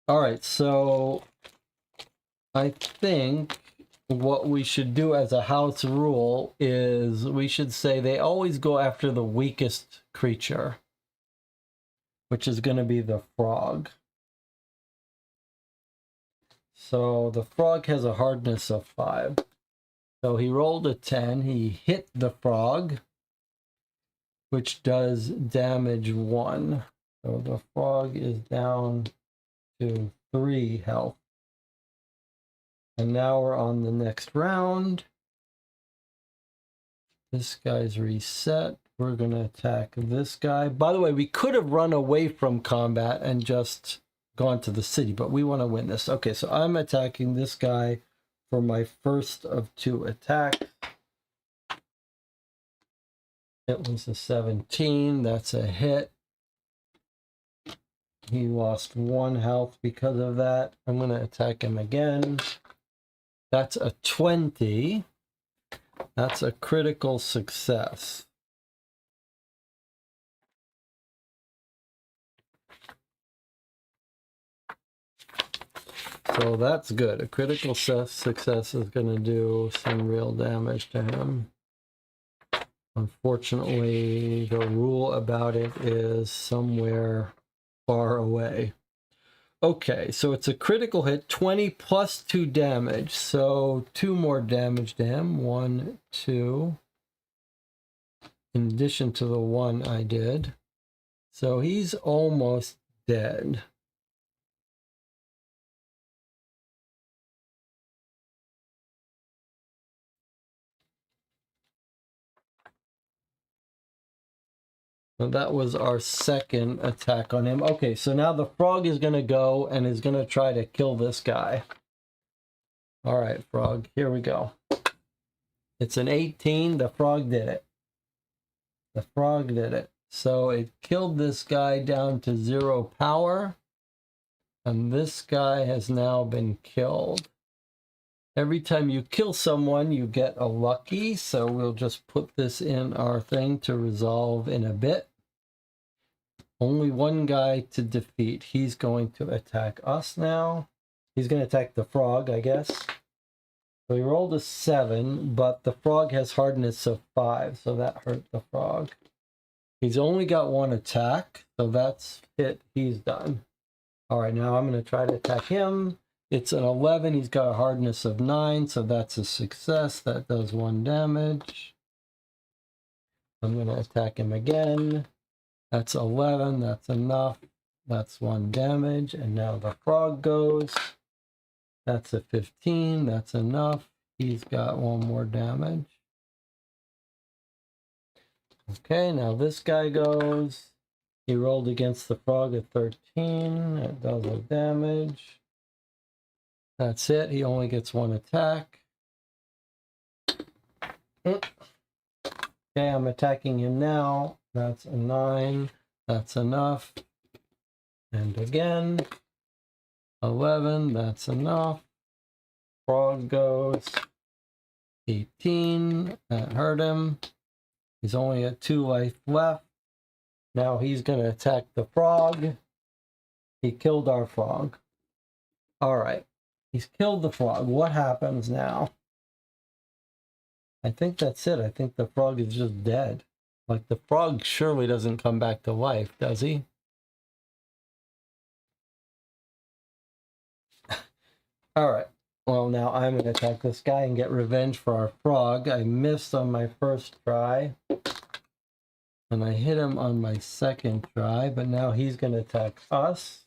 Speaker 1: All right, so I think what we should do as a house rule is we should say they always go after the weakest creature. which is going to be the frog. So the frog has a hardness of 5. So he rolled a 10. He hit the frog, which does damage 1. So the frog is down to 3 health. And now we're on the next round. This guy's reset. We're going to attack this guy. By the way, we could have run away from combat and just gone to the city, but we want to win this. Okay, so I'm attacking this guy for my first of 2 attacks. It was a 17. That's a hit. He lost 1 health because of that. I'm going to attack him again. That's a 20. That's a critical success. So that's good. A critical success is going to do some real damage to him. Unfortunately, the rule about it is somewhere far away. Okay, so it's a critical hit, 20 plus 2 damage. So 2 more damage to him. 1, 2. In addition to the 1 I did. So he's almost dead. So that was our second attack on him. Okay, so now the frog is going to go and is going to try to kill this guy. All right, frog, here we go. It's an 18. The frog did it. The frog did it. So it killed this guy down to 0 power. And this guy has now been killed. Every time you kill someone, you get a lucky. So we'll just put this in our thing to resolve in a bit. Only 1 guy to defeat. He's going to attack us now. He's going to attack the frog, I guess. So he rolled a 7, but the frog has hardness of 5, so that hurt the frog. He's only got 1 attack, so that's it. He's done. All right, now I'm going to try to attack him. It's an 11. He's got a hardness of 9, so that's a success. That does 1 damage. I'm going to attack him again. That's 11. That's enough. That's 1 damage. And now the frog goes. That's a 15. That's enough. He's got 1 more damage. Okay, now this guy goes. He rolled against the frog at 13. That does a damage. That's it. He only gets 1 attack. Okay, I'm attacking him now. That's a 9. That's enough. And again, 11. That's enough. Frog goes. 18. That hurt him. He's only at 2 life left. Now he's going to attack the frog. He killed our frog. All right. He's killed the frog. What happens now? I think that's it. I think the frog is just dead. Like, the frog surely doesn't come back to life, does he? All right. Well, now I'm going to attack this guy and get revenge for our frog. I missed on my first try. And I hit him on my second try, but now he's going to attack us.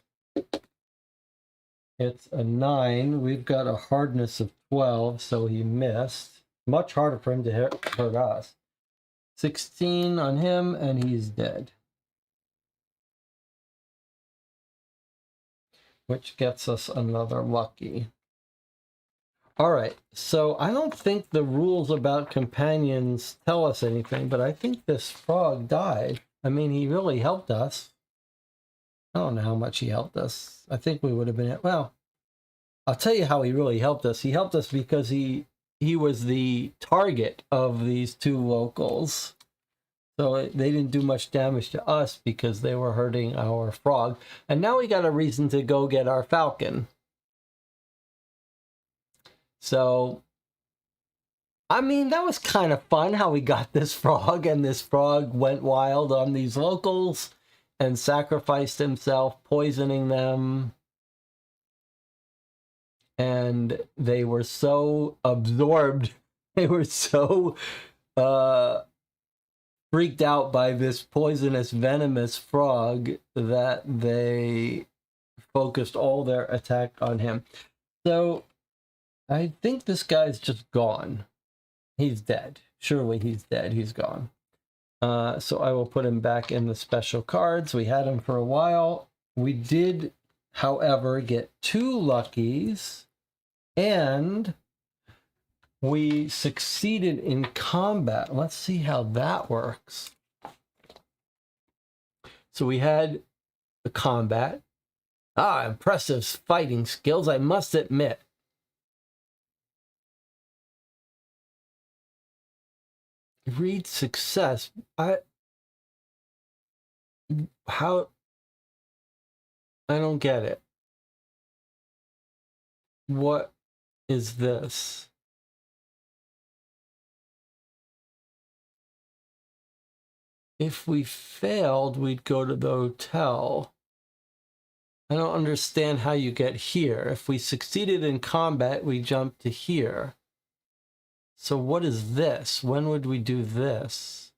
Speaker 1: It's a 9. We've got a hardness of 12, so he missed. Much harder for him to hurt us. 16 on him, and he's dead. Which gets us another lucky. All right, so I don't think the rules about companions tell us anything, but I think this frog died. I mean, he really helped us. I don't know how much he helped us. I think we would have been, well, I'll tell you how he really helped us. He helped us because he was the target of these 2 locals. So they didn't do much damage to us because they were hurting our frog. And now we got a reason to go get our falcon. So, I mean, that was kind of fun how we got this frog, and this frog went wild on these locals. and sacrificed himself, poisoning them. And they were so absorbed, they were so freaked out by this poisonous, venomous frog that they focused all their attack on him. So I think this guy's just gone. He's dead. Surely he's dead. He's gone. So I will put him back in the special cards. We had him for a while. We did, however, get 2 luckies, and we succeeded in combat. Let's see how that works. So we had the combat. Impressive fighting skills, I must admit. Read success. I don't get it. What is this? If we failed, we'd go to the hotel. I don't understand how you get here. If we succeeded in combat, we jump to here. So what is this? When would we do this?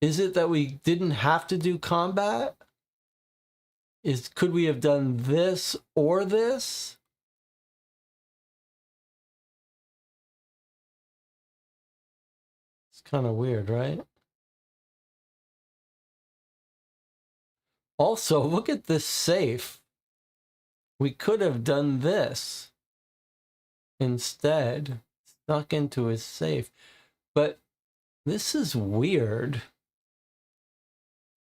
Speaker 1: Is it that we didn't have to do combat? Could we have done this or this? It's kind of weird, right? Also, look at this safe. We could have done this instead. Snuck into his safe. But this is weird.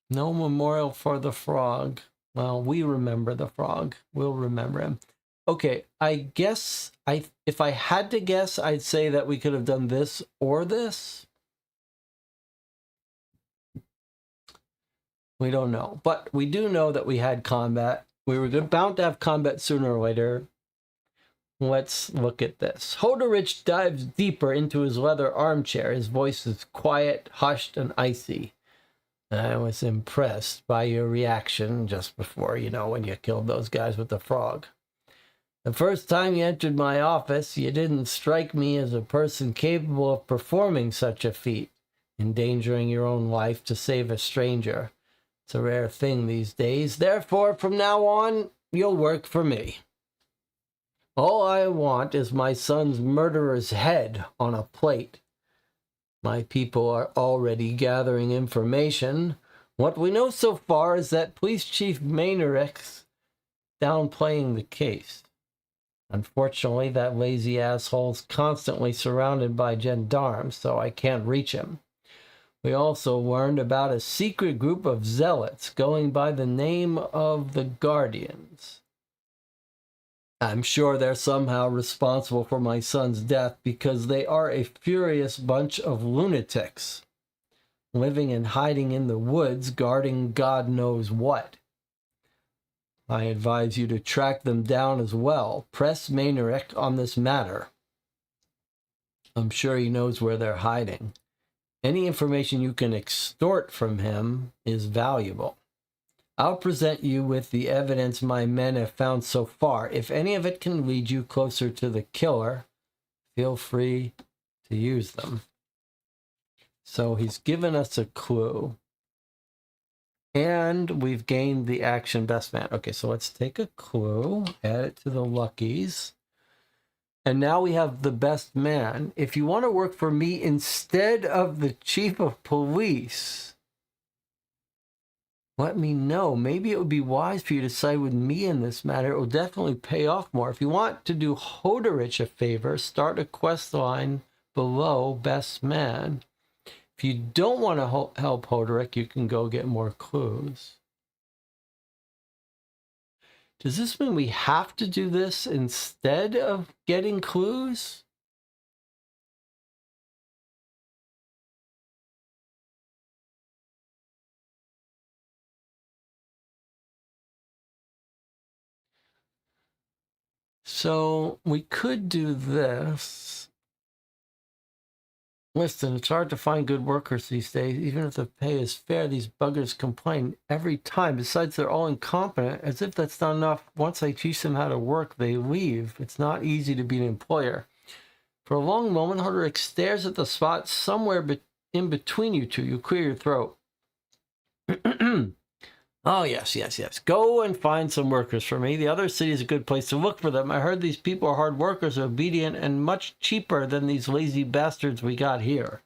Speaker 1: No memorial for the frog. Well, we remember the frog. We'll remember him. Okay, I guess if I had to guess, I'd say that we could have done this or this. We don't know. But we do know that we had combat. We were bound to have combat sooner or later. Let's look at this. Holderich dives deeper into his leather armchair. His voice is quiet, hushed, and icy. I was impressed by your reaction just before, when you killed those guys with the frog. The first time you entered my office, you didn't strike me as a person capable of performing such a feat, endangering your own life to save a stranger. It's a rare thing these days. Therefore, from now on, you'll work for me. All I want is my son's murderer's head on a plate. My people are already gathering information. What we know so far is that Police Chief Mainerich's downplaying the case. Unfortunately, that lazy asshole's constantly surrounded by gendarmes, so I can't reach him. We also learned about a secret group of zealots going by the name of the Guardians. I'm sure they're somehow responsible for my son's death because they are a furious bunch of lunatics, living and hiding in the woods, guarding God knows what. I advise you to track them down as well. Press Mainerich on this matter. I'm sure he knows where they're hiding. Any information you can extort from him is valuable. I'll present you with the evidence my men have found so far. If any of it can lead you closer to the killer, feel free to use them. So he's given us a clue. And we've gained the action best man. Okay, so let's take a clue, add it to the luckies. And now we have the best man. If you want to work for me instead of the chief of police, let me know. Maybe it would be wise for you to side with me in this matter. It will definitely pay off more. If you want to do Holderich a favor, start a quest line below Best Man. If you don't want to help Holderich, you can go get more clues. Does this mean we have to do this instead of getting clues? So we could do this. Listen, it's hard to find good workers these days. Even if the pay is fair, these buggers complain every time. Besides, they're all incompetent. As if that's not enough. Once I teach them how to work, they leave. It's not easy to be an employer. For a long moment, Hardrick stares at the spot somewhere in between you two. You clear your throat. Oh, yes. Go and find some workers for me. The other city is a good place to look for them. I heard these people are hard workers, obedient, and much cheaper than these lazy bastards we got here.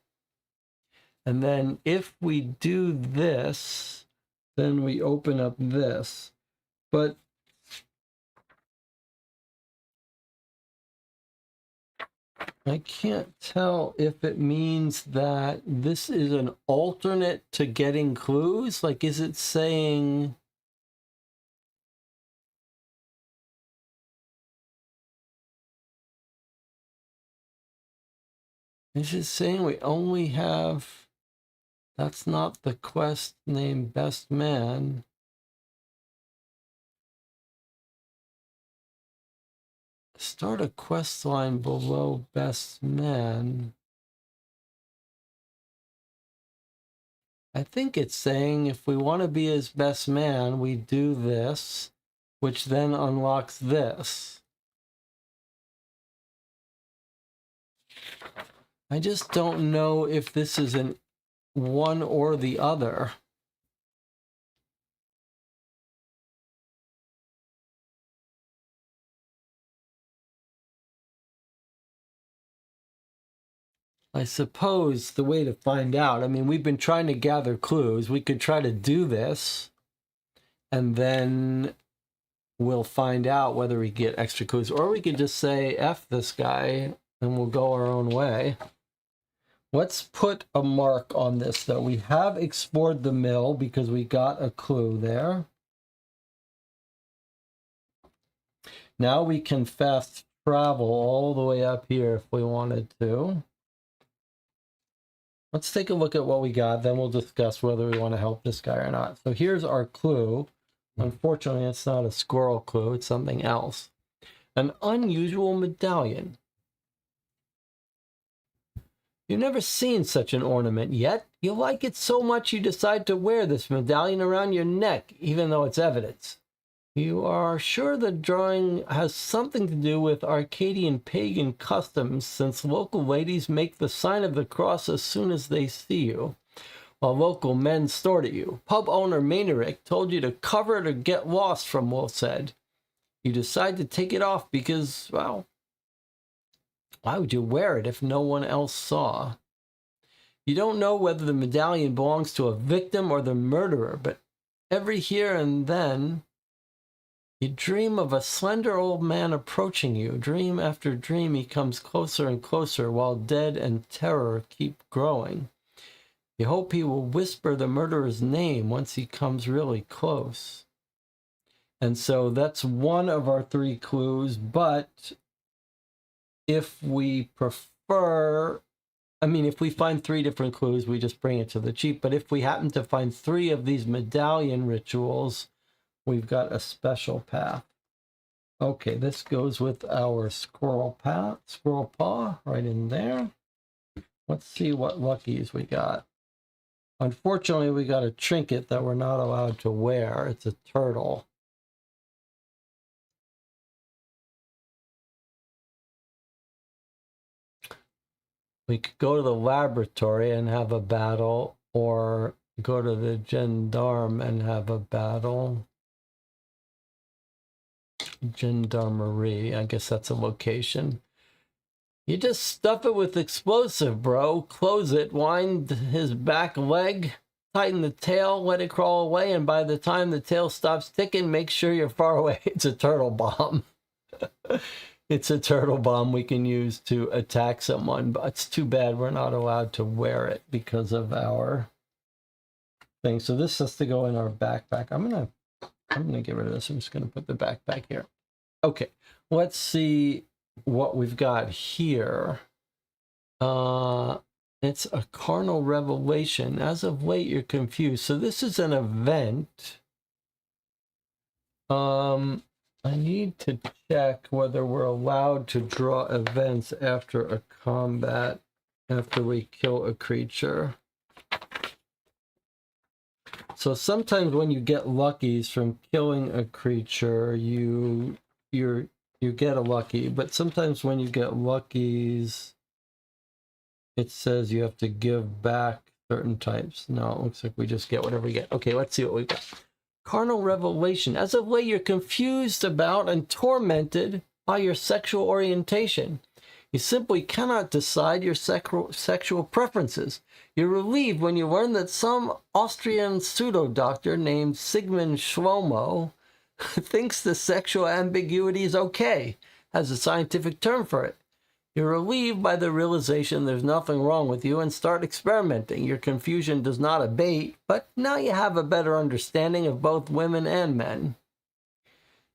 Speaker 1: And then if we do this, then we open up this. But I can't tell if it means that this is an alternate to getting clues. Like, is it saying... Is it saying we only have... That's not the quest named Best Man. Start a quest line below Best Man. I think it's saying if we want to be his best man, we do this, which then unlocks this. I just don't know if this is an one or the other. I suppose the way to find out, I mean, we've been trying to gather clues. We could try to do this, and then we'll find out whether we get extra clues. Or we could just say, F this guy, and we'll go our own way. Let's put a mark on this, though. We have explored the mill because we got a clue there. Now we can fast travel all the way up here if we wanted to. Let's take a look at what we got, then we'll discuss whether we want to help this guy or not. So here's our clue. Unfortunately, it's not a squirrel clue, it's something else. An unusual medallion. You've never seen such an ornament yet. You like it so much you decide to wear this medallion around your neck, even though it's evidence. You are sure the drawing has something to do with Arcadian pagan customs, since local ladies make the sign of the cross as soon as they see you, while local men snort at you. Pub owner Maynarick told you to cover it or get lost, from Wolf said. You decide to take it off because, well, why would you wear it if no one else saw? You don't know whether the medallion belongs to a victim or the murderer, but every here and then you dream of a slender old man approaching you. Dream after dream he comes closer and closer while dead and terror keep growing. You hope he will whisper the murderer's name once he comes really close. And so that's one of our three clues, but if we prefer, I mean, if we find three different clues, we just bring it to the chief. But if we happen to find three of these medallion rituals, we've got a special path. Okay, this goes with our squirrel paw right in there. Let's see what luckies we got. Unfortunately, we got a trinket that we're not allowed to wear. It's a turtle. We could go to the laboratory and have a battle, or go to the gendarme and have a battle. Gendarmerie, I guess that's a location. You just stuff it with explosive, bro. Close it, wind his back leg, tighten the tail, let it crawl away, and by the time the tail stops ticking, make sure you're far away. It's a turtle bomb. It's a turtle bomb we can use to attack someone, but it's too bad we're not allowed to wear it because of our thing. So this has to go in our backpack. I'm gonna get rid of this. I'm just gonna put the backpack here. Okay, let's see what we've got here. It's a carnal revelation. As of late, you're confused. So this is an event. I need to check whether we're allowed to draw events after a combat. after we kill a creature. So sometimes when you get luckies from killing a creature, you get a lucky, but sometimes when you get luckies, it says you have to give back certain types. No, it looks like we just get whatever we get. Okay, let's see what we got. Carnal revelation. As of late, you're confused about and tormented by your sexual orientation. You simply cannot decide your sexual preferences. You're relieved when you learn that some Austrian pseudo-doctor named Sigmund Schlomo thinks the sexual ambiguity is okay, has a scientific term for it. You're relieved by the realization there's nothing wrong with you and start experimenting. Your confusion does not abate, but now you have a better understanding of both women and men.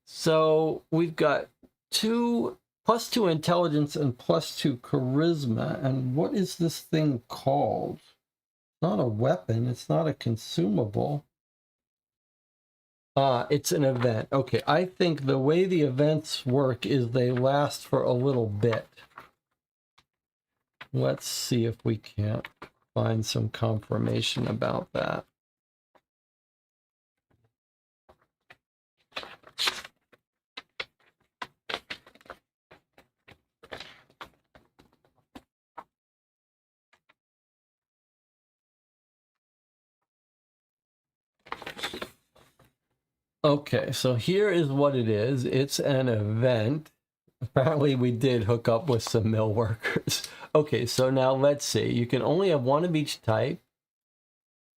Speaker 1: So we've got +2 intelligence and +2 charisma. And what is this thing called? It's not a weapon. It's not a consumable. It's an event. Okay, I think the way the events work is they last for a little bit. Let's see if we can't find some confirmation about that. Okay, so here is what it is. It's an event. Apparently we did hook up with some mill workers. Okay, so now let's see. You can only have one of each type.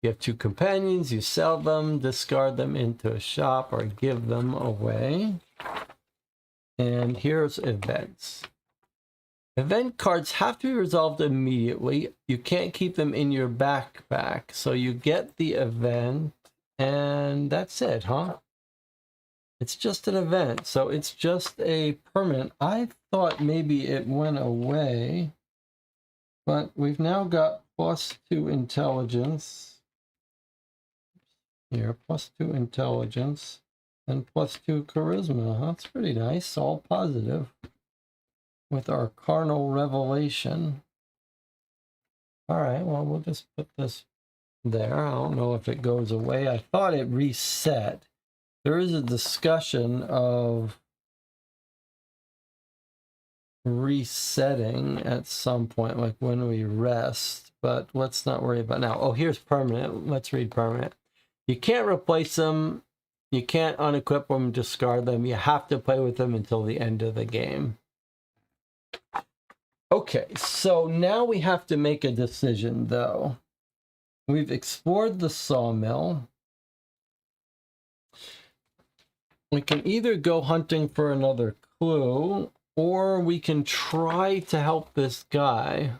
Speaker 1: You have 2 companions, you sell them, discard them into a shop, or give them away. And here's events. Event cards have to be resolved immediately. You can't keep them in your backpack. So you get the event, and that's it, huh? It's just an event, so it's just a permanent. I thought maybe it went away, but we've now got +2 intelligence. Here, +2 intelligence and +2 charisma. That's pretty nice, all positive with our carnal revelation. All right, well, we'll just put this there. I don't know if it goes away. I thought it reset. There is a discussion of resetting at some point, like when we rest, but let's not worry about now. Oh, here's permanent. Let's read permanent. You can't replace them. You can't unequip them, discard them. You have to play with them until the end of the game. Okay, so now we have to make a decision, though. We've explored the sawmill. We can either go hunting for another clue, or we can try to help this guy.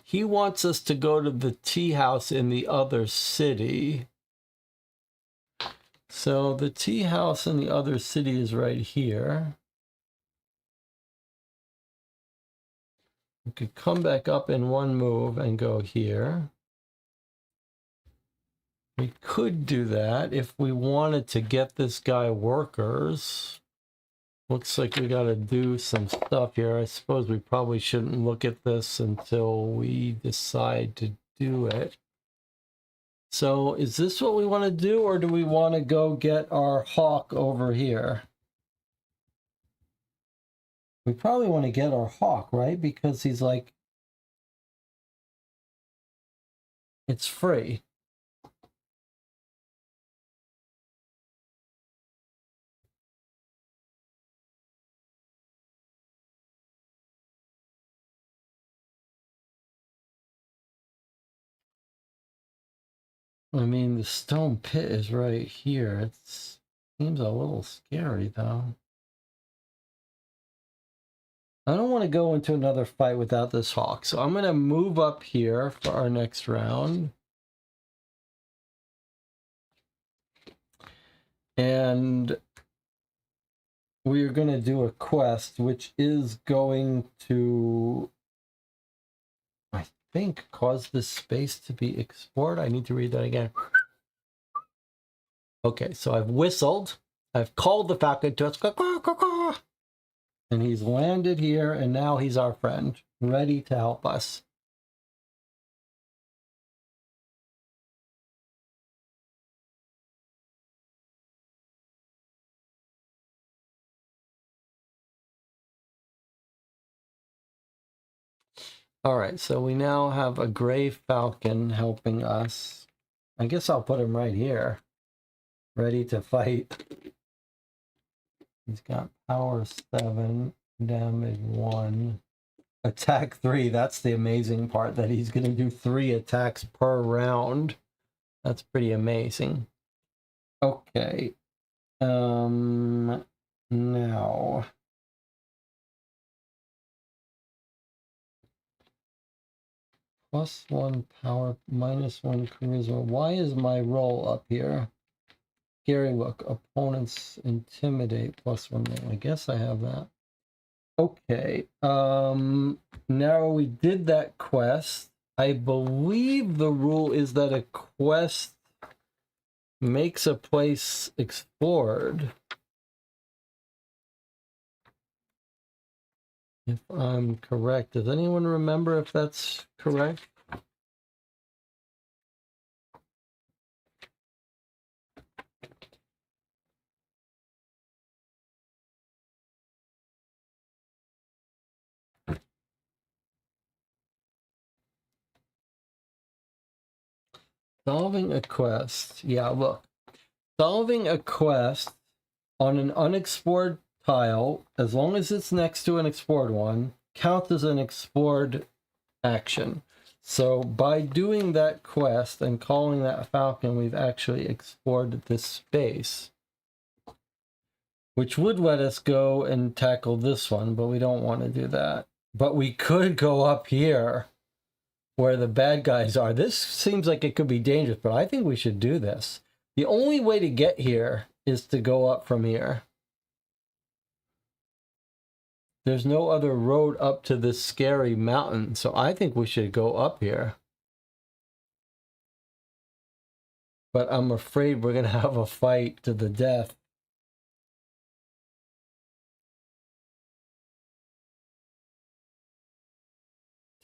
Speaker 1: He wants us to go to the tea house in the other city. So the tea house in the other city is right here. We could come back up in one move and go here. We could do that if we wanted to get this guy workers. Looks like we got to do some stuff here. I suppose we probably shouldn't look at this until we decide to do it. So is this what we want to do, or do we want to go get our hawk over here? We probably want to get our hawk, right? Because he's like, it's free. I mean, the stone pit is right here. It seems a little scary, though. I don't want to go into another fight without this hawk, so I'm going to move up here for our next round. And we are going to do a quest, which is going to, I think, cause this space to be explored. I need to read that again. Okay, so I've whistled. I've called the falcon to us. And he's landed here, and now he's our friend, ready to help us. All right, so we now have a gray falcon helping us. I guess I'll put him right here, ready to fight. He's got power 7, damage 1, attack 3. That's the amazing part, that he's going to do 3 attacks per round. That's pretty amazing. Okay. Now +1 power, -1 charisma. Why is my roll up here? Scary look. Opponents intimidate +1. I guess I have that. Okay. Now we did that quest. I believe the rule is that a quest makes a place explored. If I'm correct. Does anyone remember if that's correct? Solving a quest. Yeah, look. Solving a quest on an unexplored tile, as long as it's next to an explored one, counts as an explored action. So by doing that quest and calling that falcon, we've actually explored this space, which would let us go and tackle this one, but we don't want to do that. But we could go up here where the bad guys are. This seems like it could be dangerous, but I think we should do this. The only way to get here is to go up from here. There's no other road up to this scary mountain, so I think we should go up here. But I'm afraid we're going to have a fight to the death.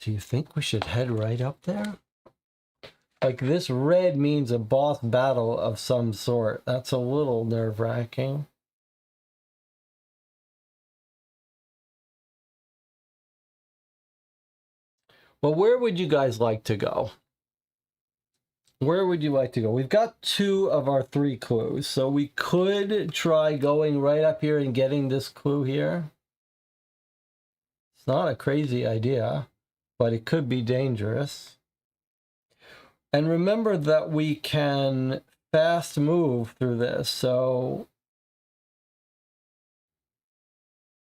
Speaker 1: Do you think we should head right up there? Like, this red means a boss battle of some sort. That's a little nerve-wracking. Well, where would you guys like to go? Where would you like to go? We've got 2 of our 3 clues, so we could try going right up here and getting this clue here. It's not a crazy idea, but it could be dangerous. And remember that we can fast move through this, so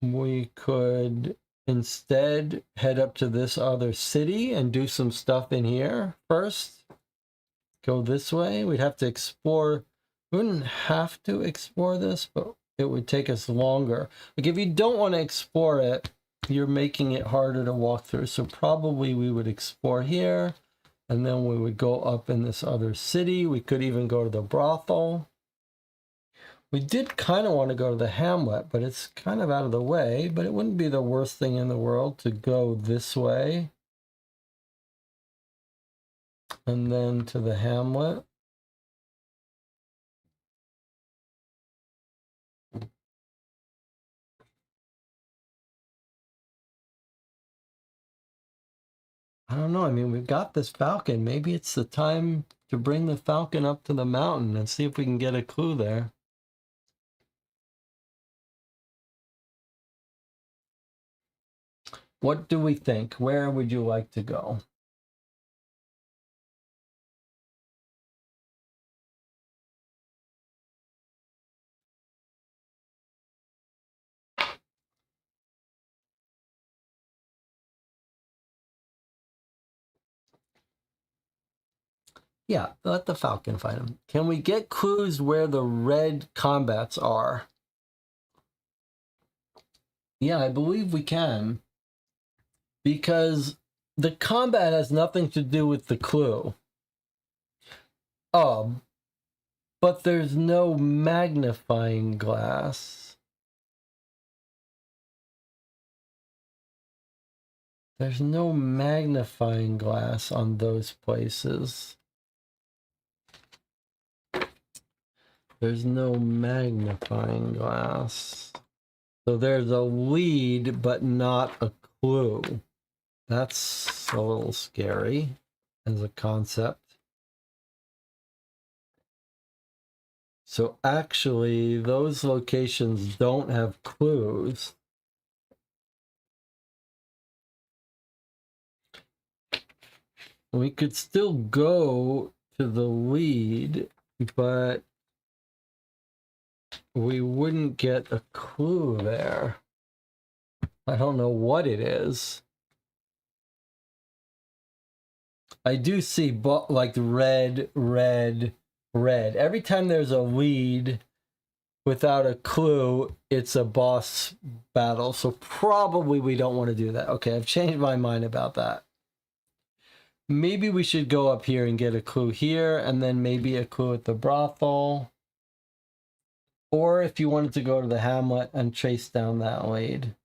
Speaker 1: we could instead head up to this other city and do some stuff in here first. Go this way. We'd have to explore. We wouldn't have to explore this, but it would take us longer. Like, if you don't want to explore it, you're making it harder to walk through. So probably we would explore here, and then we would go up in this other city. We could even go to the brothel. We did kind of want to go to the hamlet, but it's kind of out of the way. But it wouldn't be the worst thing in the world to go this way. And then to the hamlet. I don't know. I mean, we've got this falcon. Maybe it's the time to bring the falcon up to the mountain and see if we can get a clue there. What do we think? Where would you like to go? Yeah, let the falcon find him. Can we get clues where the red combats are? Yeah, I believe we can. Because the combat has nothing to do with the clue. Oh, but there's no magnifying glass. There's no magnifying glass on those places. There's no magnifying glass. So there's a lead, but not a clue. That's a little scary as a concept. So actually, those locations don't have clues. We could still go to the lead, but we wouldn't get a clue there. I don't know what it is. I do see like red, red, red. Every time there's a lead without a clue, it's a boss battle. So probably we don't want to do that. Okay, I've changed my mind about that. Maybe we should go up here and get a clue here, and then maybe a clue at the brothel. Or if you wanted to go to the hamlet and chase down that lead.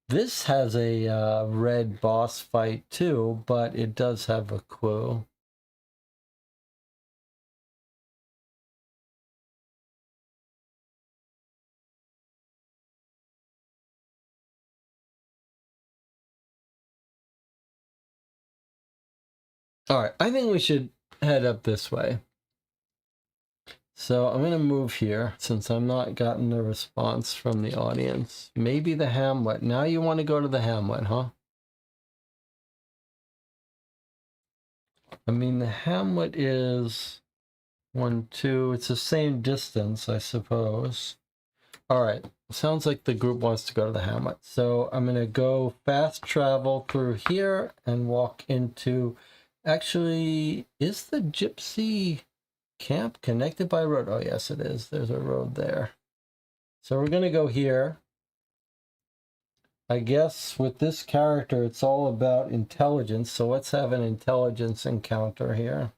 Speaker 1: This has a red boss fight too, but it does have a clue. All right, I think we should head up this way. So I'm going to move here since I'm not gotten a response from the audience. Maybe the hamlet. Now you want to go to the hamlet, huh? I mean, the hamlet is 1, 2. It's the same distance, I suppose. All right. Sounds like the group wants to go to the hamlet. So I'm going to go fast travel through here and walk into... Actually, is the gypsy camp connected by a road? Oh, yes, it is. There's a road there. So we're going to go here. I guess with this character, it's all about intelligence. So let's have an intelligence encounter here.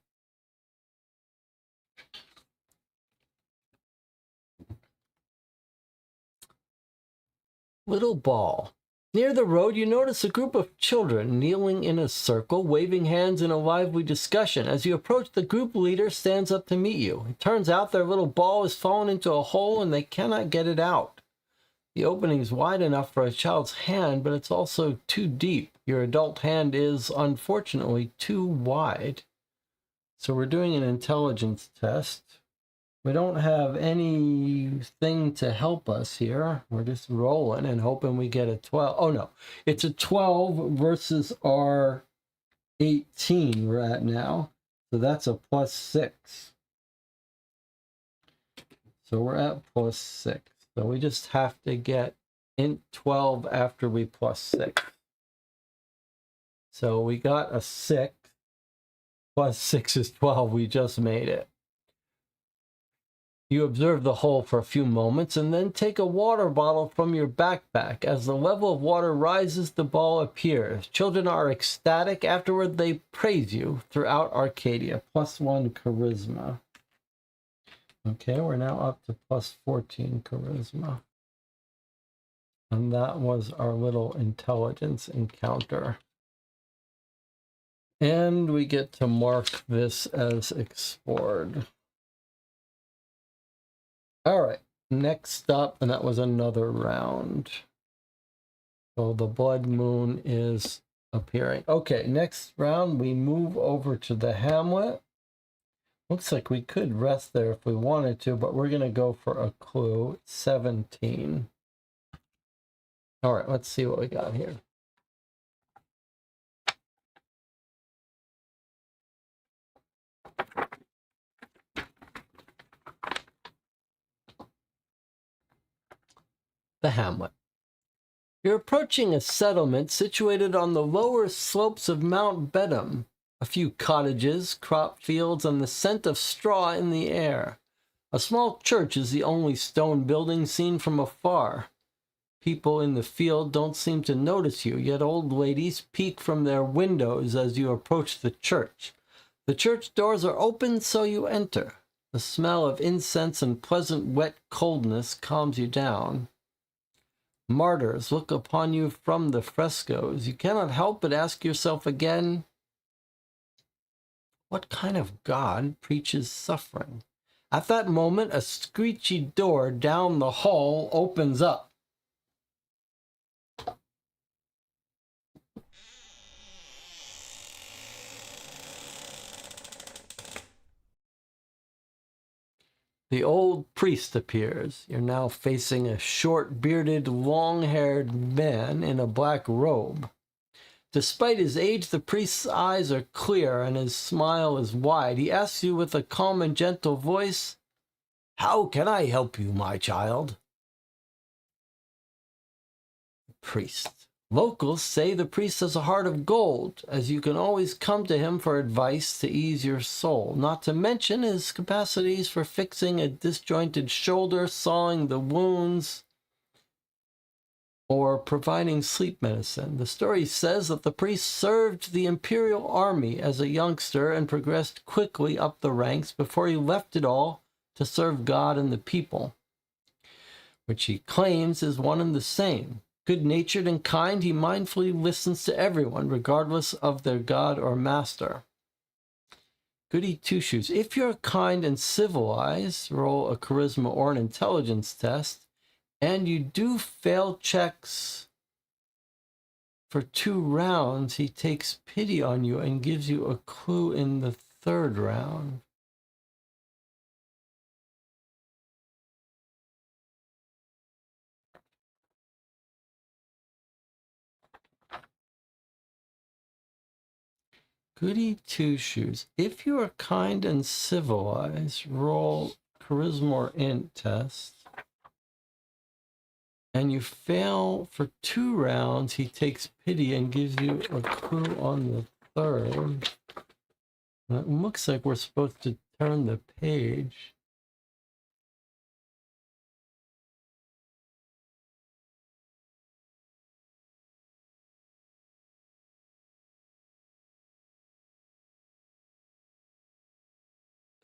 Speaker 1: Little ball. Near the road, you notice a group of children kneeling in a circle, waving hands in a lively discussion. As you approach, the group leader stands up to meet you. It turns out their little ball has fallen into a hole and they cannot get it out. The opening is wide enough for a child's hand, but it's also too deep. Your adult hand is, unfortunately, too wide. So we're doing an intelligence test. We don't have anything to help us here. We're just rolling and hoping we get a 12. Oh, no. It's a 12 versus our 18 we're at now. So that's a +6. So we're at +6. So we just have to get int 12 after we +6. So we got a 6. +6 is 12. We just made it. You observe the hole for a few moments and then take a water bottle from your backpack. As the level of water rises, the ball appears. Children are ecstatic. Afterward, they praise you throughout Arcadia. +1 charisma. Okay, we're now up to +14 charisma. And that was our little intelligence encounter. And we get to mark this as explored. All right, next up, and that was another round. So the blood moon is appearing. Okay, next round, we move over to the hamlet. Looks like we could rest there if we wanted to, but we're going to go for a clue, 17. All right, let's see what we got here. The hamlet. You're approaching a settlement situated on the lower slopes of Mount Bedham. A few cottages, crop fields, and the scent of straw in the air. A small church is the only stone building seen from afar. people in the field don't seem to notice you, yet old ladies peek from their windows as you approach the church. The church doors are open, so you enter. The smell of incense and pleasant wet coldness calms you down. Martyrs look upon you from the frescoes. You cannot help but ask yourself again, what kind of God preaches suffering? At that moment, a screechy door down the hall opens up. The old priest appears. You're now facing a short-bearded, long-haired man in a black robe. Despite his age, the priest's eyes are clear and his smile is wide. He asks you with a calm and gentle voice, "How can I help you, my child?" Priest. Locals say the priest has a heart of gold, as you can always come to him for advice to ease your soul, not to mention his capacities for fixing a disjointed shoulder, sawing the wounds, or providing sleep medicine. The story says that the priest served the imperial army as a youngster and progressed quickly up the ranks before he left it all to serve God and the people, which he claims is one and the same. Good-natured and kind, he mindfully listens to everyone, regardless of their god or master. Goody Two-Shoes. If you're kind and civilized, roll a charisma or an intelligence test, and you do fail checks for 2 rounds, he takes pity on you and gives you a clue in the 3rd round. Goody Two-Shoes. If you are kind and civilized, roll charisma or int test. And you fail for 2 rounds, he takes pity and gives you a clue on the 3rd. It looks like we're supposed to turn the page.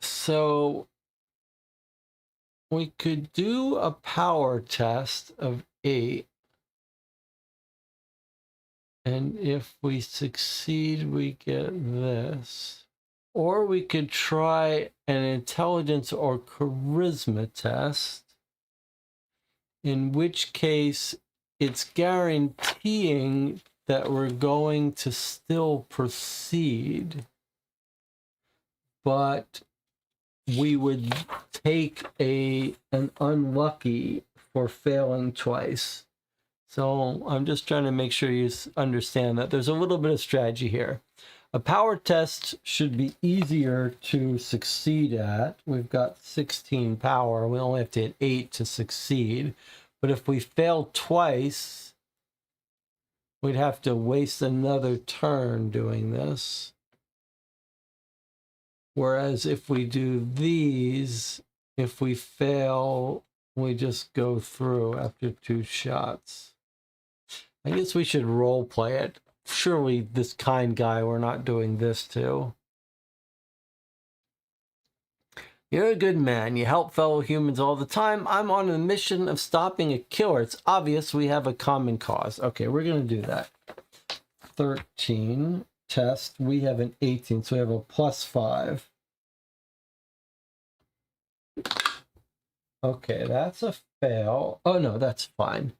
Speaker 1: So we could do a power test of 8. And if we succeed, we get this. Or we could try an intelligence or charisma test, in which case it's guaranteeing that we're going to still proceed, but we would take an unlucky for failing twice. So I'm just trying to make sure you understand that there's a little bit of strategy here. A power test should be easier to succeed at. We've got 16 power. We only have to hit 8 to succeed. But if we fail twice, we'd have to waste another turn doing this. Whereas if we do these, if we fail, we just go through after 2 shots. I guess we should role play it. Surely this kind guy we're not doing this to. You're a good man. You help fellow humans all the time. I'm on a mission of stopping a killer. It's obvious we have a common cause. Okay, we're going to do that. 13 test. We have an 18, so we have a +5. Okay, that's a fail. Oh, no, that's fine.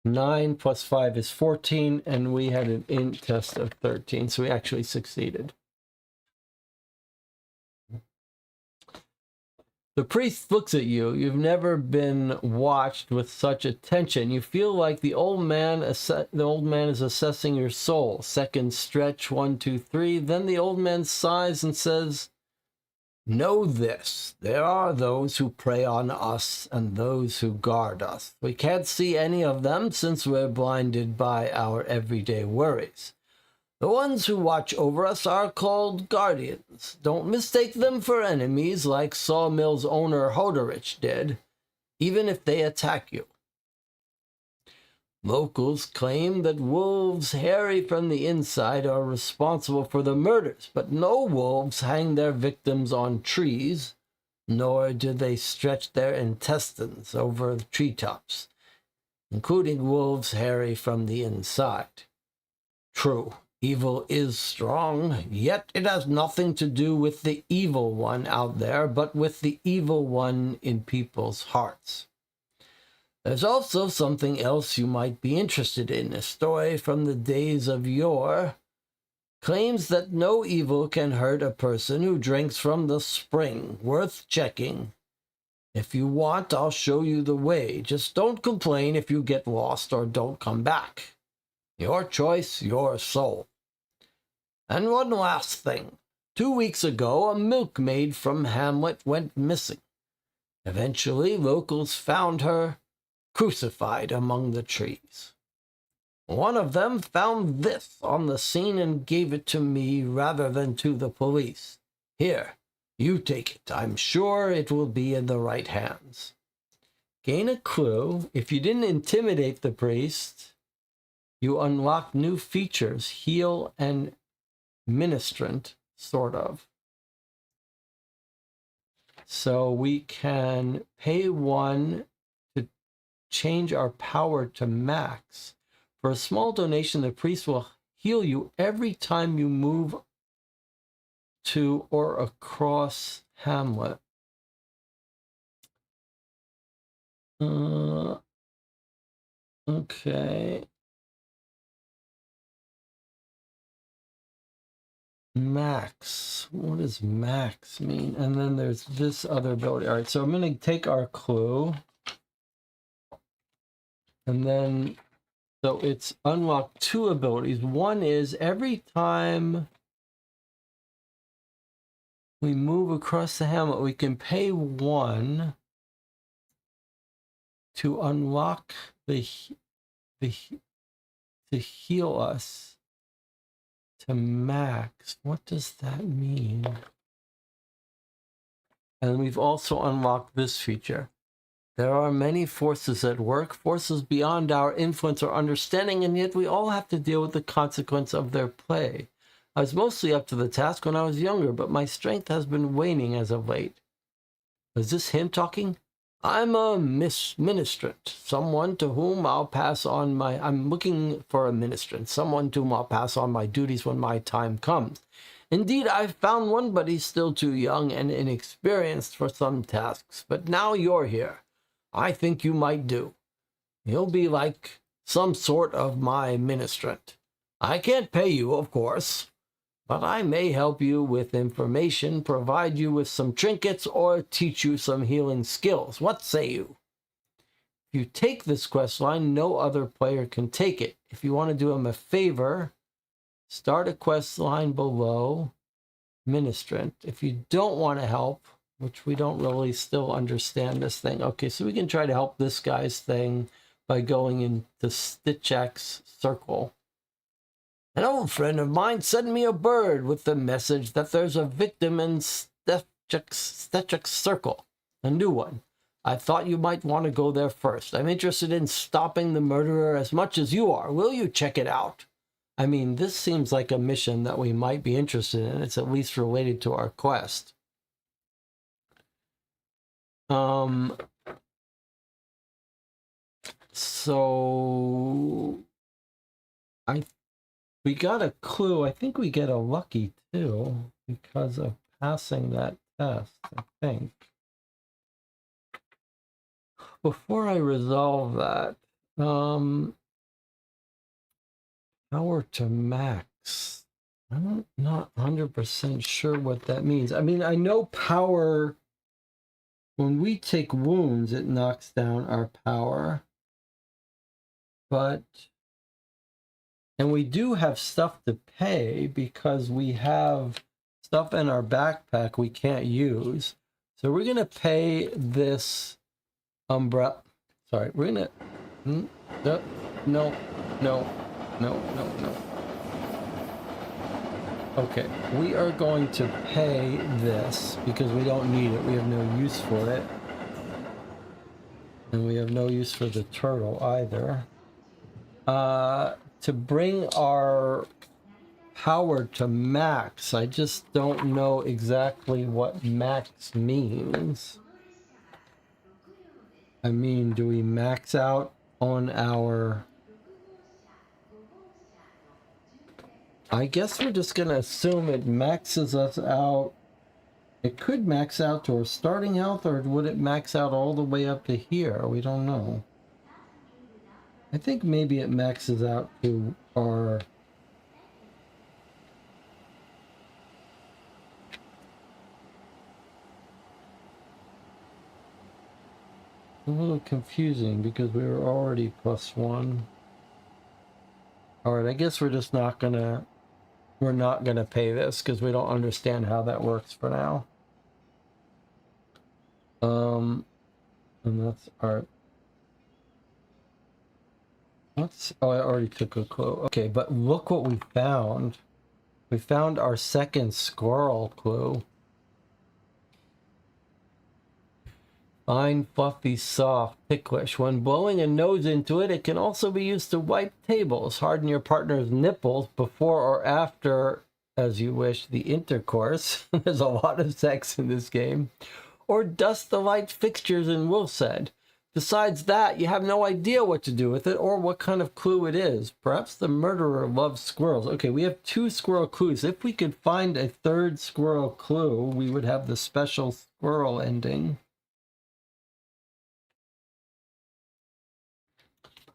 Speaker 1: 9 + 5 is 14, and we had an int test of 13, so we actually succeeded. The priest looks at you. You've never been watched with such attention. You feel like the old man is assessing your soul. Second stretch, 1, 2, 3. Then the old man sighs and says, "Know this, there are those who prey on us and those who guard us. We can't see any of them since we're blinded by our everyday worries. The ones who watch over us are called guardians. Don't mistake them for enemies like Sawmill's owner Hodorich did, even if they attack you." Locals claim that wolves hairy from the inside are responsible for the murders, but no wolves hang their victims on trees, nor do they stretch their intestines over the treetops, including wolves hairy from the inside. True, evil is strong, yet it has nothing to do with the evil one out there, but with the evil one in people's hearts. There's also something else you might be interested in. A story from the days of yore claims that no evil can hurt a person who drinks from the spring. Worth checking. If you want, I'll show you the way. Just don't complain if you get lost or don't come back. Your choice, your soul. And one last thing. 2 weeks ago, a milkmaid from Hamlet went missing. Eventually, locals found her crucified among the trees. One of them found this on the scene and gave it to me rather than to the police. Here, you take it. I'm sure it will be in the right hands. Gain a clue. If you didn't intimidate the priest, you unlock new features, heal and ministrant, sort of. So we can pay 1 to change our power to max. For a small donation, the priest will heal you every time you move to or across Hamlet. Okay. Max. What does max mean? And then there's this other ability. All right, so I'm going to take our clue. And then, so it's unlocked 2 abilities. One is every time we move across the hamlet, we can pay 1 to unlock to heal us to max. What does that mean? And we've also unlocked this feature. There are many forces at work, forces beyond our influence or understanding, and yet we all have to deal with the consequence of their play. I was mostly up to the task when I was younger, but my strength has been waning as of late. Is this him talking? I'm a ministrant, someone to whom I'll pass on my... I'm looking for a ministrant, someone to whom I'll pass on my duties when my time comes. Indeed, I've found one, but he's still too young and inexperienced for some tasks. But now you're here. I think you might do. You'll be like some sort of my ministrant. I can't pay you, of course, but I may help you with information, provide you with some trinkets, or teach you some healing skills. What say you? If you take this quest line, no other player can take it. If you want to do him a favor, start a quest line below ministrant. If you don't want to help, which we don't really still understand this thing. Okay, so we can try to help this guy's thing by going into Stitchak's circle. An old friend of mine sent me a bird with the message that there's a victim in Stitchak's circle, a new one. I thought you might want to go there first. I'm interested in stopping the murderer as much as you are. Will you check it out? I mean, this seems like a mission that we might be interested in. It's at least related to our quest. So we got a clue. I think we get a lucky too because of passing that test, I think. Before I resolve that, power to max. I'm not 100% sure what that means. I mean, I know power, when we take wounds, it knocks down our power. But, and we do have stuff to pay because we have stuff in our backpack we can't use. So we're going to pay this umbrella. Sorry, we're going to, no. Okay, we are going to pay this because we don't need it. We have no use for it. And we have no use for the turtle either. to bring our power to max. I just don't know exactly what max means. I mean, do we max out on our... I guess we're just going to assume it maxes us out. It could max out to our starting health, or would it max out all the way up to here? We don't know. I think maybe it maxes out to our... A little confusing because we were already +1. All right, I guess we're just not gonna... We're not gonna pay this because we don't understand how that works for now. And that's our... Oh, I already took a clue. Okay, but look what we found. We found our second squirrel clue. Fine, fluffy, soft, ticklish. When blowing a nose into it, it can also be used to wipe tables, harden your partner's nipples before or after, as you wish, the intercourse. There's a lot of sex in this game. Or dust the light fixtures in Wilsed. Besides that, you have no idea what to do with it or what kind of clue it is. Perhaps the murderer loves squirrels. Okay, we have 2 squirrel clues. If we could find a 3rd squirrel clue, we would have the special squirrel ending.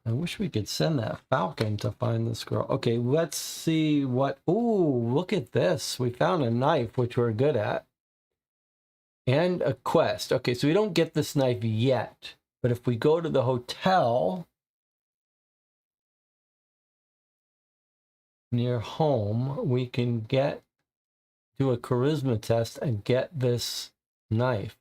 Speaker 1: I wish we could send that falcon to find the squirrel. Okay, let's see what... Ooh, look at this. We found a knife, which we're good at. And a quest. Okay, so we don't get this knife yet. But if we go to the hotel near home, we can do a charisma test and get this knife.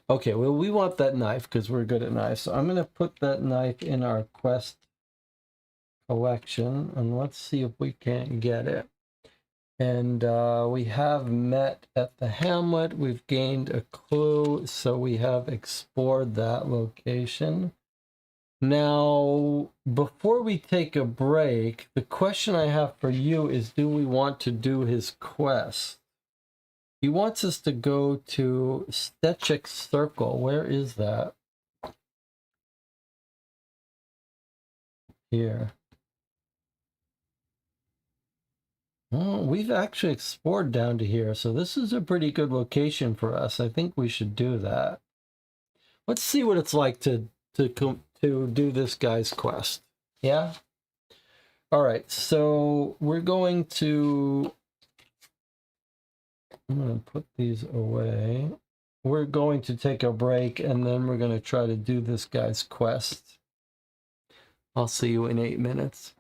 Speaker 1: Okay, well, we want that knife because we're good at knives. So I'm going to put that knife in our quest collection, and let's see if we can't get it. And we have met at the hamlet. We've gained a clue, so we have explored that location. Now, before we take a break, the question I have for you is, do we want to do his quest? He wants us to go to Stechik Circle. Where is that? Here. Well, we've actually explored down to here, so this is a pretty good location for us. I think we should do that. Let's see what it's like to do this guy's quest. Yeah? All right, so we're going to... I'm going to put these away. We're going to take a break, and then we're going to try to do this guy's quest. I'll see you in 8 minutes.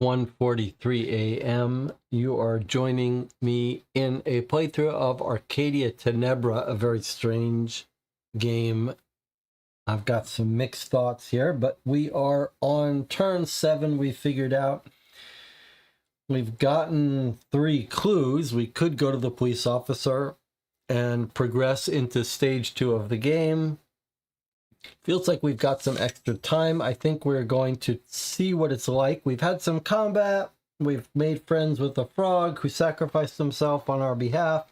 Speaker 1: 1:43 a.m. You are joining me in a playthrough of Arcadia Tenebra, a very strange game. I've got some mixed thoughts here, but we are on turn 7. We figured out we've gotten 3 clues. We could go to the police officer and progress into stage 2 of the game. Feels like we've got some extra time. I think we're going to see what it's like. We've had some combat. We've made friends with a frog who sacrificed himself on our behalf.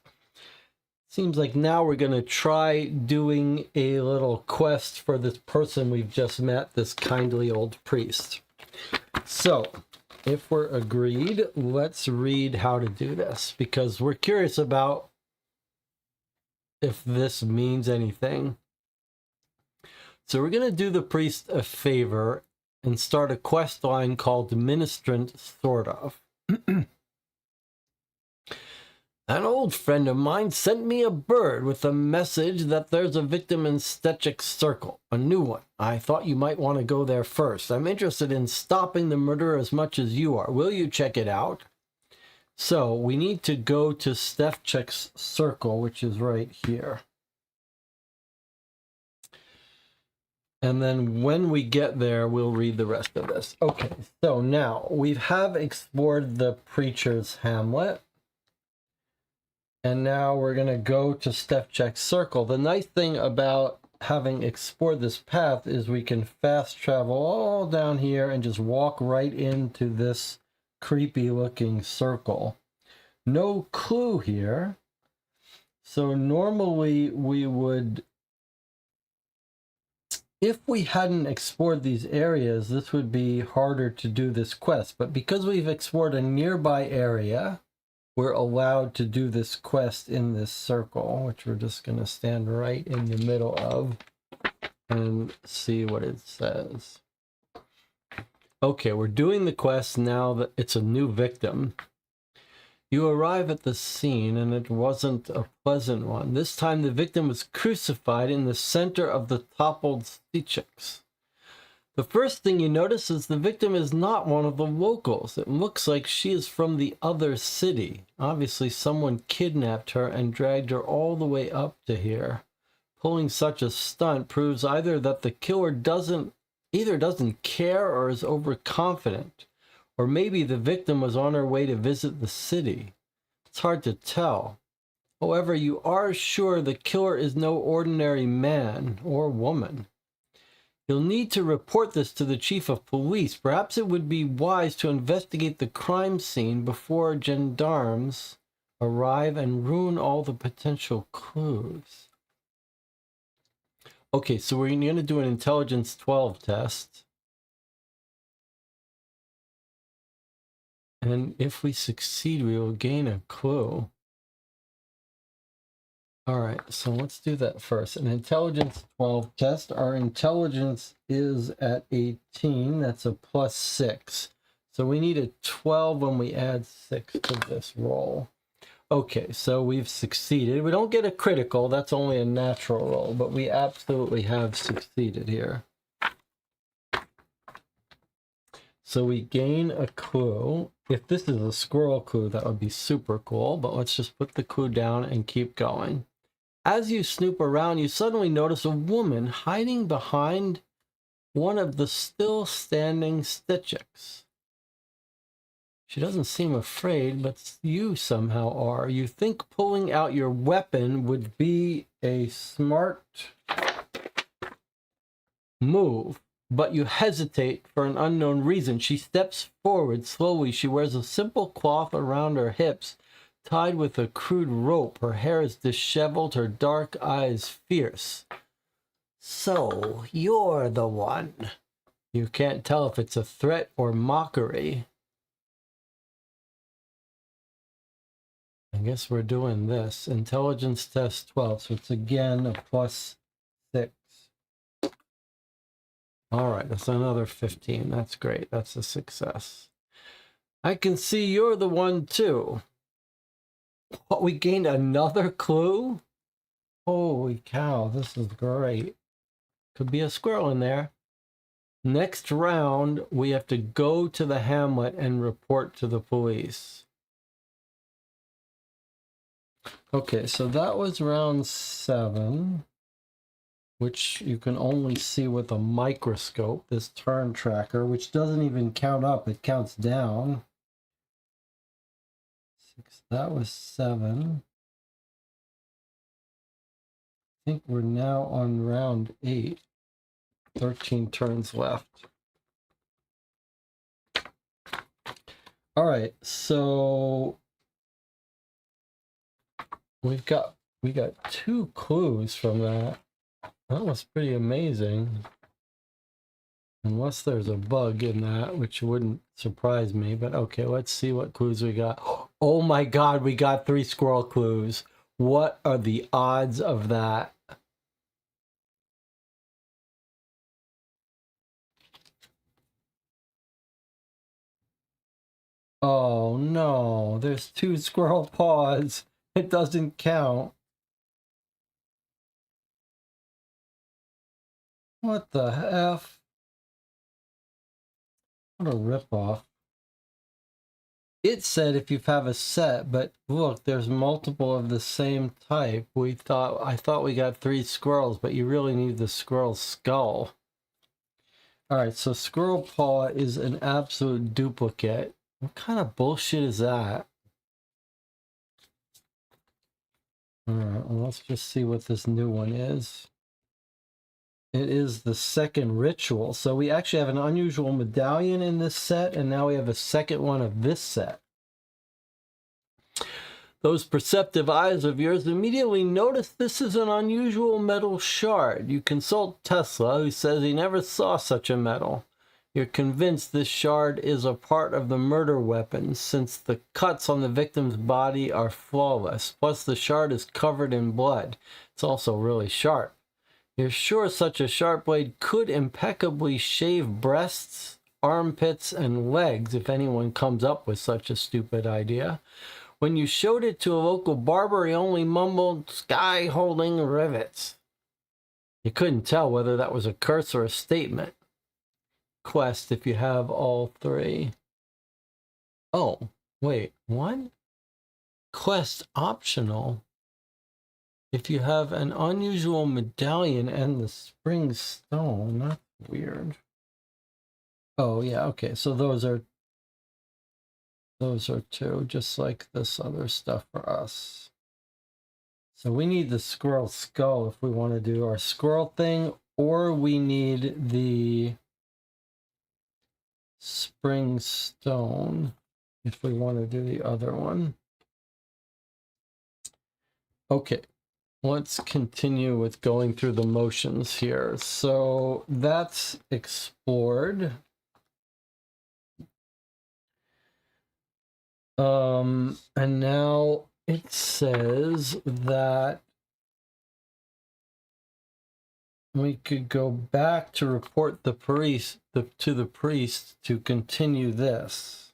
Speaker 1: Seems like now we're going to try doing a little quest for this person we've just met, this kindly old priest. So, if we're agreed, let's read how to do this, because we're curious about if this means anything. So we're going to do the priest a favor and start a quest line called Ministrant, sort of. An old friend of mine sent me a bird with a message that there's a victim in Stechik's circle, a new one. I thought you might want to go there first. I'm interested in stopping the murder as much as you are. Will you check it out? So we need to go to Stechik's circle, which is right here. And then when we get there, we'll read the rest of this. Okay, so now we have explored the preacher's hamlet. And now we're going to go to Stechik's circle. The nice thing about having explored this path is we can fast travel all down here and just walk right into this creepy looking circle. No clue here. So normally we would, if we hadn't explored these areas, this would be harder to do this quest. But because we've explored a nearby area, we're allowed to do this quest in this circle, which we're just going to stand right in the middle of and see what it says. Okay, we're doing the quest now that it's a new victim. You arrive at the scene, and it wasn't a pleasant one. This time the victim was crucified in the center of the toppled Stechiks. The first thing you notice is the victim is not one of the locals. It looks like she is from the other city. Obviously, someone kidnapped her and dragged her all the way up to here. Pulling such a stunt proves either that the killer doesn't care or is overconfident. Or maybe the victim was on her way to visit the city. It's hard to tell. However, you are sure the killer is no ordinary man or woman. You'll need to report this to the chief of police. Perhaps it would be wise to investigate the crime scene before gendarmes arrive and ruin all the potential clues. Okay, so we're going to do an intelligence 12 test. And if we succeed, we will gain a clue. All right, so let's do that first. An intelligence 12 test. Our intelligence is at 18. That's a +6. So we need a 12 when we add 6 to this roll. Okay, so we've succeeded. We don't get a critical. That's only a natural roll, but we absolutely have succeeded here. So we gain a clue. If this is a squirrel clue, that would be super cool, but let's just put the clue down and keep going. As you snoop around, you suddenly notice a woman hiding behind one of the still standing Stechiks. She doesn't seem afraid, but you somehow are. You think pulling out your weapon would be a smart move, but you hesitate for an unknown reason. She steps forward slowly. She wears a simple cloth around her hips, tied with a crude rope. Her hair is disheveled, her dark eyes fierce. So, you're the one. You can't tell if it's a threat or mockery. I guess we're doing this. Intelligence test 12, so it's again a +6. All right, that's another 15. That's great. That's a success. I can see you're the one too. What, we gained another clue? Holy cow, this is great. Could be a squirrel in there. Next round, we have to go to the hamlet and report to the police. Okay, so that was round 7, which you can only see with a microscope, this turn tracker, which doesn't even count up, it counts down. 6, that was 7. I think we're now on round 8. 13 turns left. All right, so we got 2 clues from that. That was pretty amazing. Unless there's a bug in that, which wouldn't surprise me. But okay, let's see what clues we got. Oh my God, we got 3 squirrel clues. What are the odds of that? Oh no, there's 2 squirrel paws. It doesn't count. What the F? What a ripoff. It said if you have a set, but look, there's multiple of the same type. I thought we got 3 squirrels, but you really need the squirrel skull. All right, so squirrel paw is an absolute duplicate. What kind of bullshit is that? All right, well, let's just see what this new one is. It is the second ritual. So we actually have an unusual medallion in this set, and now we have a second one of this set. Those perceptive eyes of yours immediately notice this is an unusual metal shard. You consult Tesla, who says he never saw such a metal. You're convinced this shard is a part of the murder weapon, since the cuts on the victim's body are flawless. Plus, the shard is covered in blood. It's also really sharp. You're sure such a sharp blade could impeccably shave breasts, armpits, and legs if anyone comes up with such a stupid idea. When you showed it to a local barber, he only mumbled, "Sky holding rivets." You couldn't tell whether that was a curse or a statement. Quest if you have all 3. Oh, wait, what? Quest optional. If you have an unusual medallion and the spring stone, that's weird. Oh, yeah, okay, so those are 2, just like this other stuff for us. So we need the squirrel skull if we want to do our squirrel thing, or we need the spring stone if we want to do the other one. Okay, let's continue with going through the motions here. So that's explored. And now it says that we could go back to report the priest to the priest to continue this.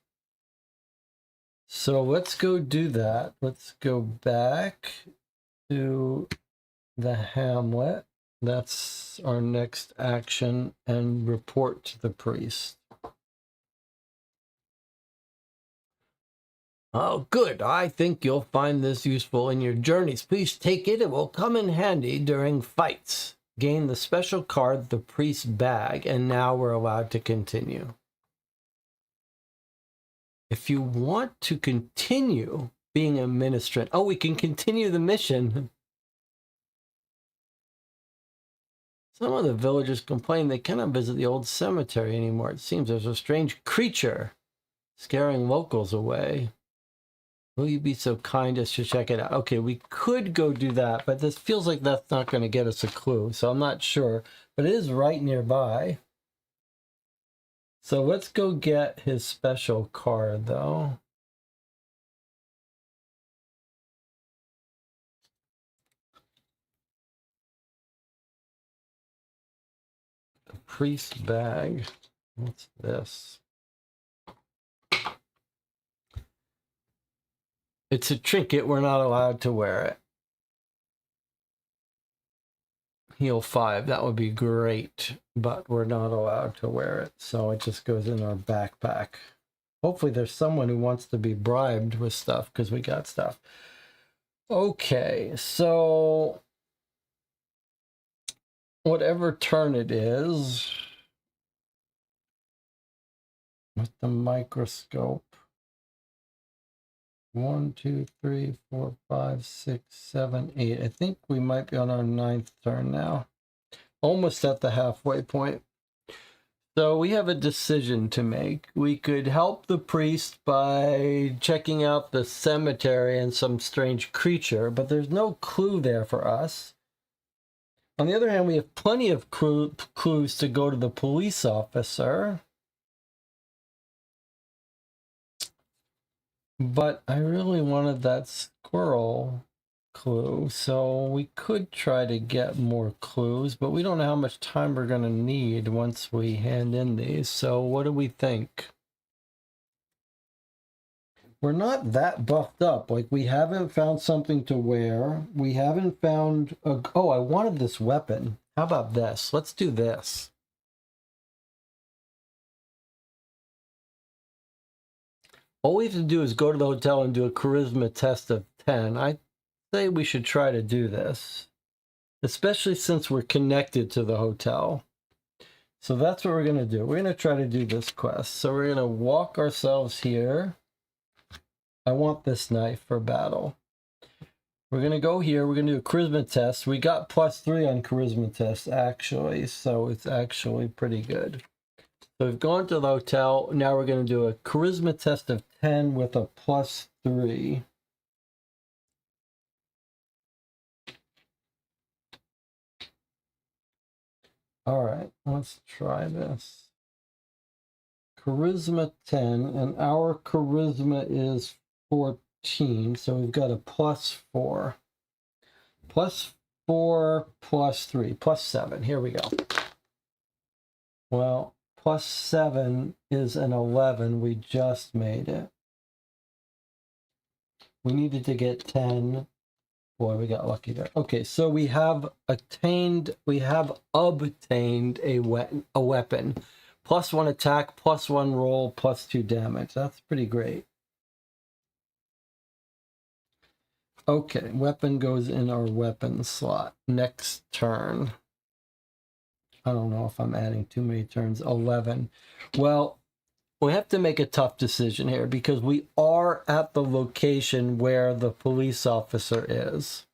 Speaker 1: So let's go do that. Let's go back to the hamlet. That's our next action, and report to the priest. Oh, good. I think you'll find this useful in your journeys. Please take it. It will come in handy during fights. Gain the special card, the priest's bag, and now we're allowed to continue. If you want to continue being a ministrant, oh, we can continue the mission. Some of the villagers complain they cannot visit the old cemetery anymore. It seems there's a strange creature scaring locals away. Will you be so kind as to check it out? Okay, we could go do that, but this feels like that's not going to get us a clue, so I'm not sure. But it is right nearby. So let's go get his special card, though. The priest's bag. What's this? It's a trinket. We're not allowed to wear it. heal 5. That would be great, but we're not allowed to wear it, so it just goes in our backpack. Hopefully there's someone who wants to be bribed with stuff, because we got stuff. Okay, so whatever turn it is, with the microscope. 1, 2, 3, 4, 5, 6, 7, 8. I think we might be on our 9th turn now. Almost at the halfway point. So we have a decision to make. We could help the priest by checking out the cemetery and some strange creature, but there's no clue there for us. On the other hand, we have plenty of clues to go to the police officer. But I really wanted that squirrel clue, so we could try to get more clues, but we don't know how much time we're going to need once we hand in these. So what do we think? We're not that buffed up. Like, we haven't found something to wear. We haven't found a... Oh, I wanted this weapon. How about this? Let's do this. All we have to do is go to the hotel and do a charisma test of 10. I say we should try to do this, especially since we're connected to the hotel. So that's what we're going to do. We're going to try to do this quest. So we're going to walk ourselves here. I want this knife for battle. We're going to go here. We're going to do a charisma test. We got +3 on charisma test, actually. So it's actually pretty good. So we've gone to the hotel. Now we're going to do a charisma test of 10 with a +3. All right, let's try this. Charisma 10, and our charisma is 14, so we've got a +4. +4, +3, +7. Here we go. Well, +7 is an 11. We just made it. We needed to get 10. Boy, we got lucky there. Okay, so we have obtained a weapon. +1 attack, +1 roll, +2 damage. That's pretty great. Okay, weapon goes in our weapon slot. Next turn. I don't know if I'm adding too many turns. 11. Well, we have to make a tough decision here because we are at the location where the police officer is.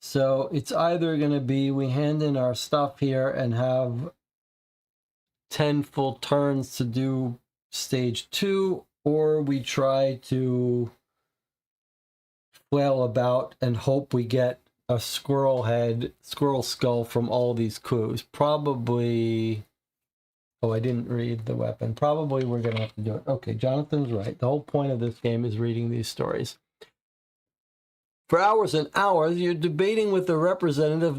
Speaker 1: So it's either going to be we hand in our stuff here and have 10 full turns to do stage 2, or we try to flail about and hope we get a squirrel skull from all these clues. Probably... Oh, I didn't read the weapon. Probably we're going to have to do it. Okay, Jonathan's right. The whole point of this game is reading these stories. For hours and hours, you're debating with the representative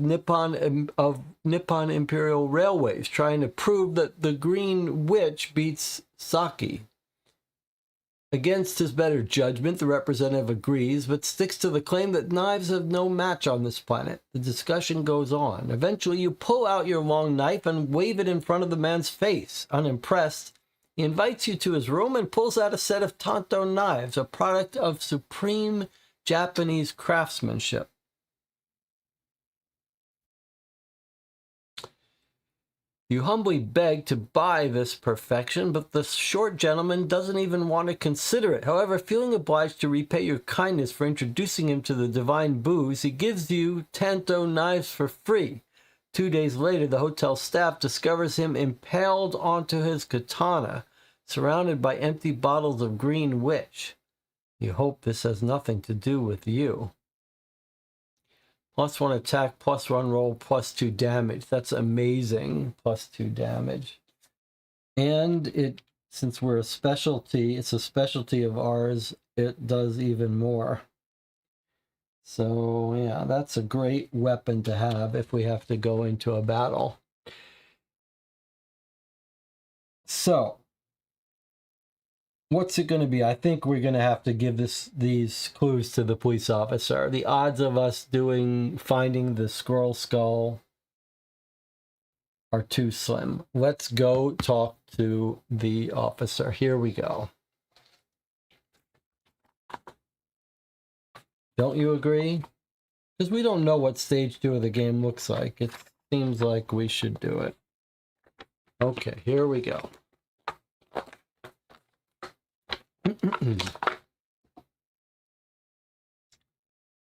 Speaker 1: of Nippon Imperial Railways, trying to prove that the Green Witch beats Saki. Against his better judgment, the representative agrees, but sticks to the claim that knives have no match on this planet. The discussion goes on. Eventually, you pull out your long knife and wave it in front of the man's face. Unimpressed, he invites you to his room and pulls out a set of Tanto knives, a product of supreme Japanese craftsmanship. You humbly beg to buy this perfection, but the short gentleman doesn't even want to consider it. However, feeling obliged to repay your kindness for introducing him to the divine booze, he gives you Tanto knives for free. 2 days later, the hotel staff discovers him impaled onto his katana, surrounded by empty bottles of Green Witch. You hope this has nothing to do with you. +1 attack, +1 roll, +2 damage. That's amazing. +2 damage. And since we're a specialty, it's a specialty of ours, it does even more. So yeah, that's a great weapon to have if we have to go into a battle. So What's it going to be? I think we're going to have to give these clues to the police officer. The odds of us finding the squirrel skull are too slim. Let's go talk to the officer. Here we go. Don't you agree? Because we don't know what stage 2 of the game looks like. It seems like we should do it. Okay, here we go.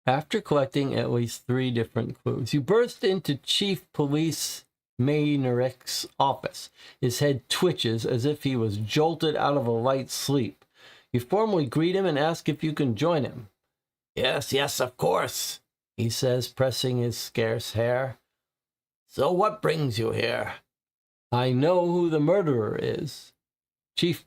Speaker 1: After collecting at least 3 different clues, you burst into Chief Police Maynard's office. His head twitches as if he was jolted out of a light sleep. You formally greet him and ask if you can join him. Yes, yes, of course, he says, pressing his scarce hair. So what brings you here? I know who the murderer is. The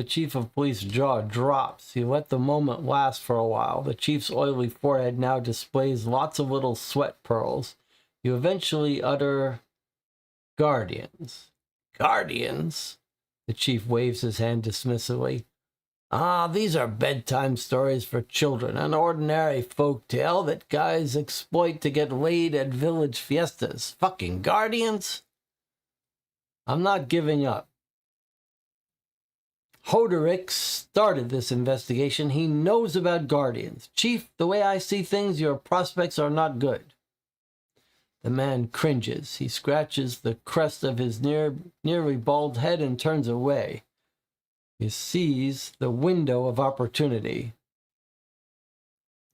Speaker 1: chief of police jaw drops. He let the moment last for a while. The chief's oily forehead now displays lots of little sweat pearls. You eventually utter, Guardians. Guardians? The chief waves his hand dismissively. Ah, these are bedtime stories for children, an ordinary folk tale that guys exploit to get laid at village fiestas. Fucking guardians? I'm not giving up. Hoderick started this investigation. He knows about guardians. Chief, the way I see things, your prospects are not good. The man cringes. He scratches the crest of his nearly bald head and turns away. He sees the window of opportunity.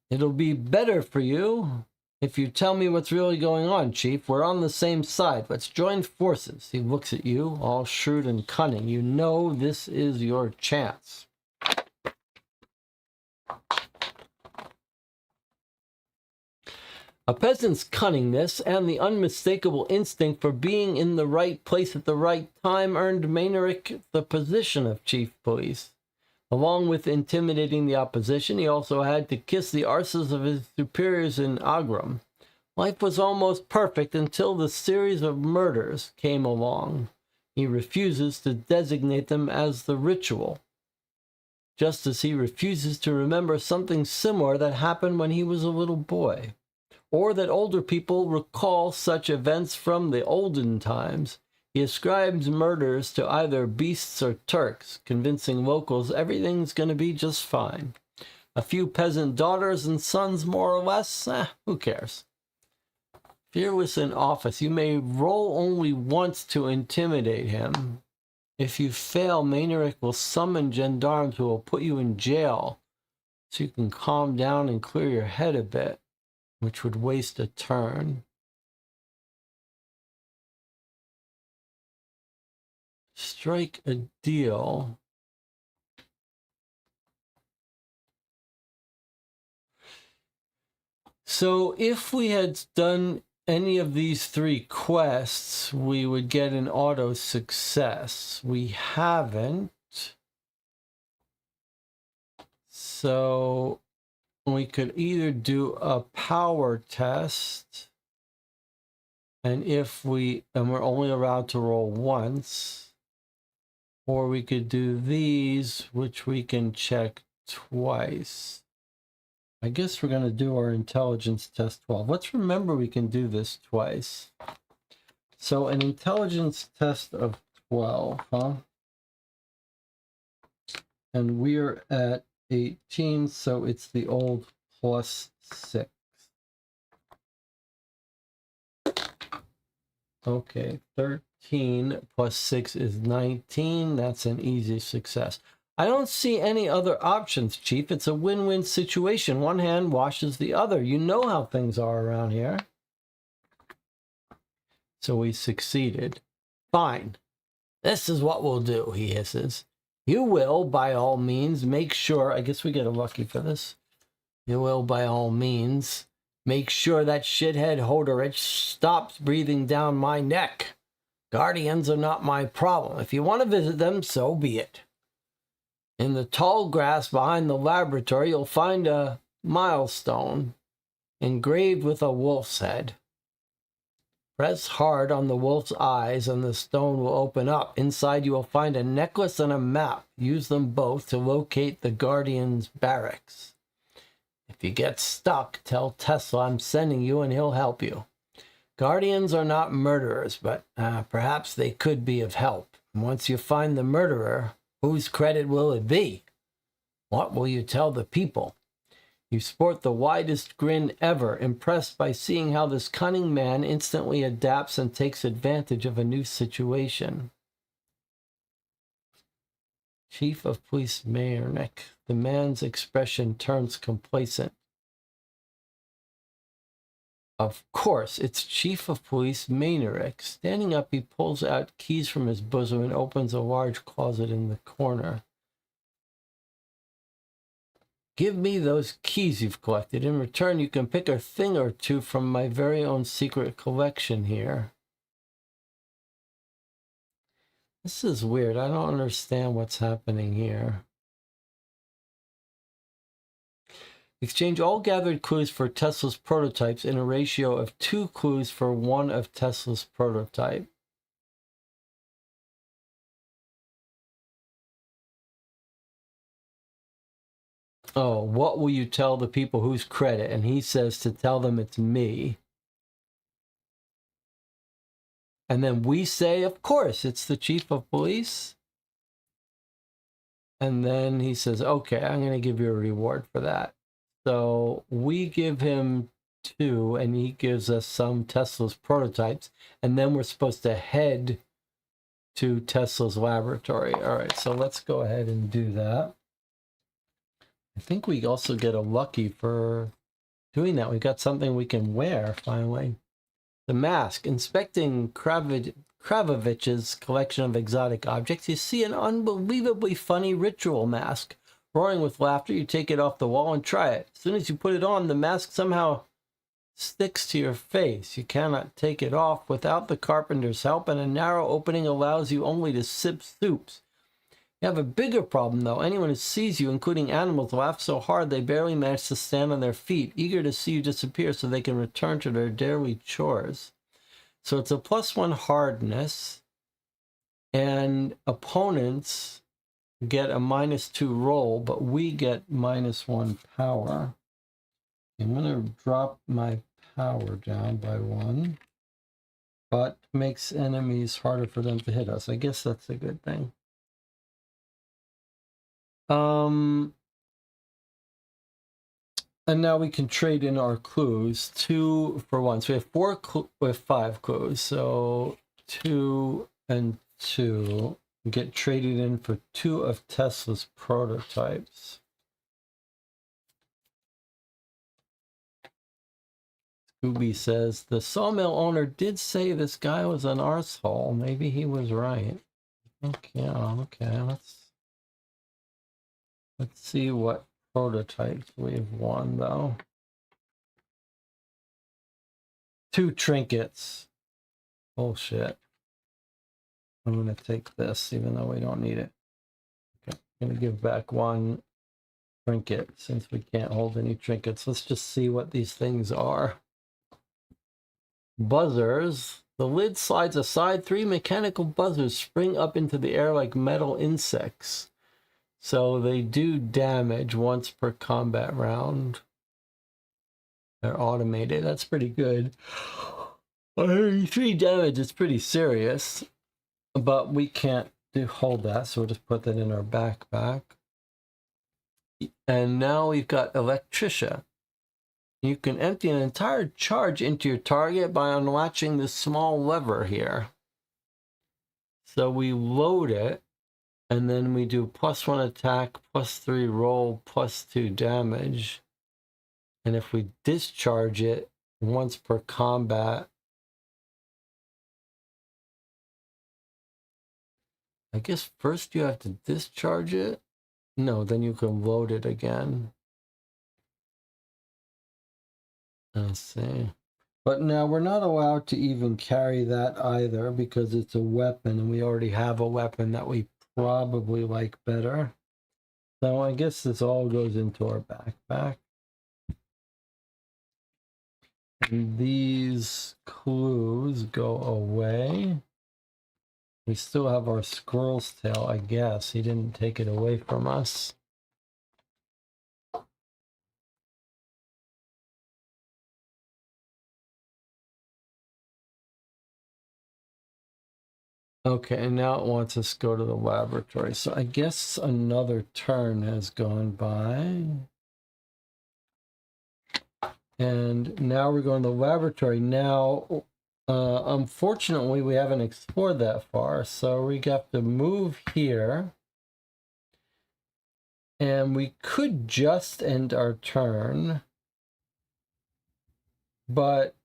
Speaker 1: It'll be better for you if you tell me what's really going on, Chief. We're on the same side. Let's join forces. He looks at you, all shrewd and cunning. You know this is your chance. A peasant's cunningness and the unmistakable instinct for being in the right place at the right time earned Maynard the position of chief police. Along with intimidating the opposition, he also had to kiss the arses of his superiors in Agram. Life was almost perfect until the series of murders came along. He refuses to designate them as the ritual, just as he refuses to remember something similar that happened when he was a little boy, or that older people recall such events from the olden times. He ascribes murders to either beasts or Turks, convincing locals everything's going to be just fine. A few peasant daughters and sons, more or less, who cares? Fearless in office, you may roll only once to intimidate him. If you fail, Maynard will summon gendarmes who will put you in jail so you can calm down and clear your head a bit, which would waste a turn. Strike a deal. So if we had done any of these 3 quests, we would get an auto success. We haven't. So we could either do a power test, and we're only allowed to roll once, or we could do these, which we can check twice. I guess we're going to do our intelligence test 12. Let's remember we can do this twice. So an intelligence test of 12, huh? And we're at 18, so it's the old +6. Okay, 13 plus 6 is 19. That's an easy success. I don't see any other options, Chief. It's a win-win situation. One hand washes the other. You know how things are around here. So we succeeded. Fine. This is what we'll do, he hisses. You will, by all means, make sure... I guess we get a lucky for this. You will, by all means, make sure that shithead Hodorich stops breathing down my neck. Guardians are not my problem. If you want to visit them, so be it. In the tall grass behind the laboratory, you'll find a milestone engraved with a wolf's head. Press hard on the wolf's eyes and the stone will open up. Inside you will find a necklace and a map. Use them both to locate the Guardian's barracks. If you get stuck, tell Tesla I'm sending you and he'll help you. Guardians are not murderers, but perhaps they could be of help. And once you find the murderer, whose credit will it be? What will you tell the people? You sport the widest grin ever, impressed by seeing how this cunning man instantly adapts and takes advantage of a new situation. Chief of Police Mayernick. The man's expression turns complacent. Of course, it's Chief of Police Mayernick. Standing up, he pulls out keys from his bosom and opens a large closet in the corner. Give me those keys you've collected. In return, you can pick a thing or two from my very own secret collection here. This is weird. I don't understand what's happening here. Exchange all gathered clues for Tesla's prototypes in a ratio of 2 clues for 1 of Tesla's prototype. Oh, what will you tell the people whose credit? And he says to tell them it's me. And then we say, of course, it's the chief of police. And then he says, okay, I'm going to give you a reward for that. So we give him 2, and he gives us some Tesla's prototypes. And then we're supposed to head to Tesla's laboratory. All right, so let's go ahead and do that. I think we also get a lucky for doing that. We got something we can wear, finally. The mask. Inspecting Kravovich's collection of exotic objects, you see an unbelievably funny ritual mask. Roaring with laughter, you take it off the wall and try it. As soon as you put it on, the mask somehow sticks to your face. You cannot take it off without the carpenter's help, and a narrow opening allows you only to sip soups. You have a bigger problem, though. Anyone who sees you, including animals, laugh so hard they barely manage to stand on their feet, eager to see you disappear so they can return to their daily chores. So it's a +1 hardness, and opponents get a -2 roll, but we get -1 power. I'm going to drop my power down by 1, but makes enemies harder for them to hit us. I guess that's a good thing. And now we can trade in our clues, 2 for 1. So we have 5 clues. So 2 and 2 get traded in for 2 of Tesla's prototypes. Scooby says, the sawmill owner did say this guy was an arsehole. Maybe he was right. Okay, let's see what prototypes we've won, though. 2 trinkets. Bullshit. I'm going to take this, even though we don't need it. Okay, I'm going to give back 1 trinket, since we can't hold any trinkets. Let's just see what these things are. Buzzers. The lid slides aside. 3 mechanical buzzers spring up into the air like metal insects. So they do damage once per combat round. They're automated. That's pretty good. 3 damage is pretty serious. But we can't hold that, so we'll just put that in our backpack. And now we've got Electricia. You can empty an entire charge into your target by unlatching this small lever here. So we load it, and then we do +1 attack, +3 roll, +2 damage. And if we discharge it once per combat, I guess first you have to discharge it. No, then you can load it again. Let's see. But now we're not allowed to even carry that either, because it's a weapon and we already have a weapon that we probably like better. So I guess this all goes into our backpack. these clues go away. We still have our squirrel's tail, I guess. He didn't take it away from us. Okay, and now it wants us to go to the laboratory. So I guess another turn has gone by. And now we're going to the laboratory. Now, unfortunately, we haven't explored that far. So we have to move here. And we could just end our turn. But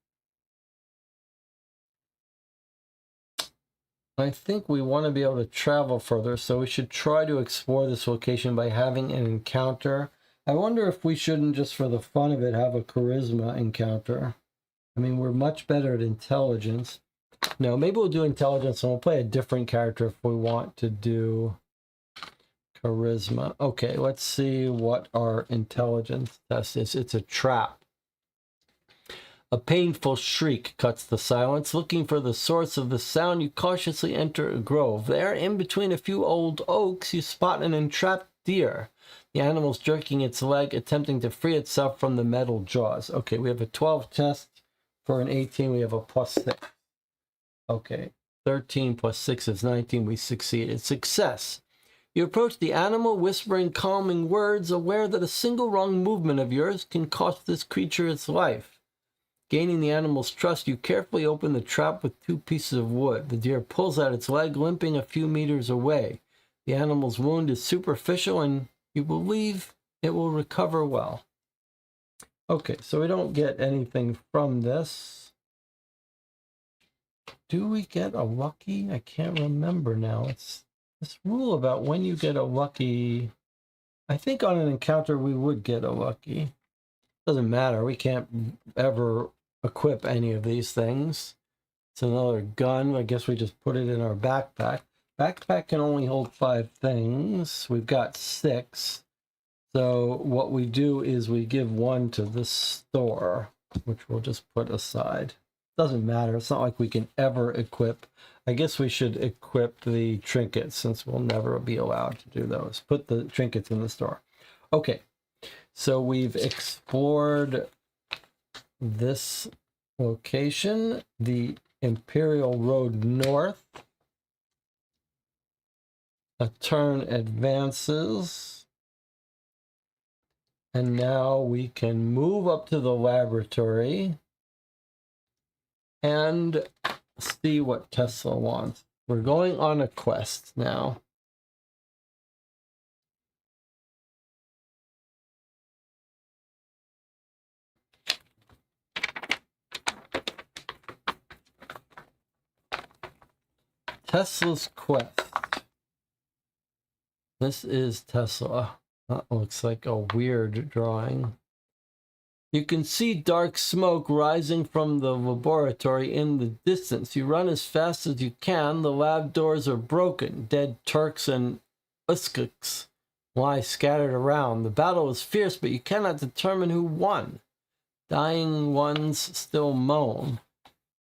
Speaker 1: I think we want to be able to travel further, so we should try to explore this location by having an encounter. I wonder if we shouldn't, just for the fun of it, have a charisma encounter. I mean, we're much better at intelligence. No, maybe we'll do intelligence and we'll play a different character if we want to do charisma. Okay, let's see what our intelligence test is. It's a trap. A painful shriek cuts the silence. Looking for the source of the sound, you cautiously enter a grove. There, in between a few old oaks, you spot an entrapped deer. The animal's jerking its leg, attempting to free itself from the metal jaws. Okay, we have a 12 test. For an 18, we have a +6. Okay, 13 + 6 is 19. We succeeded. Success. You approach the animal, whispering calming words, aware that a single wrong movement of yours can cost this creature its life. Gaining the animal's trust, you carefully open the trap with 2 pieces of wood. The deer pulls out its leg, limping a few meters away. The animal's wound is superficial, and you believe it will recover well. Okay, so we don't get anything from this. Do we get a lucky? I can't remember now. It's this rule about when you get a lucky. I think on an encounter we would get a lucky. Doesn't matter. We can't ever equip any of these things. It's another gun. I guess we just put it in our backpack. Backpack can only hold 5 things. We've got 6. So what we do is we give 1 to the store, which we'll just put aside. Doesn't matter. It's not like we can ever equip. I guess we should equip the trinkets since we'll never be allowed to do those. Put the trinkets in the store. Okay. So we've explored this location, the Imperial Road North. A turn advances. And now we can move up to the laboratory and see what Tesla wants. We're going on a quest now. Tesla's quest. This is Tesla. That looks like a weird drawing. You can see dark smoke rising from the laboratory in the distance. You run as fast as you can. The lab doors are broken. Dead Turks and Uzbeks lie scattered around. The battle is fierce, but you cannot determine who won. Dying ones still moan.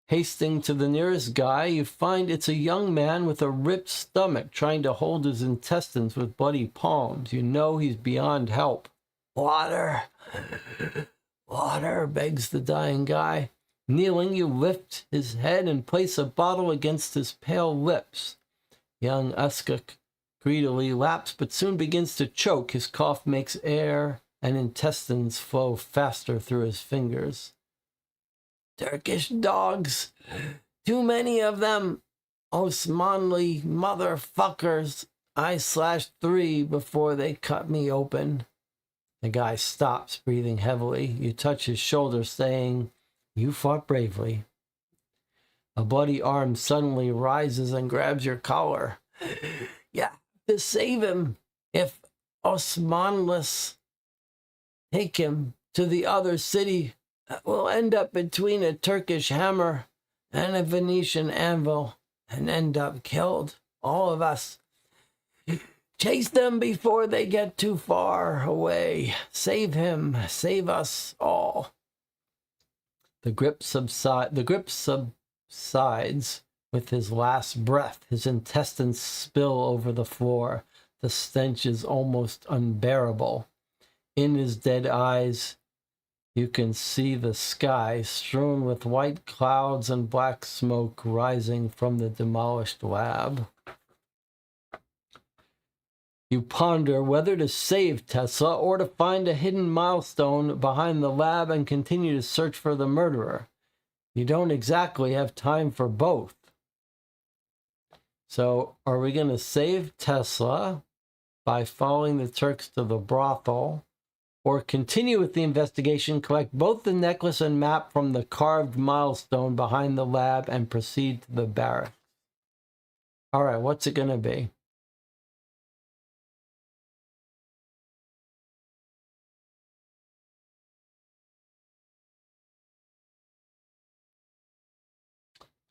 Speaker 1: Hasting to the nearest guy, you find it's a young man with a ripped stomach trying to hold his intestines with bloody palms. You know he's beyond help. Water! Water, begs the dying guy. Kneeling, you lift his head and place a bottle against his pale lips. Young Uskuk greedily laps, but soon begins to choke. His cough makes air and intestines flow faster through his fingers. Turkish dogs. Too many of them. Osmanli motherfuckers. I slashed 3 before they cut me open. The guy stops, breathing heavily. You touch his shoulder, saying, "You fought bravely." A bloody arm suddenly rises and grabs your collar. Yeah, to save him. If Osmanlis take him to the other city, we'll end up between a Turkish hammer and a Venetian anvil and end up killed. All of us. Chase them before they get too far away. Save him. Save us all. The grip subsides with his last breath. His intestines spill over the floor. The stench is almost unbearable. In his dead eyes, you can see the sky strewn with white clouds and black smoke rising from the demolished lab. You ponder whether to save Tesla or to find a hidden milestone behind the lab and continue to search for the murderer. You don't exactly have time for both. So, are we going to save Tesla by following the Turks to the brothel, or continue with the investigation, collect both the necklace and map from the carved milestone behind the lab, and proceed to the barracks? All right, what's it going to be?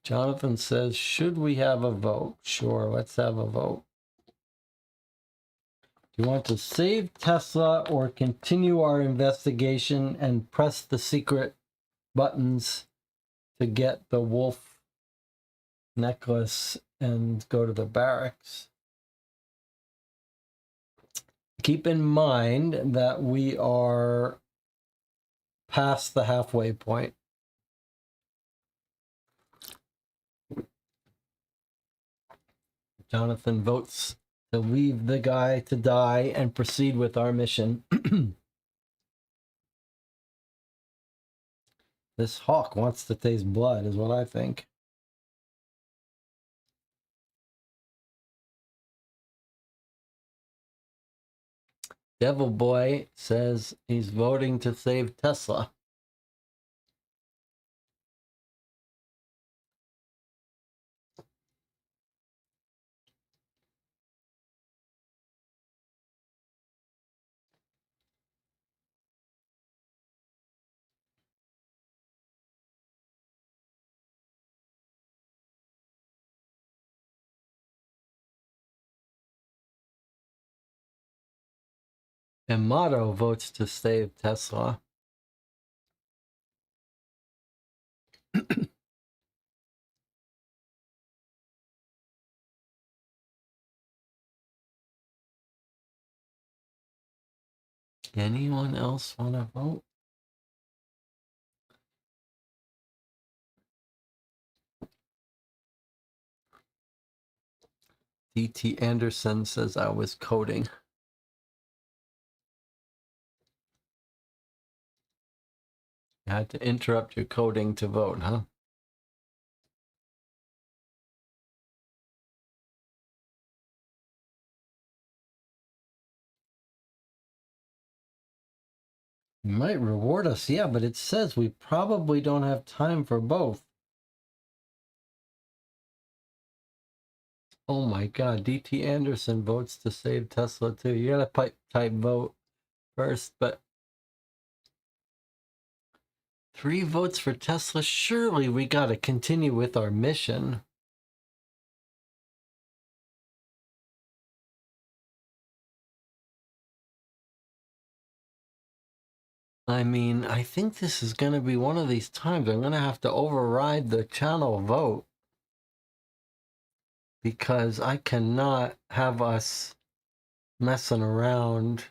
Speaker 1: Jonathan says, should we have a vote? Sure, let's have a vote. Do you want to save Tesla or continue our investigation and press the secret buttons to get the wolf necklace and go to the barracks? Keep in mind that we are past the halfway point. Jonathan votes to leave the guy to die and proceed with our mission. This hawk wants to taste blood, is what I think. Devil Boy says he's voting to save Tesla. Amato votes to save Tesla. Anyone else want to vote? D.T. Anderson says I was coding. You had to interrupt your coding to vote, huh? You might reward us, yeah, but it says we probably don't have time for both. Oh my god, D.T. Anderson votes to save Tesla too. You gotta type vote first, but 3 votes for Tesla. Surely we gotta continue with our mission. I mean, I think this is gonna be one of these times I'm gonna have to override the channel vote, because I cannot have us messing around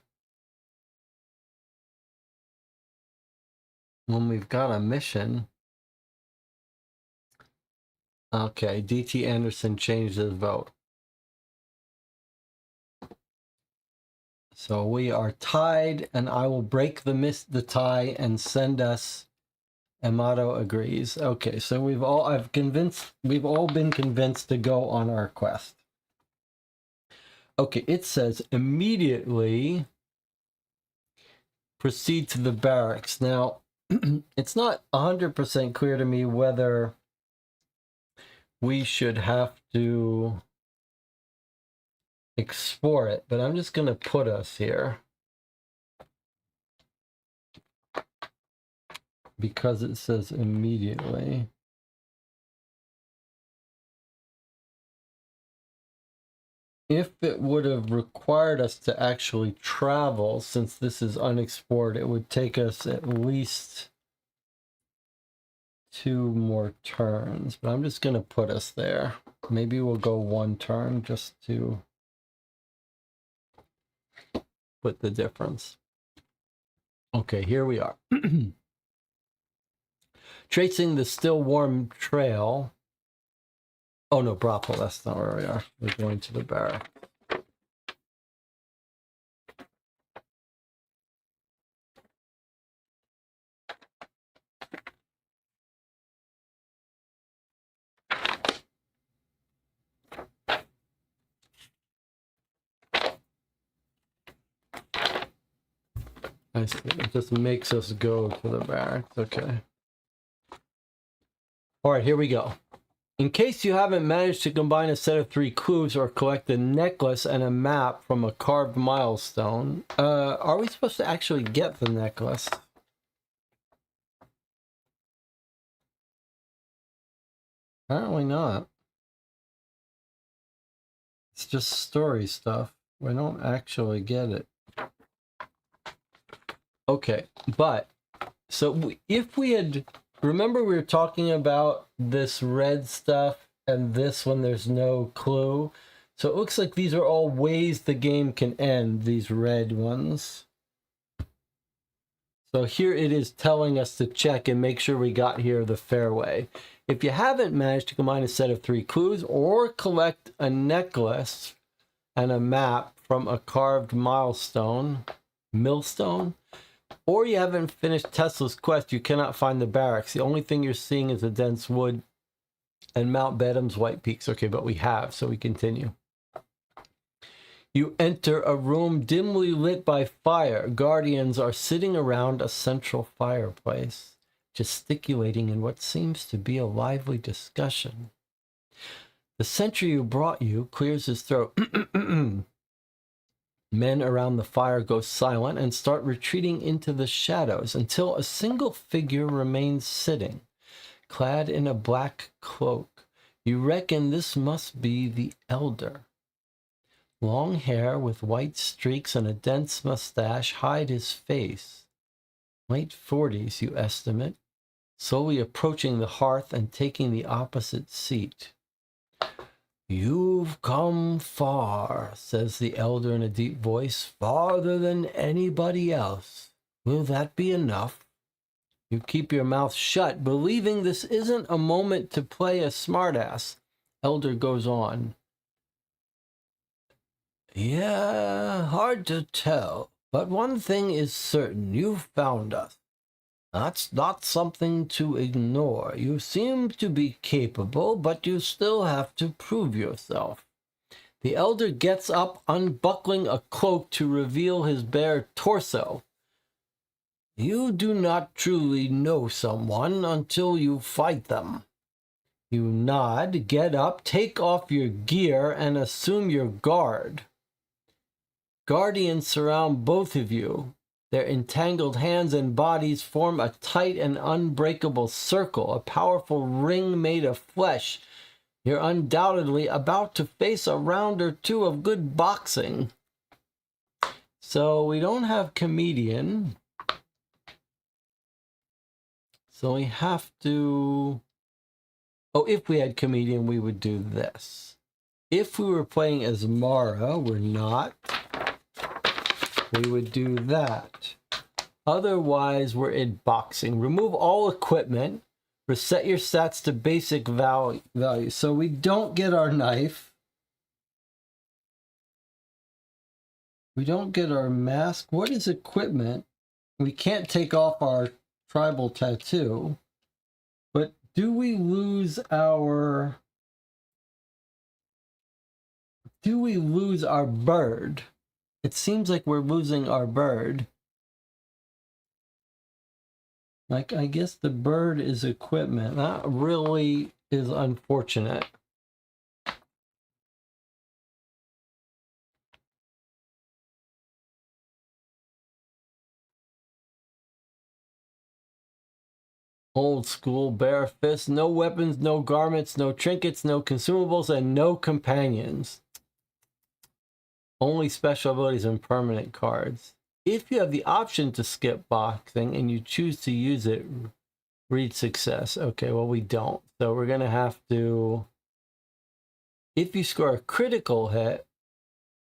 Speaker 1: when we've got a mission. Okay, D.T. Anderson changed his vote. So we are tied, and I will break the tie and send us. Amato agrees. Okay, so we've all been convinced to go on our quest. Okay, it says immediately proceed to the barracks. Now, it's not 100% clear to me whether we should have to explore it, but I'm just going to put us here because it says immediately. If it would have required us to actually travel, since this is unexplored, it would take us at least 2 more turns, but I'm just going to put us there. Maybe we'll go 1 turn just to put the difference. Okay, here we are. Tracing the still warm trail. Oh no, brothel, that's not where we are. We're going to the barrack. I see. It just makes us go to the barracks. Okay. All right, here we go. In case you haven't managed to combine a set of 3 clues or collect a necklace and a map from a carved milestone, are we supposed to actually get the necklace? Apparently not. It's just story stuff. We don't actually get it. Okay, but so if we had, remember we were talking about this red stuff and this when there's no clue. So it looks like these are all ways the game can end, these red ones. So here it is telling us to check and make sure we got here the fair way. If you haven't managed to combine a set of 3 clues or collect a necklace and a map from a carved millstone, or you haven't finished Tesla's quest, you cannot find the barracks. The only thing you're seeing is the dense wood and Mount Bedham's white peaks. Okay, but we have, so we continue. You enter a room dimly lit by fire. Guardians are sitting around a central fireplace, gesticulating in what seems to be a lively discussion. The sentry who brought you clears his throat. Men around the fire go silent and start retreating into the shadows until a single figure remains sitting, clad in a black cloak. You reckon this must be the elder. Long hair with white streaks and a dense mustache hide his face. Late 40s, you estimate, slowly approaching the hearth and taking the opposite seat. "You've come far," says the elder in a deep voice, "farther than anybody else. Will that be enough?" You keep your mouth shut, believing this isn't a moment to play a smartass. Elder goes on. "Yeah, hard to tell, but one thing is certain, you've found us. That's not something to ignore. You seem to be capable, but you still have to prove yourself." The elder gets up, unbuckling a cloak to reveal his bare torso. "You do not truly know someone until you fight them." You nod, get up, take off your gear, and assume your guard. Guardians surround both of you. Their entangled hands and bodies form a tight and unbreakable circle, a powerful ring made of flesh. You're undoubtedly about to face a round or 2 of good boxing. So we don't have comedian. So we have to... Oh, if we had comedian, we would do this. If we were playing as Mara, we're not. We would do that. Otherwise, we're in boxing. Remove all equipment. Reset your stats to basic value. So we don't get our knife. We don't get our mask. What is equipment? We can't take off our tribal tattoo. But do we lose our... Do we lose our bird? It seems like we're losing our bird. Like, I guess the bird is equipment. That really is unfortunate. Old school, bare fists, no weapons, no garments, no trinkets, no consumables, and no companions. Only special abilities and permanent cards. If you have the option to skip boxing and you choose to use it, Read success. Okay, well, we don't. So we're going to have to... If you score a critical hit,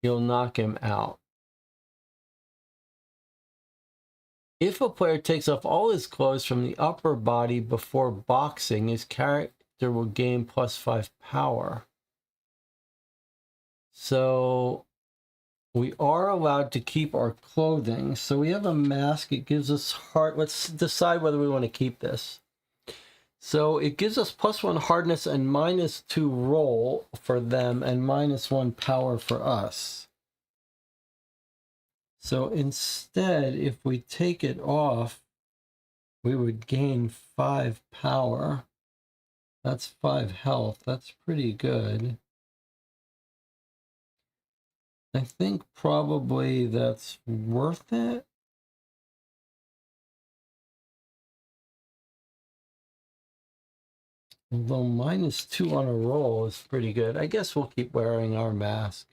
Speaker 1: you'll knock him out. If a player takes off all his clothes from the upper body before boxing, his character will gain +5 power. So we are allowed to keep our clothing. So we have a mask. It gives us heart. Let's decide whether we want to keep this. So it gives us +1 hardness and -2 roll for them and -1 power for us. So instead, if we take it off, we would gain 5 power. That's 5 health. That's pretty good. I think probably that's worth it. Although -2 on a roll is pretty good. I guess we'll keep wearing our mask.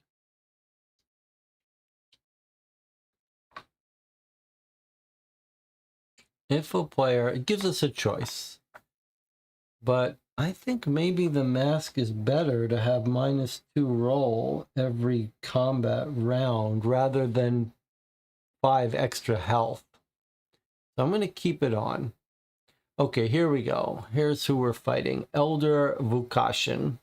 Speaker 1: If a player, it gives us a choice. But I think maybe the mask is better to have -2 roll every combat round rather than 5 extra health. So I'm going to keep it on. Okay, here we go. Here's who we're fighting. Elder Vukashin.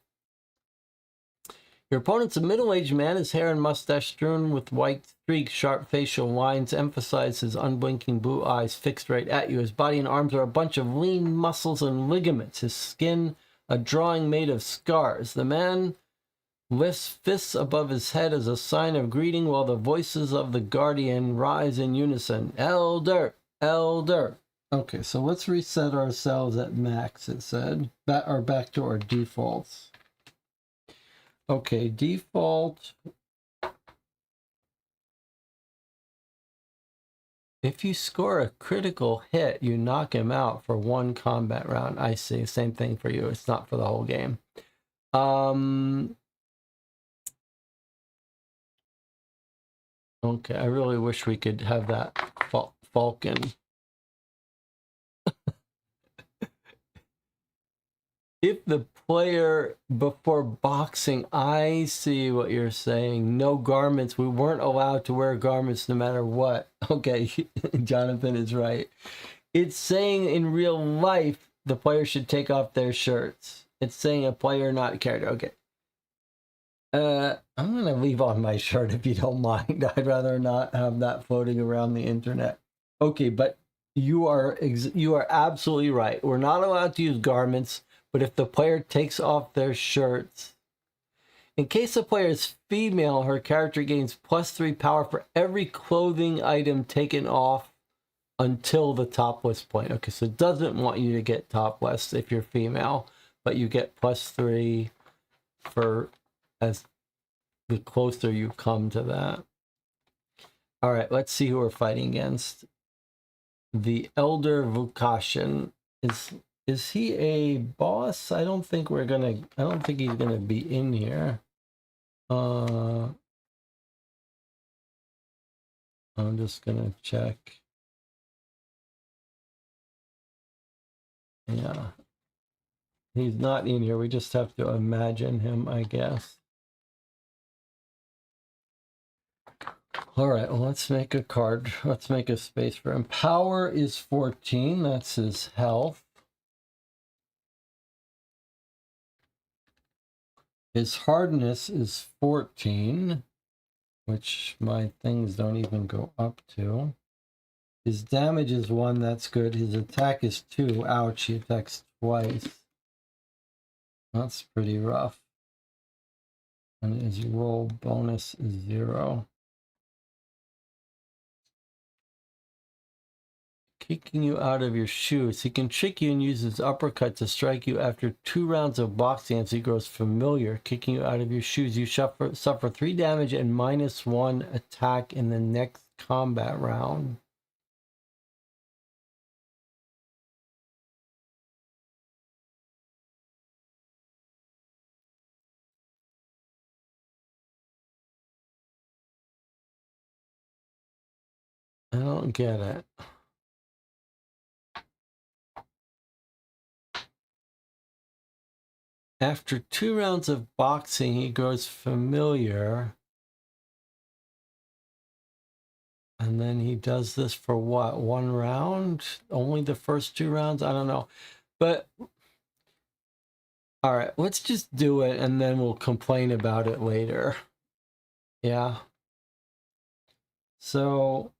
Speaker 1: Your opponent's a middle-aged man. His hair and mustache strewn with white streaks, sharp facial lines emphasize his unblinking blue eyes fixed right at you. His body and arms are a bunch of lean muscles and ligaments. His skin, a drawing made of scars. The man lifts fists above his head as a sign of greeting while the voices of the guardian rise in unison. Elder! Elder! Okay, so let's reset ourselves at max, it said. Back to our defaults. Okay, default. If you score a critical hit, you knock him out for 1 combat round. I see. Same thing for you. It's not for the whole game. Okay, I really wish we could have that Falcon. If the player before boxing, I see what you're saying. No garments. We weren't allowed to wear garments no matter what. Okay, Jonathan is right. It's saying in real life, the player should take off their shirts. It's saying a player, not a character. Okay. I'm going to leave on my shirt if you don't mind. I'd rather not have that floating around the internet. Okay, but you are absolutely right. We're not allowed to use garments. But if the player takes off their shirts, in case the player is female, her character gains +3 power for every clothing item taken off until the topless point. Okay, so it doesn't want you to get topless if you're female, but you get +3 for as the closer you come to that. All right, let's see who we're fighting against. The Elder Vukashin is he a boss? I don't think he's gonna be in here. I'm just gonna check. Yeah. He's not in here. We just have to imagine him, I guess. All right, well, let's make a card. Let's make a space for him. Power is 14. That's his health. His hardness is 14, which my things don't even go up to. His damage is 1. That's good. His attack is 2. Ouch, he attacks twice. That's pretty rough. And his roll bonus is 0. Kicking you out of your shoes. He can trick you and use his uppercut to strike you after 2 rounds of boxing as he grows familiar. Kicking you out of your shoes. You suffer 3 damage and -1 attack in the next combat round. I don't get it. After 2 rounds of boxing, he grows familiar. And then he does this for what? 1 round? Only the first 2 rounds? I don't know. But, all right, let's just do it and then we'll complain about it later. Yeah. So,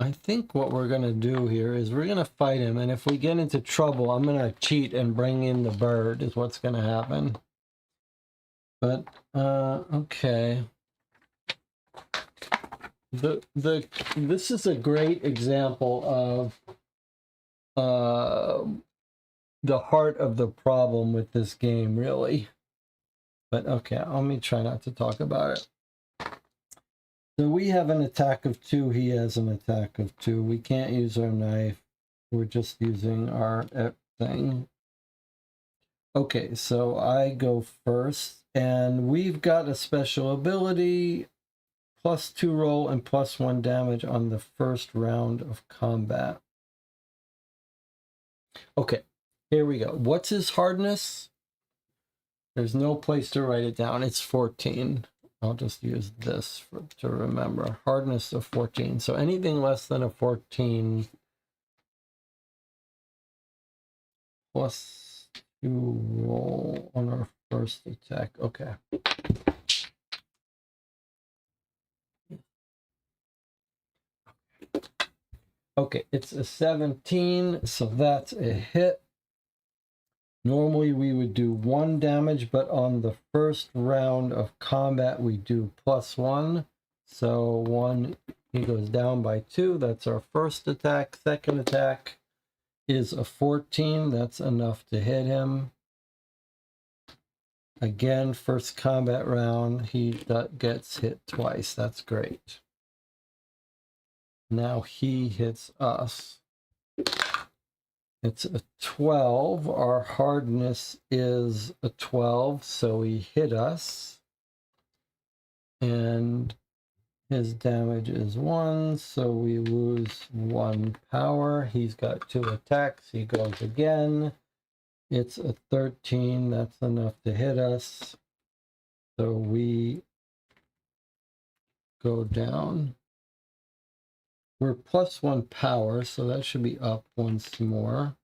Speaker 1: I think what we're going to do here is we're going to fight him. And if we get into trouble, I'm going to cheat and bring in the bird is what's going to happen. But, okay. This is a great example of the heart of the problem with this game, really. But okay, let me try not to talk about it. So we have an attack of 2, he has an attack of 2. We can't use our knife. We're just using our thing. Okay, so I go first, and we've got a special ability, +2 roll and +1 damage on the first round of combat. Okay, here we go. What's his hardness? There's no place to write it down. It's 14. I'll just use this to remember. Hardness of 14. So anything less than a 14 +2 roll on our first attack. Okay. Okay, it's a 17, so that's a hit. Normally we would do 1 damage, but on the first round of combat we do +1. So 1, he goes down by 2. That's our first attack. Second attack is a 14. That's enough to hit him. Again, first combat round, he gets hit twice. That's great. Now he hits us. It's a 12. Our hardness is a 12, so he hit us. And his damage is 1, so we lose 1 power. He's got 2 attacks. He goes again. It's a 13. That's enough to hit us. So we go down. We're +1 power, so that should be up once more.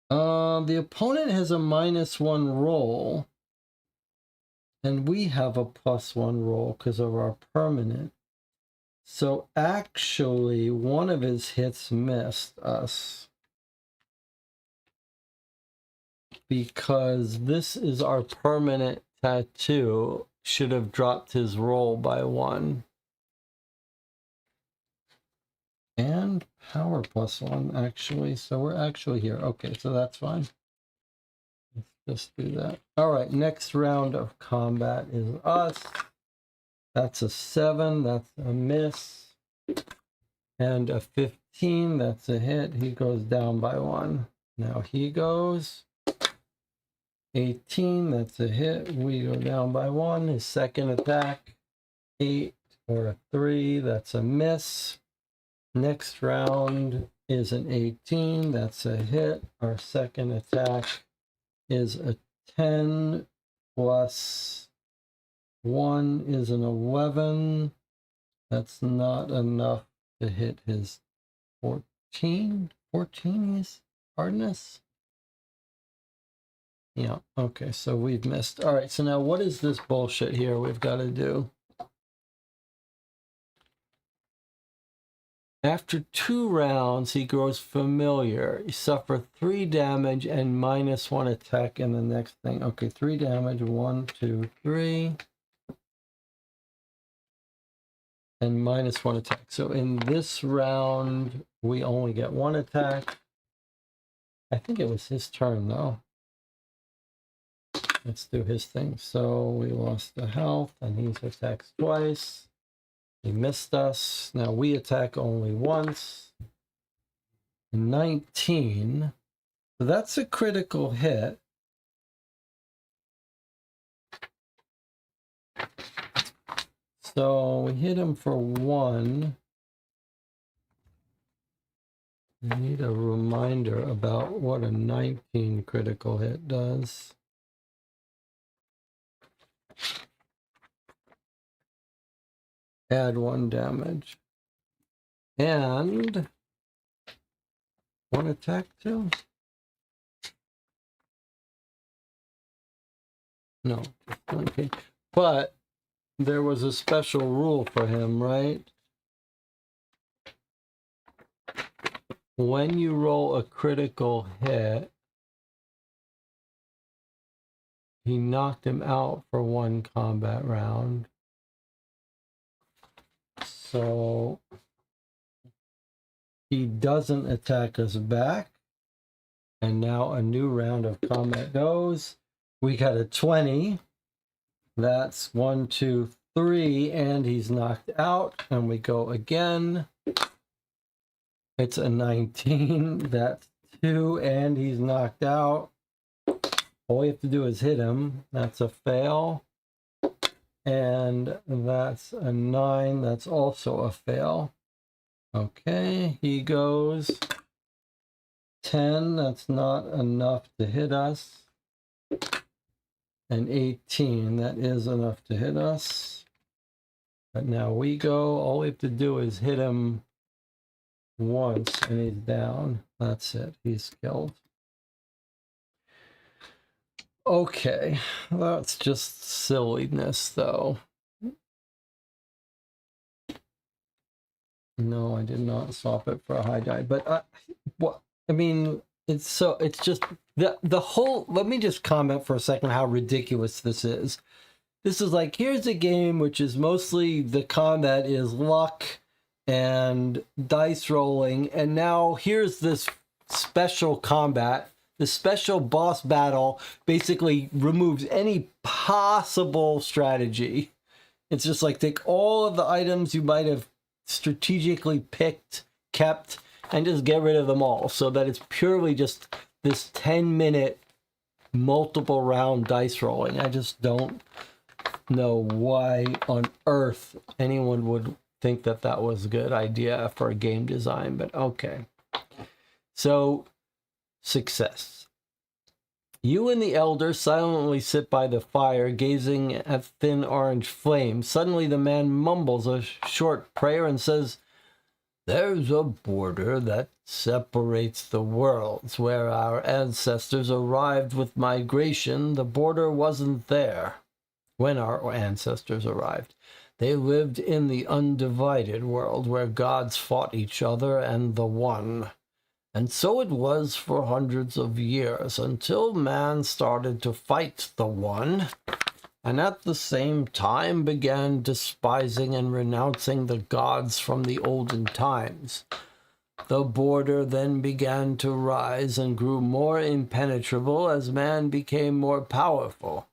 Speaker 1: The opponent has a -1 roll, and we have a +1 roll because of our permanent. So actually, one of his hits missed us because this is our permanent tattoo. Should have dropped his roll by 1. And power +1, actually. So we're actually here. Okay, so that's fine. Let's just do that. All right, next round of combat is us. That's a 7. That's a miss. And a 15. That's a hit. He goes down by 1. Now he goes. 18. That's a hit. We go down by 1. His second attack. 8 or a 3. That's a miss. Next round is an 18. That's a hit. Our second attack is a 10 plus 1 is an 11. That's not enough to hit his 14. 14 is hardness. Yeah, okay, so we've missed. All right, so now what is this bullshit here we've got to do? After 2 rounds, he grows familiar. You suffer 3 damage and -1 attack in the next thing. Okay, 3 damage. 1, 2, 3. And -1 attack. So in this round, we only get 1 attack. I think it was his turn, though. Let's do his thing. So we lost the health, and he's attacked twice. He missed us. Now we attack only once. 19. So that's a critical hit. So we hit him for 1. I need a reminder about what a 19 critical hit does. Add 1 damage. And 1 attack too? No, just 19. But there was a special rule for him, right? When you roll a critical hit, he knocked him out for 1 combat round. So he doesn't attack us back. And now a new round of combat goes. We got a 20. That's 1, 2, 3, and he's knocked out. And we go again. It's a 19. That's 2, and he's knocked out. All we have to do is hit him. That's a fail. And that's a 9. That's also a fail. Okay, he goes 10. That's not enough to hit us. And 18. That is enough to hit us. But now we go. All we have to do is hit him once, and he's down. That's it. He's killed. Okay, that's just silliness, though. No, I did not swap it for a high die, but what I mean, it's just the whole. Let me just comment for a second how ridiculous this is. This is like, here's a game which is mostly the combat is luck and dice rolling, and now here's this special combat. The special boss battle basically removes any possible strategy. It's just like, take all of the items you might have strategically picked, kept, and just get rid of them all, so that it's purely just this 10-minute multiple round dice rolling. I just don't know why on earth anyone would think that that was a good idea for a game design, but okay. So, success. You and the elder silently sit by the fire, gazing at thin orange flame. Suddenly the man mumbles a short prayer and says, "There's a border that separates the worlds. Where our ancestors arrived with migration, the border wasn't there. When our ancestors arrived, they lived in the undivided world where gods fought each other and the One. And so it was for hundreds of years, until man started to fight the One, and at the same time began despising and renouncing the gods from the olden times. The border then began to rise and grew more impenetrable as man became more powerful.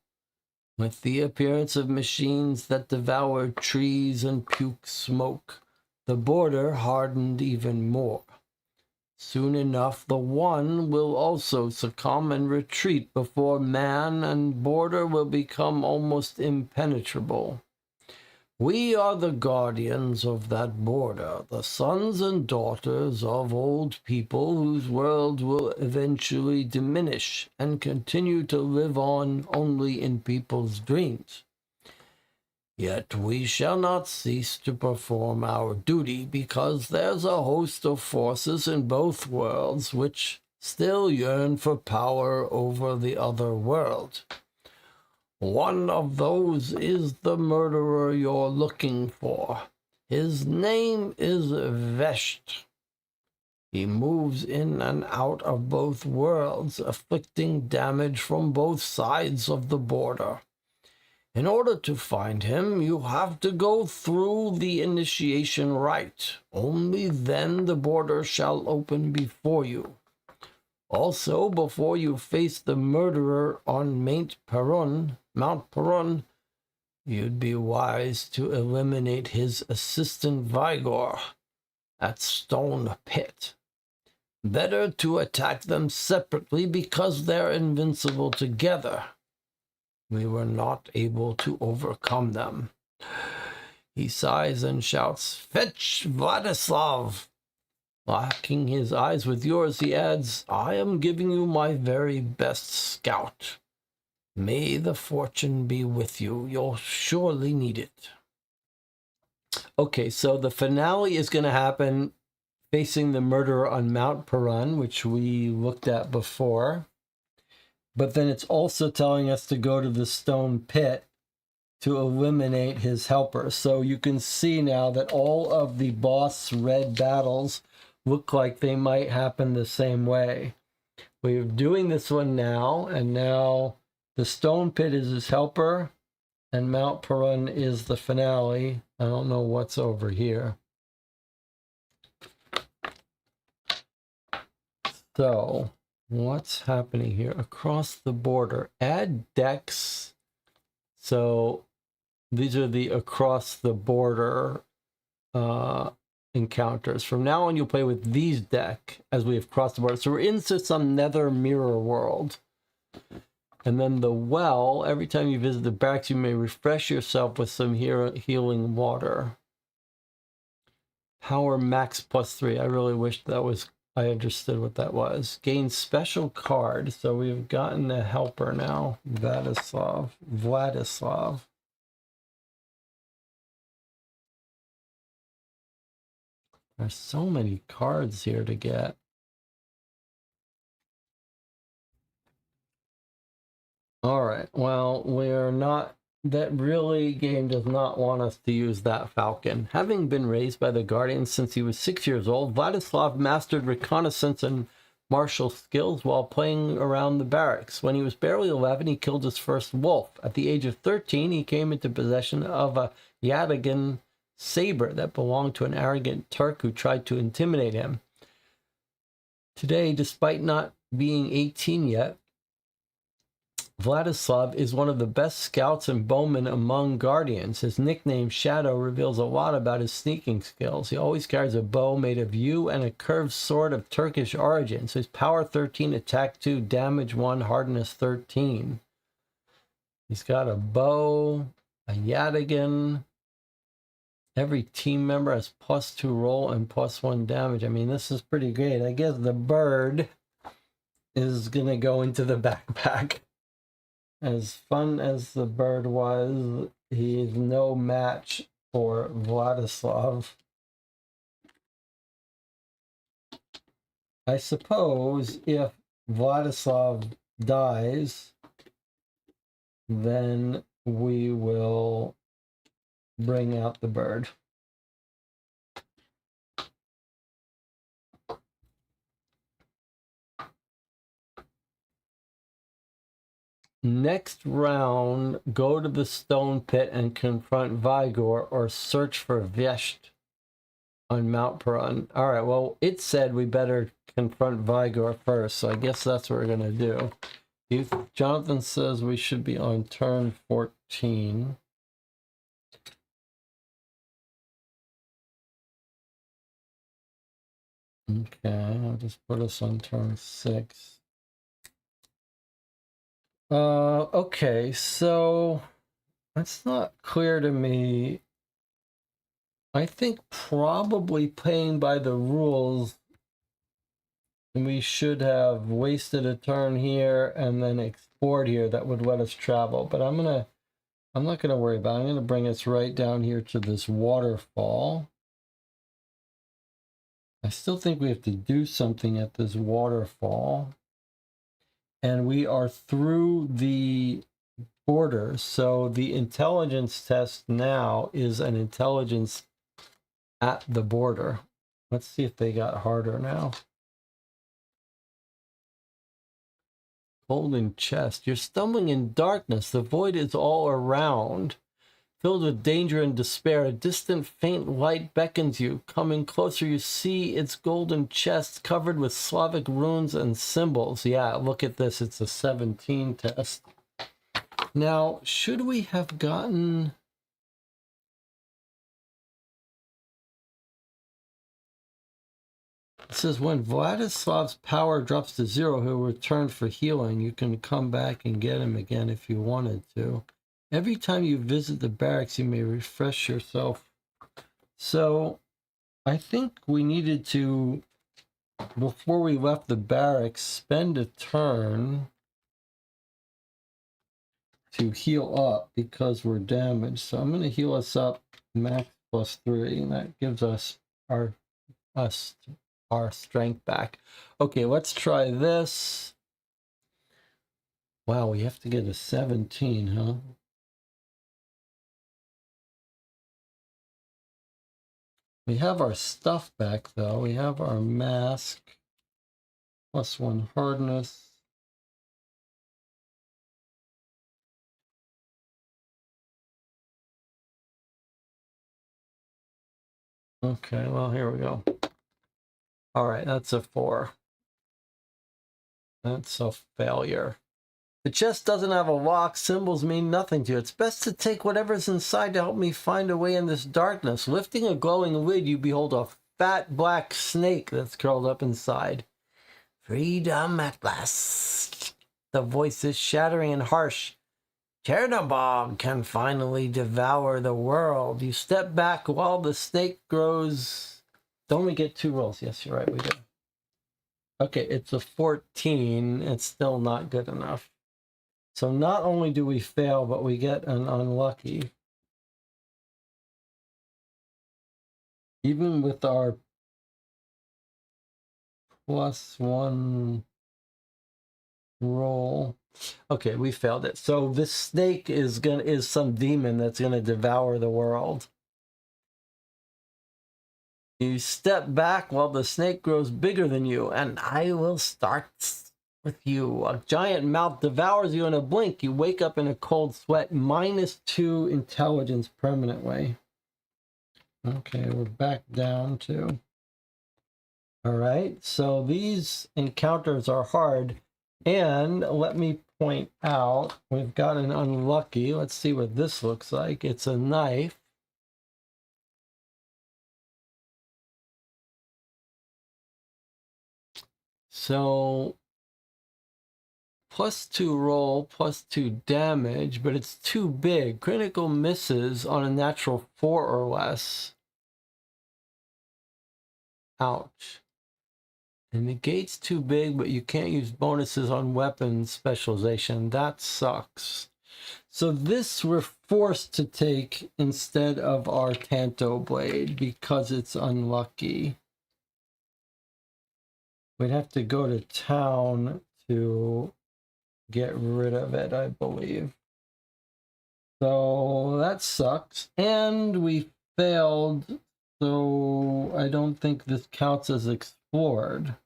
Speaker 1: With the appearance of machines that devour trees and puke smoke, the border hardened even more. Soon enough, the One will also succumb and retreat before man, and border will become almost impenetrable. We are the guardians of that border, the sons and daughters of old people whose world will eventually diminish and continue to live on only in people's dreams. Yet we shall not cease to perform our duty, because there's a host of forces in both worlds which still yearn for power over the other world. One of those is the murderer you're looking for. His name is Vesht. He moves in and out of both worlds, afflicting damage from both sides of the border. In order to find him, you have to go through the initiation rite. Only then the border shall open before you. Also, before you face the murderer on Mount Perun, you'd be wise to eliminate his assistant Vigor at Stone Pit. Better to attack them separately, because they're invincible together. We were not able to overcome them." He sighs and shouts, "Fetch Vladislav!" Locking his eyes with yours, he adds, I am giving you my very best scout. May the fortune be with you. You'll surely need it. Okay, so the finale is going to happen facing the murderer on Mount Perun, which we looked at before. But then it's also telling us to go to the stone pit to eliminate his helper. So you can see now that all of the boss red battles look like they might happen the same way. We're doing this one now, and now the stone pit is his helper, and Mount Perun is the finale. I don't know what's over here. So, what's happening here? Across the border, add decks. So, these are the across the border encounters. From now on, you'll play with these deck as we have crossed the border. So, we're into some nether mirror world. And then the well, every time you visit the barracks, you may refresh yourself with some healing water. Power max +3. I really wish I understood what that was. Gain special card. So we've gotten a helper now. Vladislav. There's so many cards here to get. All right. Well, we're not. That really game does not want us to use that falcon. Having been raised by the Guardians since he was 6 years old, Vladislav mastered reconnaissance and martial skills while playing around the barracks. When he was barely 11, he killed his first wolf. At the age of 13, he came into possession of a Yadigan saber that belonged to an arrogant Turk who tried to intimidate him. Today, despite not being 18 yet, Vladislav is one of the best scouts and bowmen among Guardians. His nickname, Shadow, reveals a lot about his sneaking skills. He always carries a bow made of yew and a curved sword of Turkish origin. So his power 13, attack 2, damage 1, hardness 13. He's got a bow, a Yadigan. Every team member has +2 roll and +1 damage. I mean, this is pretty great. I guess the bird is going to go into the backpack. As fun as the bird was, he's no match for Vladislav. I suppose if Vladislav dies, then we will bring out the bird. Next round, go to the stone pit and confront Vigor or search for Vesht on Mount Perun. All right, well, it said we better confront Vigor first, so I guess that's what we're going to do. Jonathan says we should be on turn 14. Okay, I'll just put us on turn 6. Okay, so that's not clear to me. I think probably playing by the rules, we should have wasted a turn here and then explored here. That would let us travel, but I'm not gonna worry about it. I'm gonna bring us right down here to this waterfall. I still think we have to do something at this waterfall. And we are through the border. So the intelligence test now is an intelligence at the border. Let's see if they got harder now. Golden chest. You're stumbling in darkness. The void is all around. Filled with danger and despair, a distant faint light beckons you. Coming closer, you see its golden chest covered with Slavic runes and symbols. Yeah, look at this. It's a 17 test. Now, should we have gotten... It says, when Vladislav's power drops to 0, he'll return for healing. You can come back and get him again if you wanted to. Every time you visit the barracks, you may refresh yourself. So I think we needed to before we left the barracks, spend a turn to heal up because we're damaged. So I'm going to heal us up max +3, and that gives us our strength back. Okay, let's try this. Wow, we have to get a 17, huh? We have our stuff back, though. We have our mask, +1 hardness. Okay, well, here we go. All right, that's a 4. That's a failure. The chest doesn't have a lock. Symbols mean nothing to you. It's best to take whatever's inside to help me find a way in this darkness. Lifting a glowing lid, you behold a fat black snake that's curled up inside. Freedom at last. The voice is shattering and harsh. Chernobog can finally devour the world. You step back while the snake grows. Don't we get 2 rolls? Yes, you're right, we do. Okay, it's a 14. It's still not good enough. So not only do we fail, but we get an unlucky. Even with our +1 roll. Okay, we failed it. So this snake is some demon that's gonna devour the world. You step back while the snake grows bigger than you, and I will start with you. A giant mouth devours you in a blink. You wake up in a cold sweat, -2 intelligence permanently. Okay, we're back down to. All right, so these encounters are hard. And let me point out, we've got an unlucky. Let's see what this looks like. It's a knife. So +2 roll, +2 damage, but it's too big. Critical misses on a natural 4 or less. Ouch. And the gate's too big, but you can't use bonuses on weapon specialization. That sucks. So this we're forced to take instead of our Tanto Blade because it's unlucky. We'd have to go to town to get rid of it, I believe. So that sucks. And we failed, so I don't think this counts as explored.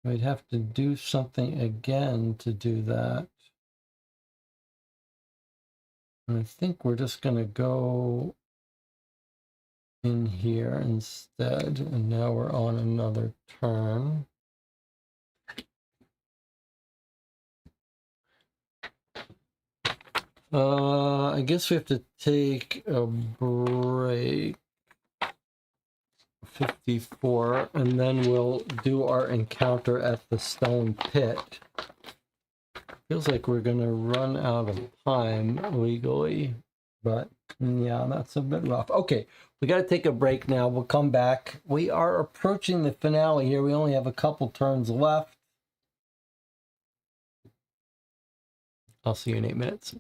Speaker 1: We'd have to do something again to do that. And I think we're just going to go in here instead. And now we're on another turn. I guess we have to take a break. 54, and then we'll do our encounter at the stone pit. Feels like we're gonna run out of time legally, but yeah, that's a bit rough. Okay, we got to take a break now. We'll come back. We are approaching the finale here. We only have a couple turns left. I'll see you in 8 minutes.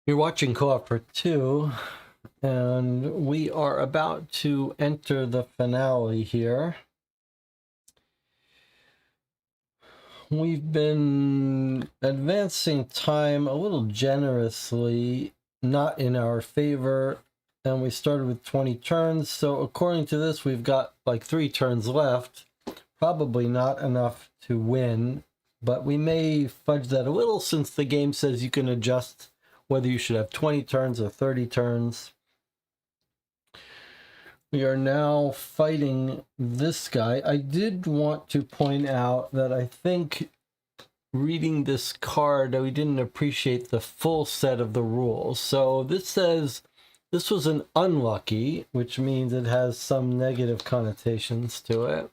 Speaker 1: You're watching Co-op for Two, and we are about to enter the finale here. We've been advancing time a little generously, not in our favor, and we started with 20 turns, so according to this, we've got like 3 turns left. Probably not enough to win, but we may fudge that a little since the game says you can adjust whether you should have 20 turns or 30 turns. We are now fighting this guy. I did want to point out that I think reading this card, we didn't appreciate the full set of the rules. So this says this was an unlucky, which means it has some negative connotations to it.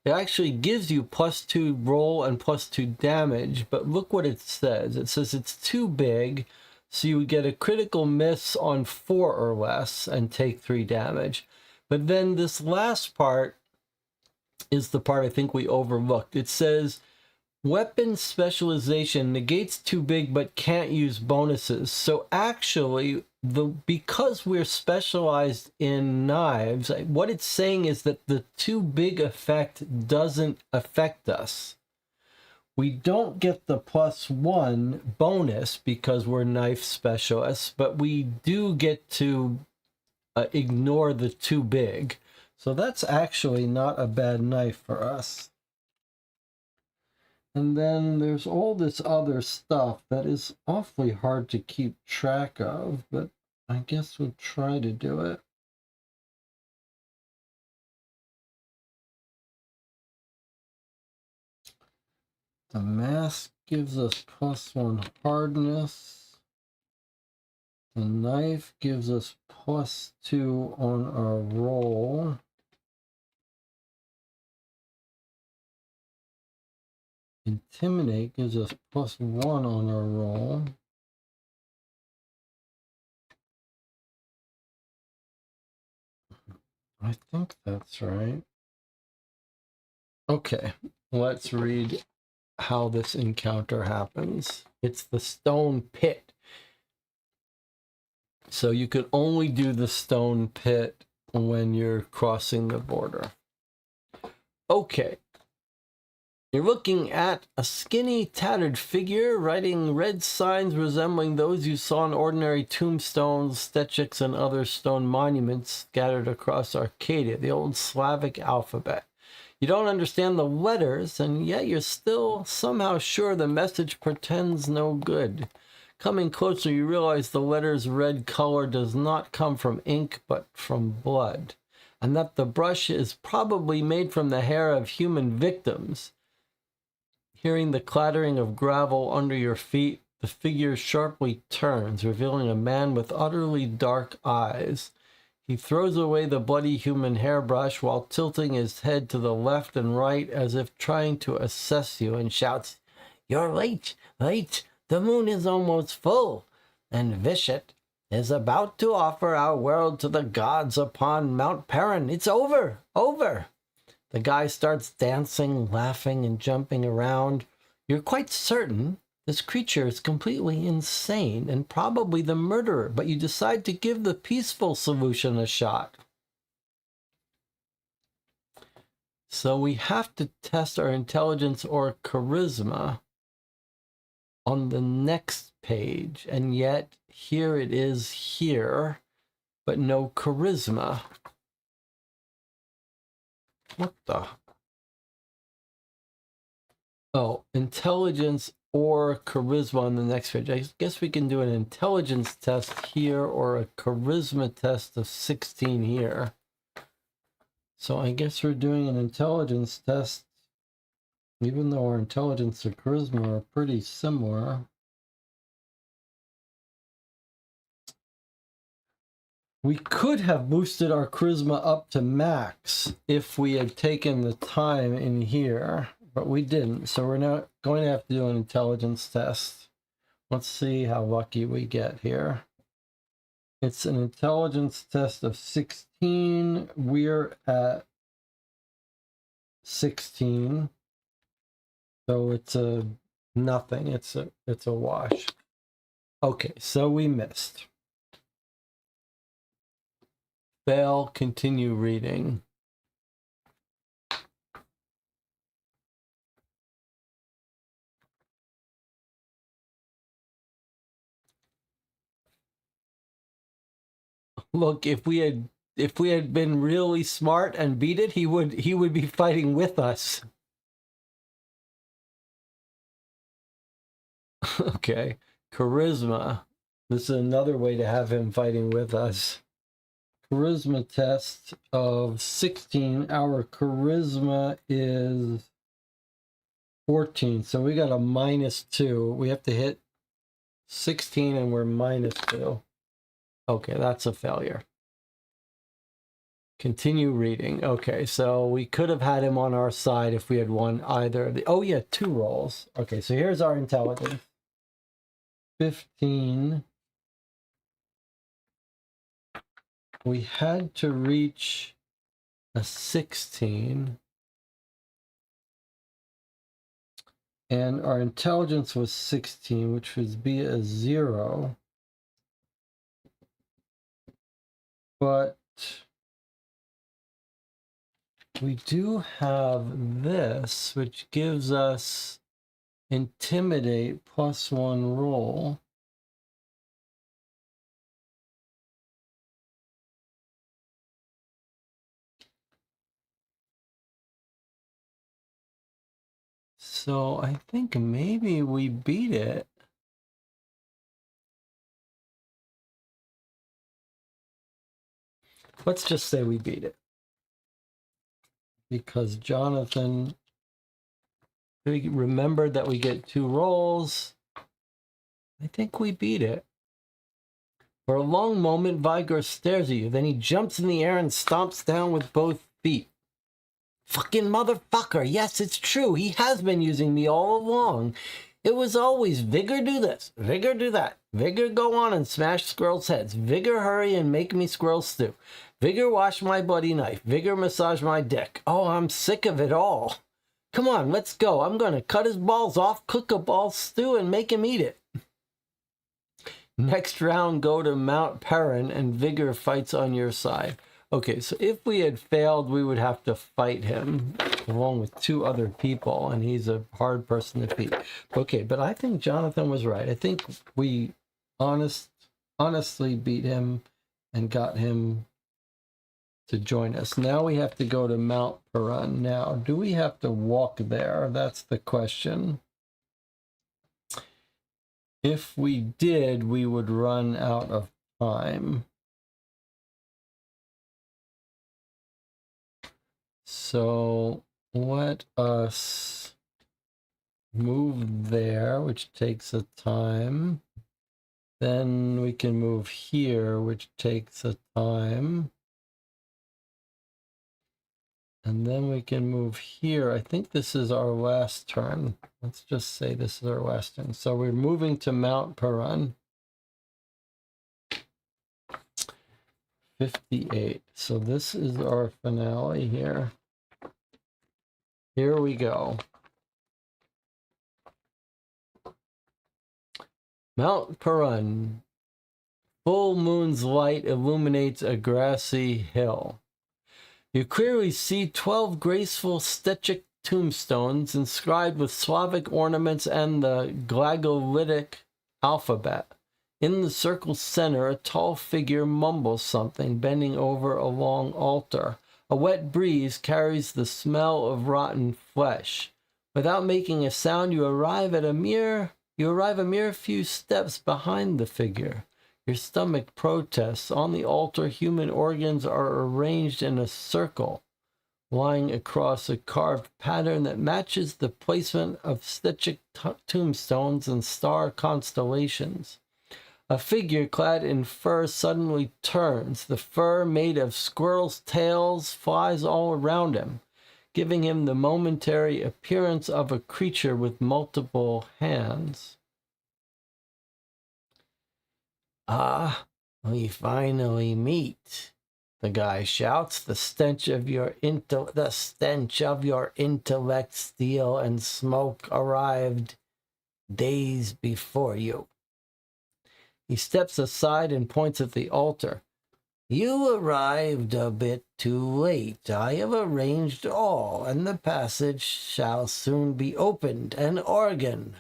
Speaker 1: It actually gives you +2 roll and +2 damage, but look what it says. It says it's too big, so you would get a critical miss on 4 or less and take 3 damage. But then this last part is the part I think we overlooked. It says weapon specialization negates too big but can't use bonuses. So actually, because we're specialized in knives, what it's saying is that the too big effect doesn't affect us. We don't get the +1 bonus because we're knife specialists, but we do get to ignore the too big. So that's actually not a bad knife for us. And then there's all this other stuff that is awfully hard to keep track of, but I guess we'll try to do it. The mask gives us +1 hardness. The knife gives us +2 on our roll. Intimidate gives us +1 on our roll. I think that's right. Okay, let's read how this encounter happens. It's the stone pit. So you could only do the stone pit when you're crossing the border. Okay. You're looking at a skinny, tattered figure writing red signs resembling those you saw on ordinary tombstones, statues, and other stone monuments scattered across Arcadia, the old Slavic alphabet. You don't understand the letters, and yet you're still somehow sure the message portends no good. Coming closer, you realize the letter's red color does not come from ink, but from blood, and that the brush is probably made from the hair of human victims. Hearing the clattering of gravel under your feet, the figure sharply turns, revealing a man with utterly dark eyes. He throws away the bloody human hairbrush while tilting his head to the left and right as if trying to assess you, and shouts, "You're late, late. The moon is almost full, and Vishet is about to offer our world to the gods upon Mount Perrin. It's over, over." The guy starts dancing, laughing, and jumping around. You're quite certain this creature is completely insane and probably the murderer, but you decide to give the peaceful solution a shot. So we have to test our intelligence or charisma on the next page, and yet here it is here, but no charisma. What the? Oh, intelligence or charisma on the next page. I guess we can do an intelligence test here or a charisma test of 16 here. So I guess we're doing an intelligence test, even though our intelligence or charisma are pretty similar. We could have boosted our charisma up to max if we had taken the time in here, but we didn't. So we're not going to have to do an intelligence test. Let's see how lucky we get here. It's an intelligence test of 16. We're at 16. So it's a nothing. It's a wash. Okay, so we missed. Fail, continue reading. Look, if we had been really smart and beat it, he would be fighting with us. Okay. Charisma. This is another way to have him fighting with us. Charisma test of 16. Our charisma is 14. So we got a -2. We have to hit 16 and we're -2. Okay, that's a failure. Continue reading. Okay, so we could have had him on our side if we had won either of the... Oh, yeah, 2 rolls. Okay, so here's our intelligence. 15. We had to reach a 16. And our intelligence was 16, which would be a 0. But we do have this, which gives us intimidate +1 roll. So I think maybe we beat it. Let's just say we beat it. Because Jonathan remembered that we get 2 rolls. I think we beat it. For a long moment, Vigor stares at you. Then he jumps in the air and stomps down with both feet. Fucking motherfucker. Yes, it's true. He has been using me all along. It was always, Vigor do this, Vigor do that. Vigor go on and smash squirrels' heads. Vigor hurry and make me squirrel stew. Vigor wash my bloody knife. Vigor massage my dick. Oh, I'm sick of it all. Come on, let's go. I'm going to cut his balls off, cook a ball stew, and make him eat it. Next round, go to Mount Perrin, and Vigor fights on your side. Okay, so if we had failed, we would have to fight him along with 2 other people, and he's a hard person to beat. Okay, but I think Jonathan was right. I think we honestly beat him and got him to join us. Now we have to go to Mount Perrin. Now, do we have to walk there? That's the question. If we did, we would run out of time. So let us move there, which takes a time. Then we can move here, which takes a time. And then we can move here. I think this is our last turn. Let's just say this is our last turn. So we're moving to Mount Perrin. 58. So this is our finale here. Here we go. Mount Perrin. Full moon's light illuminates a grassy hill. You clearly see 12 graceful Stechic tombstones inscribed with Slavic ornaments and the Glagolitic alphabet. In the circle's center, a tall figure mumbles something, bending over a long altar. A wet breeze carries the smell of rotten flesh. Without making a sound, you arrive a mere few steps behind the figure. Your stomach protests. On the altar, human organs are arranged in a circle, lying across a carved pattern that matches the placement of Stechic tombstones and star constellations. A figure clad in fur suddenly turns. The fur, made of squirrels' tails, flies all around him, giving him the momentary appearance of a creature with multiple hands. Ah, we finally meet, the guy shouts. The stench of your intellect, steel and smoke arrived days before you. He steps aside and points at the altar. You arrived a bit too late. I have arranged all, and the passage shall soon be opened, an organ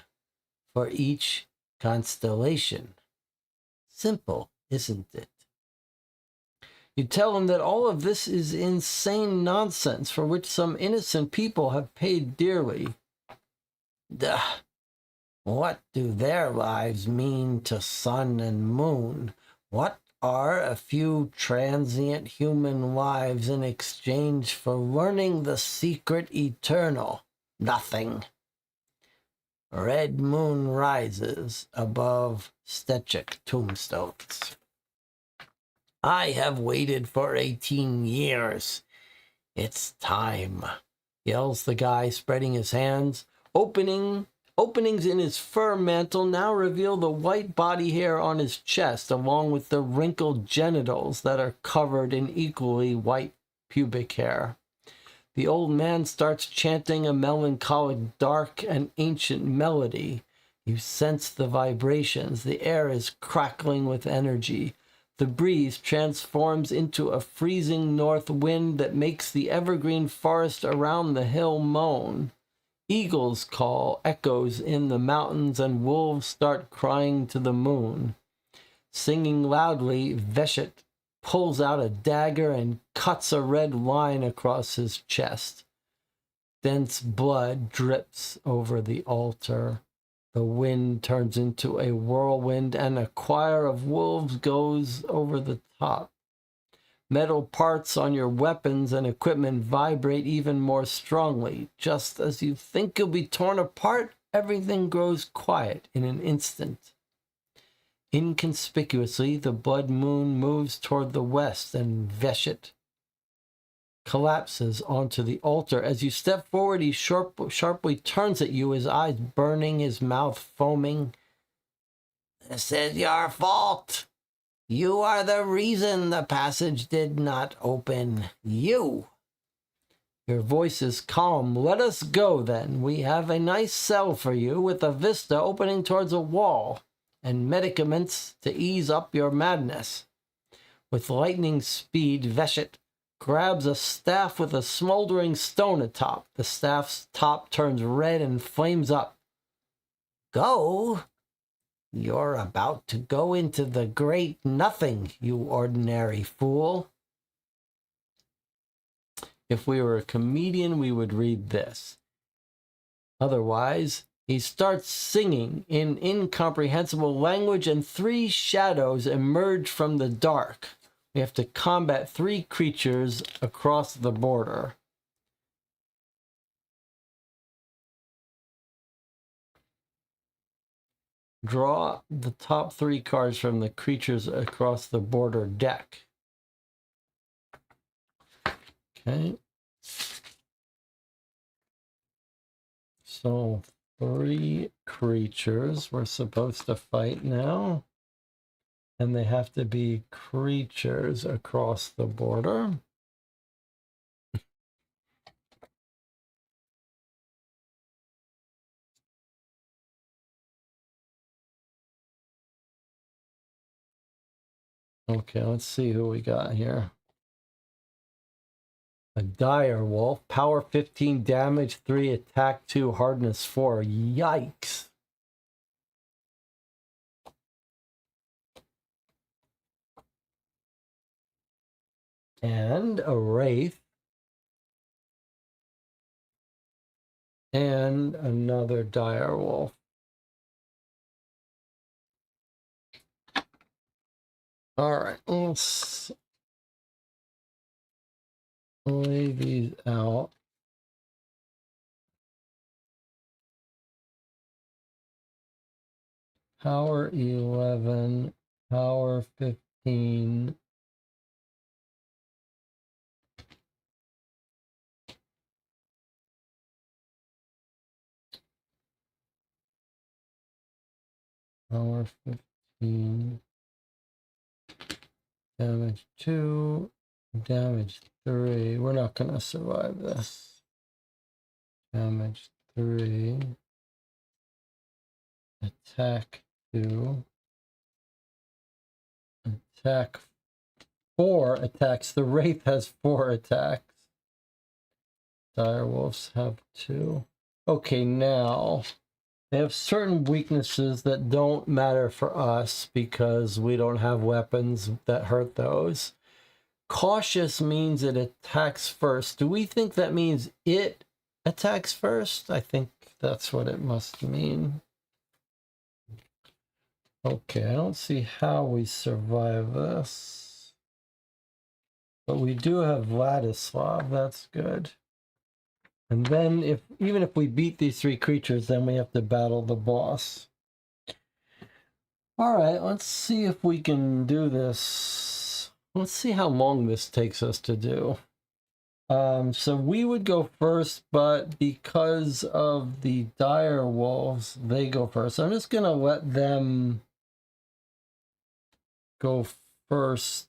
Speaker 1: for each constellation. Simple, isn't it? You tell him that all of this is insane nonsense for which some innocent people have paid dearly. Duh. What do their lives mean to sun and moon? What are a few transient human lives in exchange for learning the secret eternal? Nothing. Red moon rises above Stechic tombstones. I have waited for 18 years. It's time, yells the guy, spreading his hands. Openings in his fur mantle now reveal the white body hair on his chest, along with the wrinkled genitals that are covered in equally white pubic hair. The old man starts chanting a melancholic, dark, and ancient melody. You sense the vibrations. The air is crackling with energy. The breeze transforms into a freezing north wind that makes the evergreen forest around the hill moan. Eagles' call echoes in the mountains, and wolves start crying to the moon. Singing loudly, Veshet pulls out a dagger and cuts a red line across his chest. Dense blood drips over the altar. The wind turns into a whirlwind, and a choir of wolves goes over the top. Metal parts on your weapons and equipment vibrate even more strongly. Just as you think you'll be torn apart, everything grows quiet in an instant. Inconspicuously, the blood moon moves toward the west, and Veshet collapses onto the altar. As you step forward, he sharply turns at you, his eyes burning, his mouth foaming. "This is your fault. You are the reason the passage did not open. You." Your voice is calm. "Let us go, then. We have a nice cell for you with a vista opening towards a wall and medicaments to ease up your madness." With lightning speed, Veshet grabs a staff with a smoldering stone atop. The staff's top turns red and flames up. "Go? You're about to go into the great nothing, you ordinary fool." If we were a comedian, we would read this. Otherwise, he starts singing in incomprehensible language, and 3 shadows emerge from the dark. We have to combat 3 creatures across the border. Draw the top 3 cards from the creatures across the border deck. Okay. So 3 creatures we're supposed to fight now. And they have to be creatures across the border. Okay, let's see who we got here. A dire wolf, power 15, damage 3, attack 2, hardness 4. Yikes. And a wraith. And another dire wolf. All right, let's lay these out. Power 11, power 15. Power 15. Damage 2. Damage 3. We're not going to survive this. Damage 3. Attack 2. Attack 4 attacks. The Wraith has 4 attacks. Direwolves have 2. Okay, now they have certain weaknesses that don't matter for us because we don't have weapons that hurt those. Cautious means it attacks first. Do we think that means it attacks first? I think that's what it must mean. Okay, I don't see how we survive this. But we do have Vladislav, that's good. And then even if we beat these 3 creatures, then we have to battle the boss. All right, let's see if we can do this. Let's see how long this takes us to do. So we would go first, but because of the dire wolves, they go first. So I'm just gonna let them go first.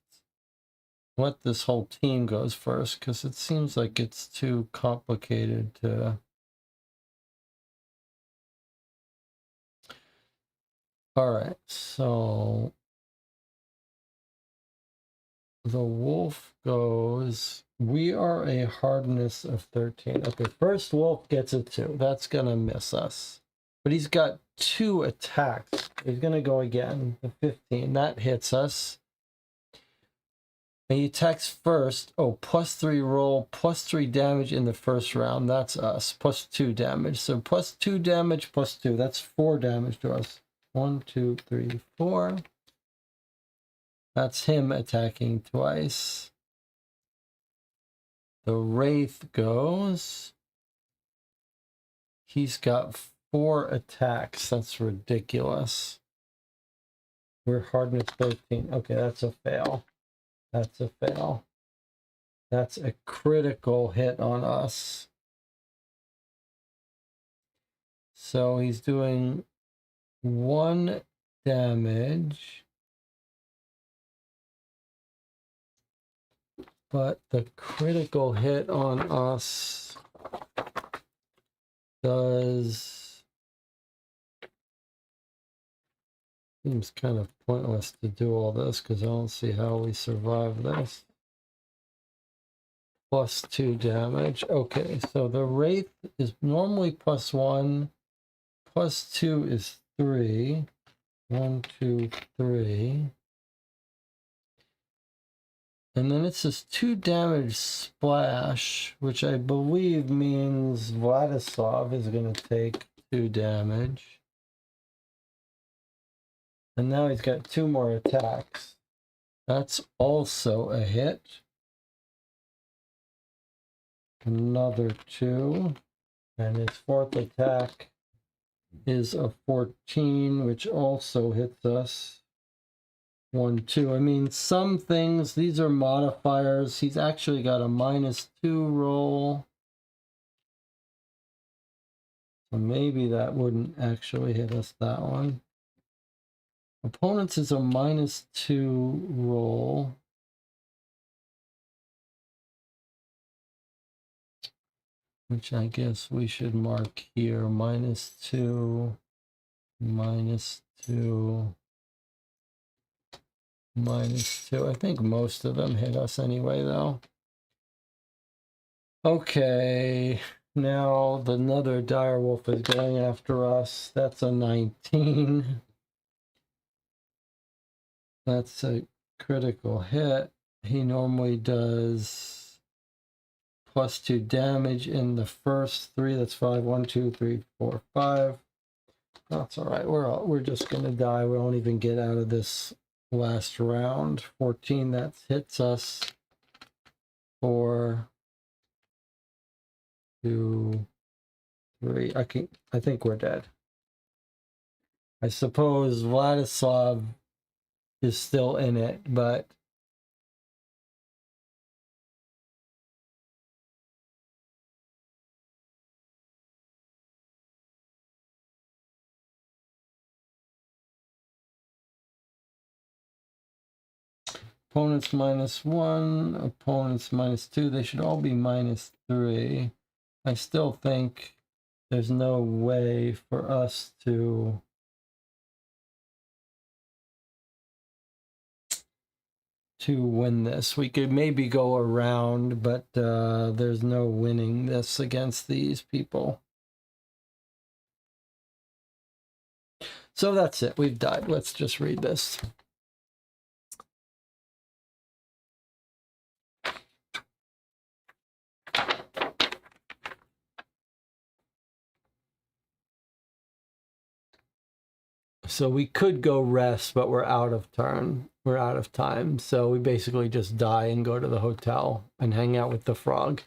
Speaker 1: Let this whole team goes first, because it seems like it's too complicated to... All right, so the wolf goes... We are a hardness of 13. Okay, first wolf gets a 2. That's gonna miss us. But he's got 2 attacks. He's gonna go again. The 15, that hits us. And he attacks first. Oh, +3 roll, +3 damage in the first round. That's us. +2 damage. So +2 damage, +2. That's 4 damage to us. 1, 2, 3, 4. That's him attacking twice. The Wraith goes. He's got 4 attacks. That's ridiculous. We're hardness 13. Okay, that's a fail. That's a fail. That's a critical hit on us. So he's doing 1 damage. But the critical hit on us does... Seems kind of pointless to do all this because I don't see how we survive this. +2 damage. Okay, so the Wraith is normally +1. +2 is 3. 1, 2, 3. And then it says 2 damage splash, which I believe means Vladislav is going to take 2 damage. And now he's got 2 more attacks. That's also a hit. Another 2. And his 4th attack is a 14, which also hits us. 1, 2. I mean, some things, these are modifiers. He's actually got a -2 roll. So maybe that wouldn't actually hit us, that one. Opponents is a -2 roll. Which I guess we should mark here. -2, -2. -2. I think most of them hit us anyway, though. Okay, now another direwolf is going after us. That's a 19. That's a critical hit. He normally does +2 damage in the first 3. That's 5. 1, 2, 3, 4, 5. That's all right. We're just gonna die. We won't even get out of this last round. 14. That hits us. 4, 2, 3. I think we're dead. I suppose Vladislav is still in it, but opponents -1, opponents -2. They should all be -3. I still think there's no way for us to win this. We could maybe go around, but there's no winning this against these people. So that's it. We've died. Let's just read this. So we could go rest, but we're out of turn. We're out of time. So we basically just die and go to the hotel and hang out with the frog.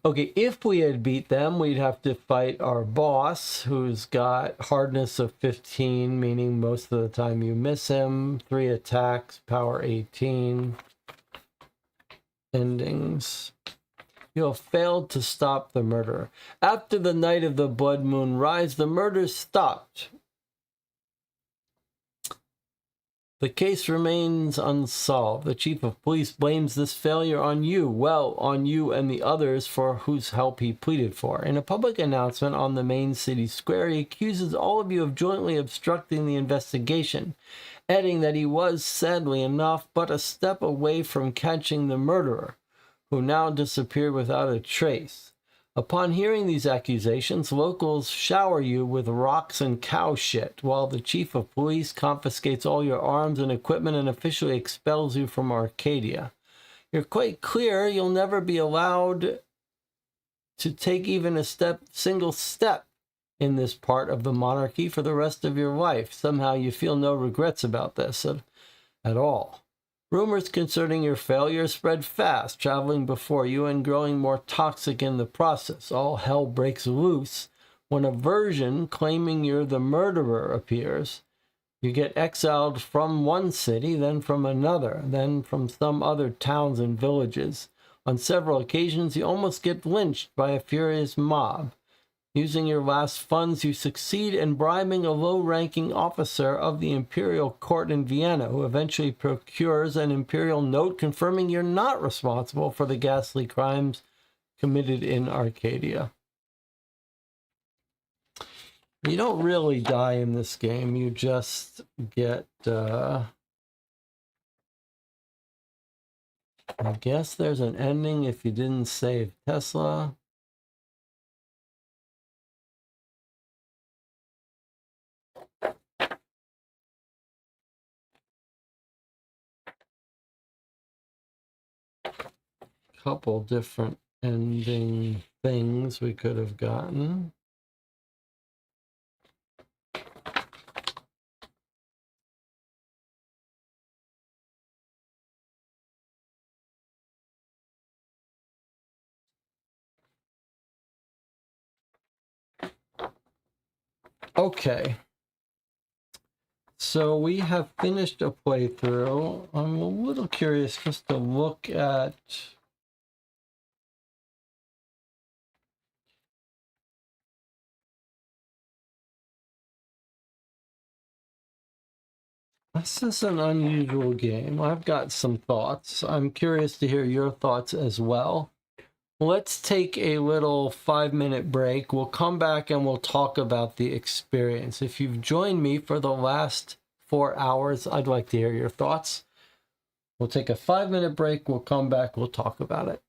Speaker 1: Okay, if we had beat them, we'd have to fight our boss, who's got hardness of 15, meaning most of the time you miss him. 3 attacks, power 18. Endings. You have failed to stop the murder. After the night of the blood moon rise, the murder stopped. The case remains unsolved. The chief of police blames this failure on you. Well, on you and the others for whose help he pleaded for. In a public announcement on the main city square, he accuses all of you of jointly obstructing the investigation, adding that he was, sadly enough, but a step away from catching the murderer, who now disappeared without a trace. Upon hearing these accusations, locals shower you with rocks and cow shit, while the chief of police confiscates all your arms and equipment and officially expels you from Arcadia. You're quite clear you'll never be allowed to take even a single step in this part of the monarchy for the rest of your life. Somehow you feel no regrets about this at all. Rumors concerning your failure spread fast, traveling before you and growing more toxic in the process. All hell breaks loose when a version claiming you're the murderer appears. You get exiled from one city, then from another, then from some other towns and villages. On several occasions, you almost get lynched by a furious mob. Using your last funds, you succeed in bribing a low-ranking officer of the imperial court in Vienna, who eventually procures an imperial note confirming you're not responsible for the ghastly crimes committed in Arcadia. You don't really die in this game. You just get, I guess there's an ending if you didn't save Tesla. Couple different ending things we could have gotten. Okay. So we have finished a playthrough. I'm a little curious just to look at this is an unusual game. I've got some thoughts. I'm curious to hear your thoughts as well. Let's take a little 5-minute break. We'll come back and we'll talk about the experience. If you've joined me for the last 4 hours, I'd like to hear your thoughts. We'll take a 5-minute break. We'll come back. We'll talk about it.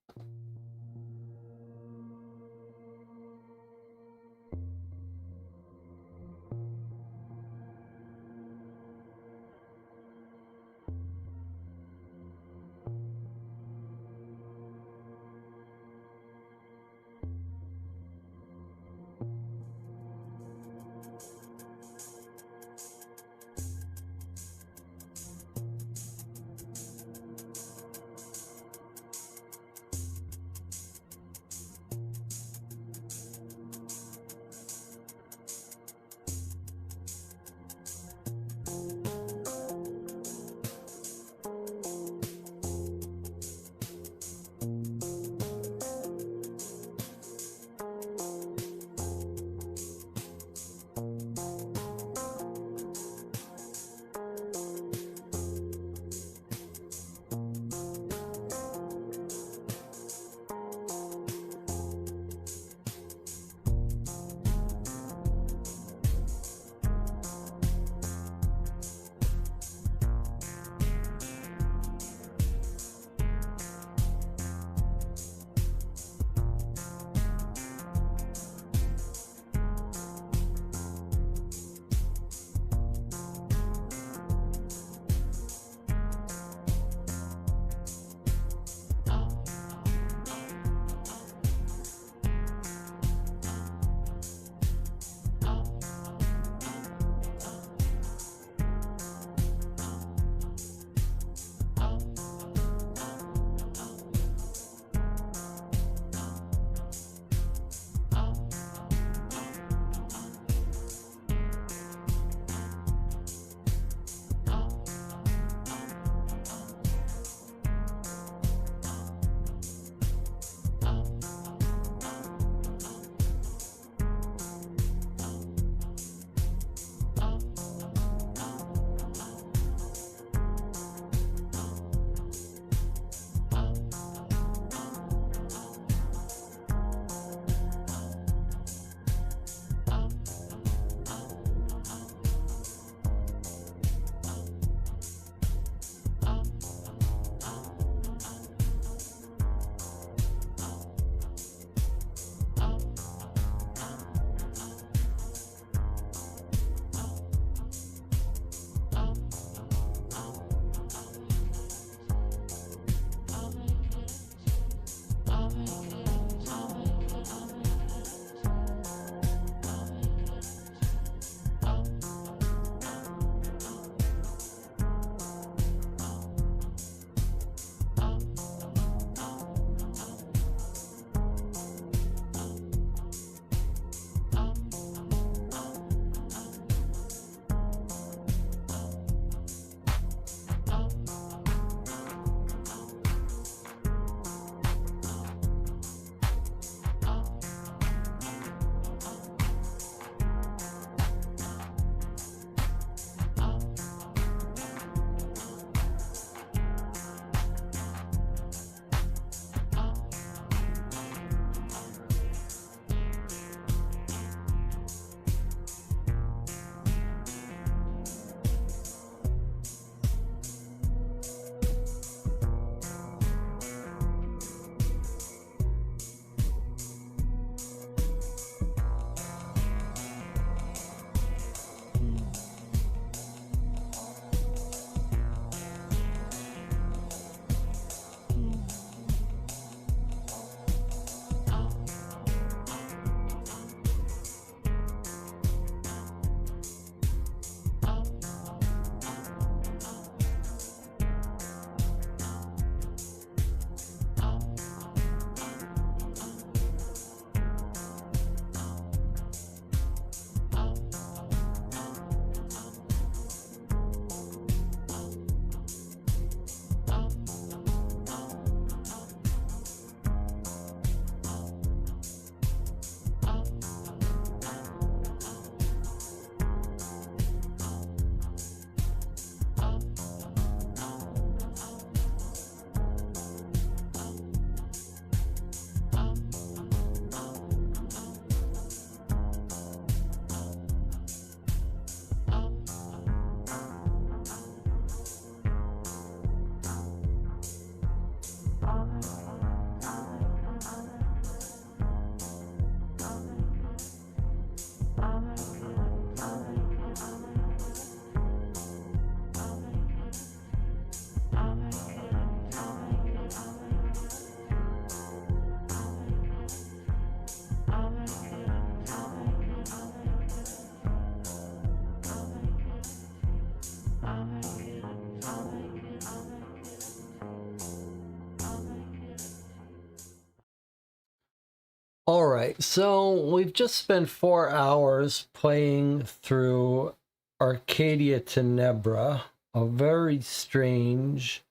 Speaker 1: right, so we've just spent 4 hours playing through Arcadia Tenebra, a very strange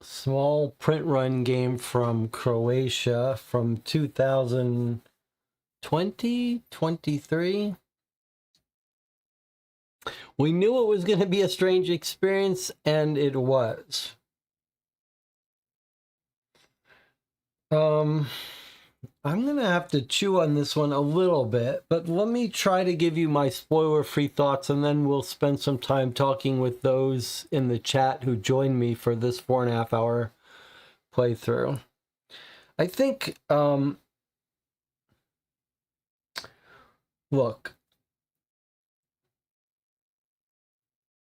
Speaker 1: small print run game from Croatia from 2020, 23. We knew it was going to be a strange experience, and it was. I'm going to have to chew on this one a little bit, but let me try to give you my spoiler-free thoughts, and then we'll spend some time talking with those in the chat who joined me for this 4.5-hour playthrough. I think, look,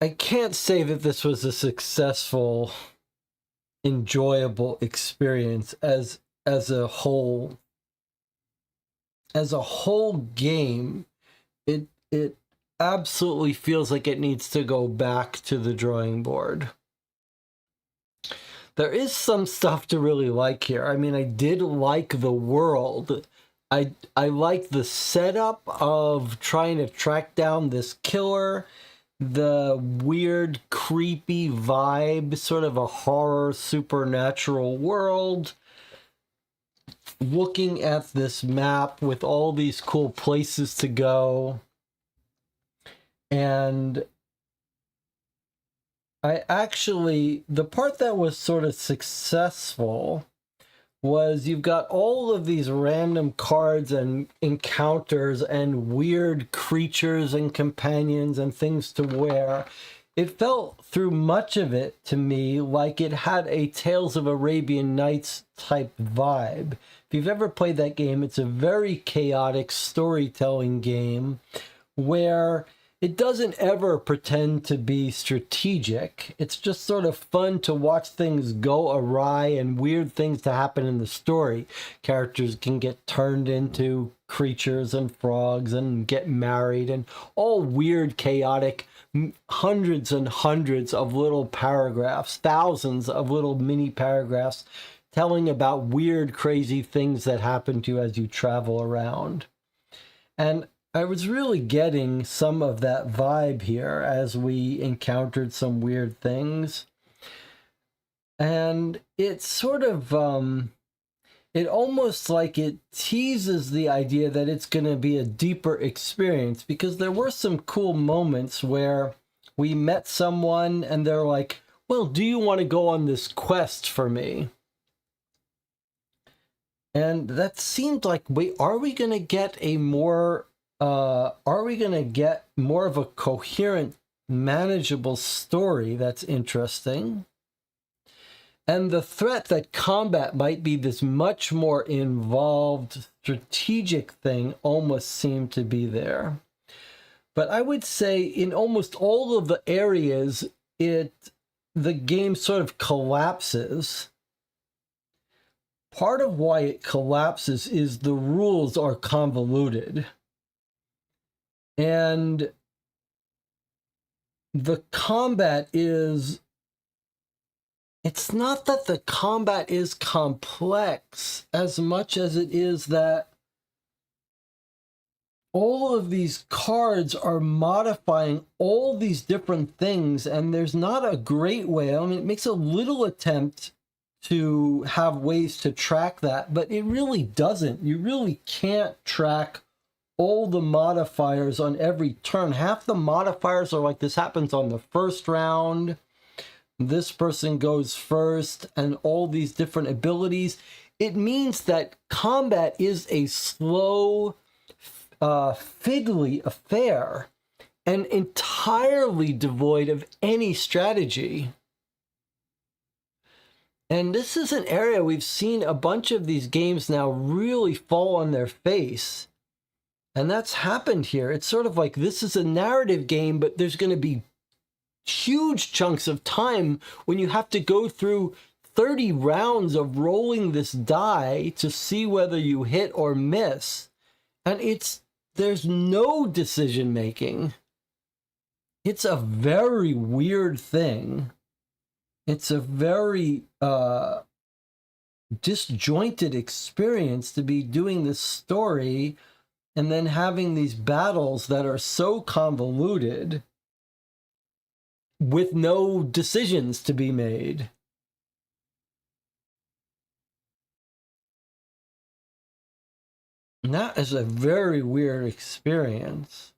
Speaker 1: I can't say that this was a successful, enjoyable experience as a whole. As a whole game, it absolutely feels like it needs to go back to the drawing board. There is some stuff to really like here. I mean, I did like the world. I like the setup of trying to track down this killer, the weird, creepy vibe, sort of a horror, supernatural world. Looking at this map with all these cool places to go. And the part that was sort of successful was you've got all of these random cards and encounters and weird creatures and companions and things to wear. It felt through much of it to me like it had a Tales of Arabian Nights type vibe. If you've ever played that game, it's a very chaotic storytelling game where it doesn't ever pretend to be strategic. It's just sort of fun to watch things go awry and weird things to happen in the story. Characters can get turned into creatures and frogs and get married and all weird, chaotic, hundreds and hundreds of little paragraphs, thousands of little mini paragraphs telling about weird, crazy things that happen to you as you travel around. And I was really getting some of that vibe here as we encountered some weird things. And it's sort of, it almost like it teases the idea that it's going to be a deeper experience, because there were some cool moments where we met someone and they're like, well, do you want to go on this quest for me? And that seemed like, wait, are we going to get more of a coherent, manageable story that's interesting? And the threat that combat might be this much more involved strategic thing almost seemed to be there. But I would say in almost all of the areas, the game sort of collapses. Part of why it collapses is the rules are convoluted. And the combat is... It's not that the combat is complex as much as it is that all of these cards are modifying all these different things, and there's not a great way. I mean, it makes a little attempt to have ways to track that, but it really doesn't. You really can't track all the modifiers on every turn. Half the modifiers are like, this happens on the first round, this person goes first, and all these different abilities. It means that combat is a slow, fiddly affair and entirely devoid of any strategy. And this is an area we've seen a bunch of these games now really fall on their face. And that's happened here. It's sort of like, this is a narrative game, but there's going to be huge chunks of time when you have to go through 30 rounds of rolling this die to see whether you hit or miss. And there's no decision making. It's a very weird thing. It's a very disjointed experience to be doing this story and then having these battles that are so convoluted with no decisions to be made. And that is a very weird experience.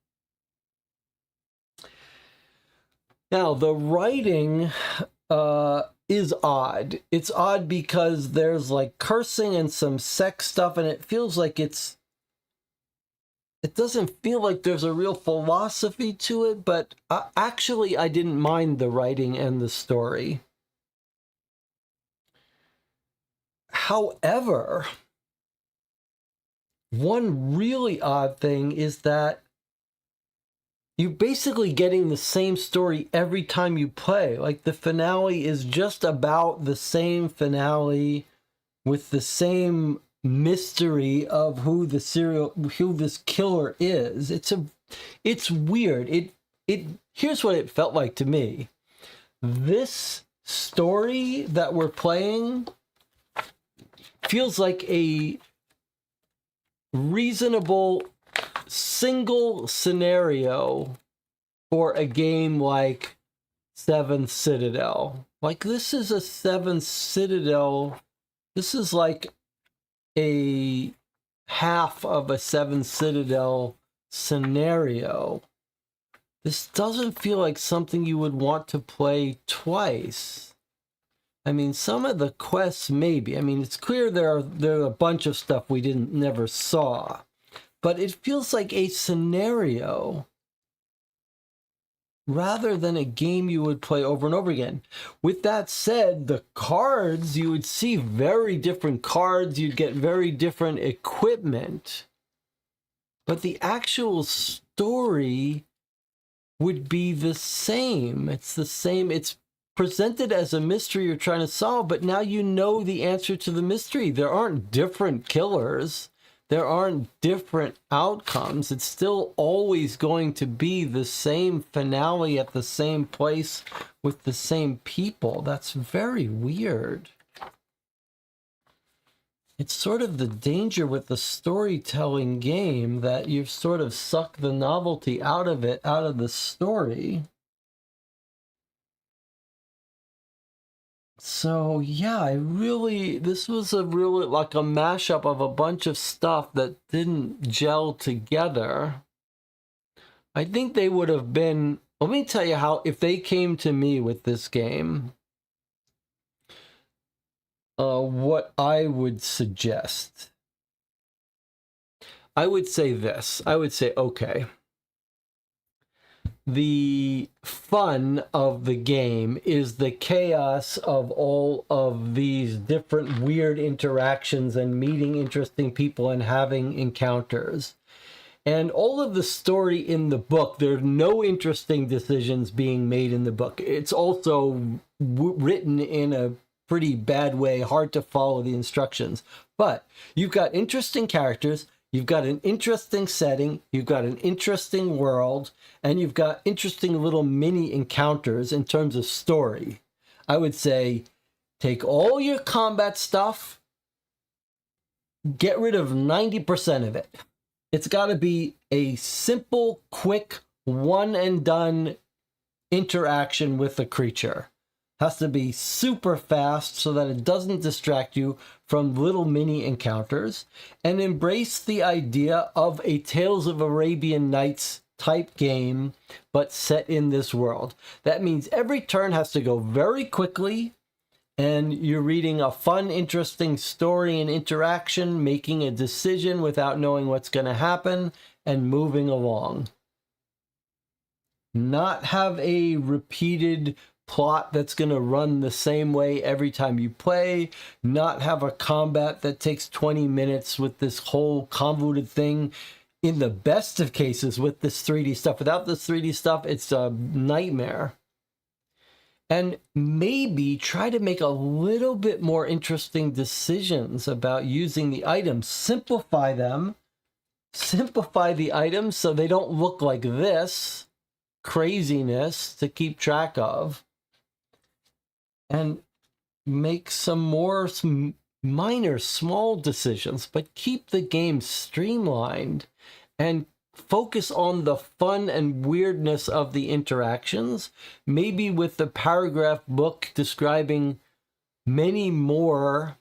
Speaker 1: Now, the writing is odd. It's odd because there's like cursing and some sex stuff, and it feels like it doesn't feel like there's a real philosophy to it, but actually I didn't mind the writing and the story. However, one really odd thing is that you're basically getting the same story every time you play. Like, the finale is just about the same finale with the same mystery of who this killer is. It's weird. Here's what it felt like to me. This story that we're playing feels like a reasonable single scenario for a game like Seventh Citadel. Like, this is a Seventh Citadel. This is like a half of a Seventh Citadel scenario. This doesn't feel like something you would want to play twice. I mean, some of the quests maybe. I mean, it's clear there are a bunch of stuff we never saw. But it feels like a scenario rather than a game you would play over and over again. With that said, the cards, you would see very different cards. You'd get very different equipment. But the actual story would be the same. It's the same. It's presented as a mystery you're trying to solve, but now you know the answer to the mystery. There aren't different killers. There aren't different outcomes. It's still always going to be the same finale at the same place with the same people. That's very weird. It's sort of the danger with the storytelling game that you've sort of sucked the novelty out of it, out of the story. So yeah, this was a really like a mashup of a bunch of stuff that didn't gel together. I think they would have been, let me tell you how, if they came to me with this game, what I would suggest. I would say this. I would say, okay, the fun of the game is the chaos of all of these different weird interactions and meeting interesting people and having encounters. And all of the story in the book, there are no interesting decisions being made in the book. It's also written in a pretty bad way, hard to follow the instructions. But you've got interesting characters, you've got an interesting setting, you've got an interesting world, and you've got interesting little mini encounters in terms of story. I would say take all your combat stuff, get rid of 90% of it. It's got to be a simple, quick, one and done interaction with the creature. Has to be super fast so that it doesn't distract you from little mini encounters, and embrace the idea of a Tales of Arabian Nights type game, but set in this world. That means every turn has to go very quickly, and you're reading a fun, interesting story and interaction, making a decision without knowing what's going to happen, and moving along. Not have a repeated plot that's going to run the same way every time you play, not have a combat that takes 20 minutes with this whole convoluted thing. In the best of cases with this 3D stuff. Without this 3D stuff, it's a nightmare. And maybe try to make a little bit more interesting decisions about using the items. Simplify them. Simplify the items so they don't look like this craziness to keep track of. And make some more minor, small decisions, but keep the game streamlined and focus on the fun and weirdness of the interactions, maybe with the paragraph book describing many more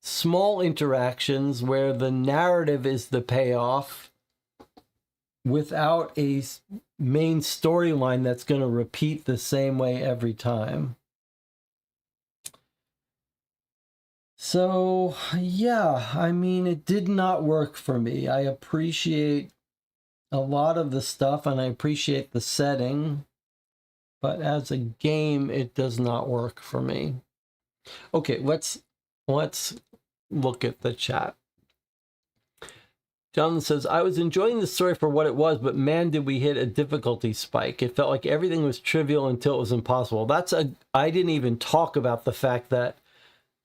Speaker 1: small interactions where the narrative is the payoff without a main storyline that's going to repeat the same way every time. So, yeah, I mean, it did not work for me. I appreciate a lot of the stuff and I appreciate the setting, but as a game, it does not work for me. Okay, let's look at the chat. Jonathan says, I was enjoying the story for what it was, but man, did we hit a difficulty spike. It felt like everything was trivial until it was impossible. I didn't even talk about the fact that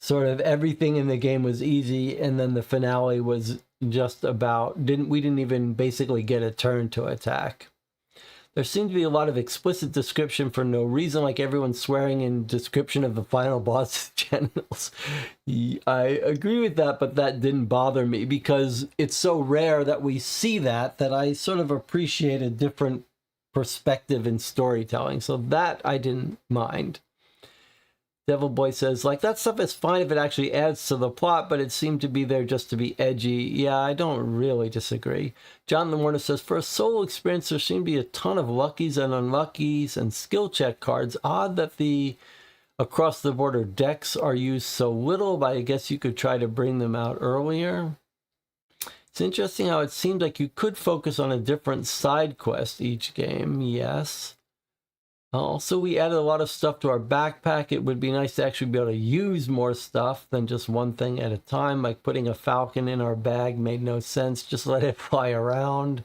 Speaker 1: sort of everything in the game was easy, and then the finale was just about, we didn't even basically get a turn to attack. There seemed to be a lot of explicit description for no reason, like everyone swearing in description of the final boss genitals. I agree with that, but that didn't bother me because it's so rare that we see that I sort of appreciate a different perspective in storytelling. So that I didn't mind. Devil Boy says, like, that stuff is fine if it actually adds to the plot, but it seemed to be there just to be edgy. Yeah, I don't really disagree. Jonathan Warner says, for a solo experience, there seemed to be a ton of luckies and unluckies and skill check cards. Odd that the across-the-border decks are used so little, but I guess you could try to bring them out earlier. It's interesting how it seemed like you could focus on a different side quest each game. Yes. Also, we added a lot of stuff to our backpack. It would be nice to actually be able to use more stuff than just one thing at a time, like putting a falcon in our bag made no sense. Just let it fly around.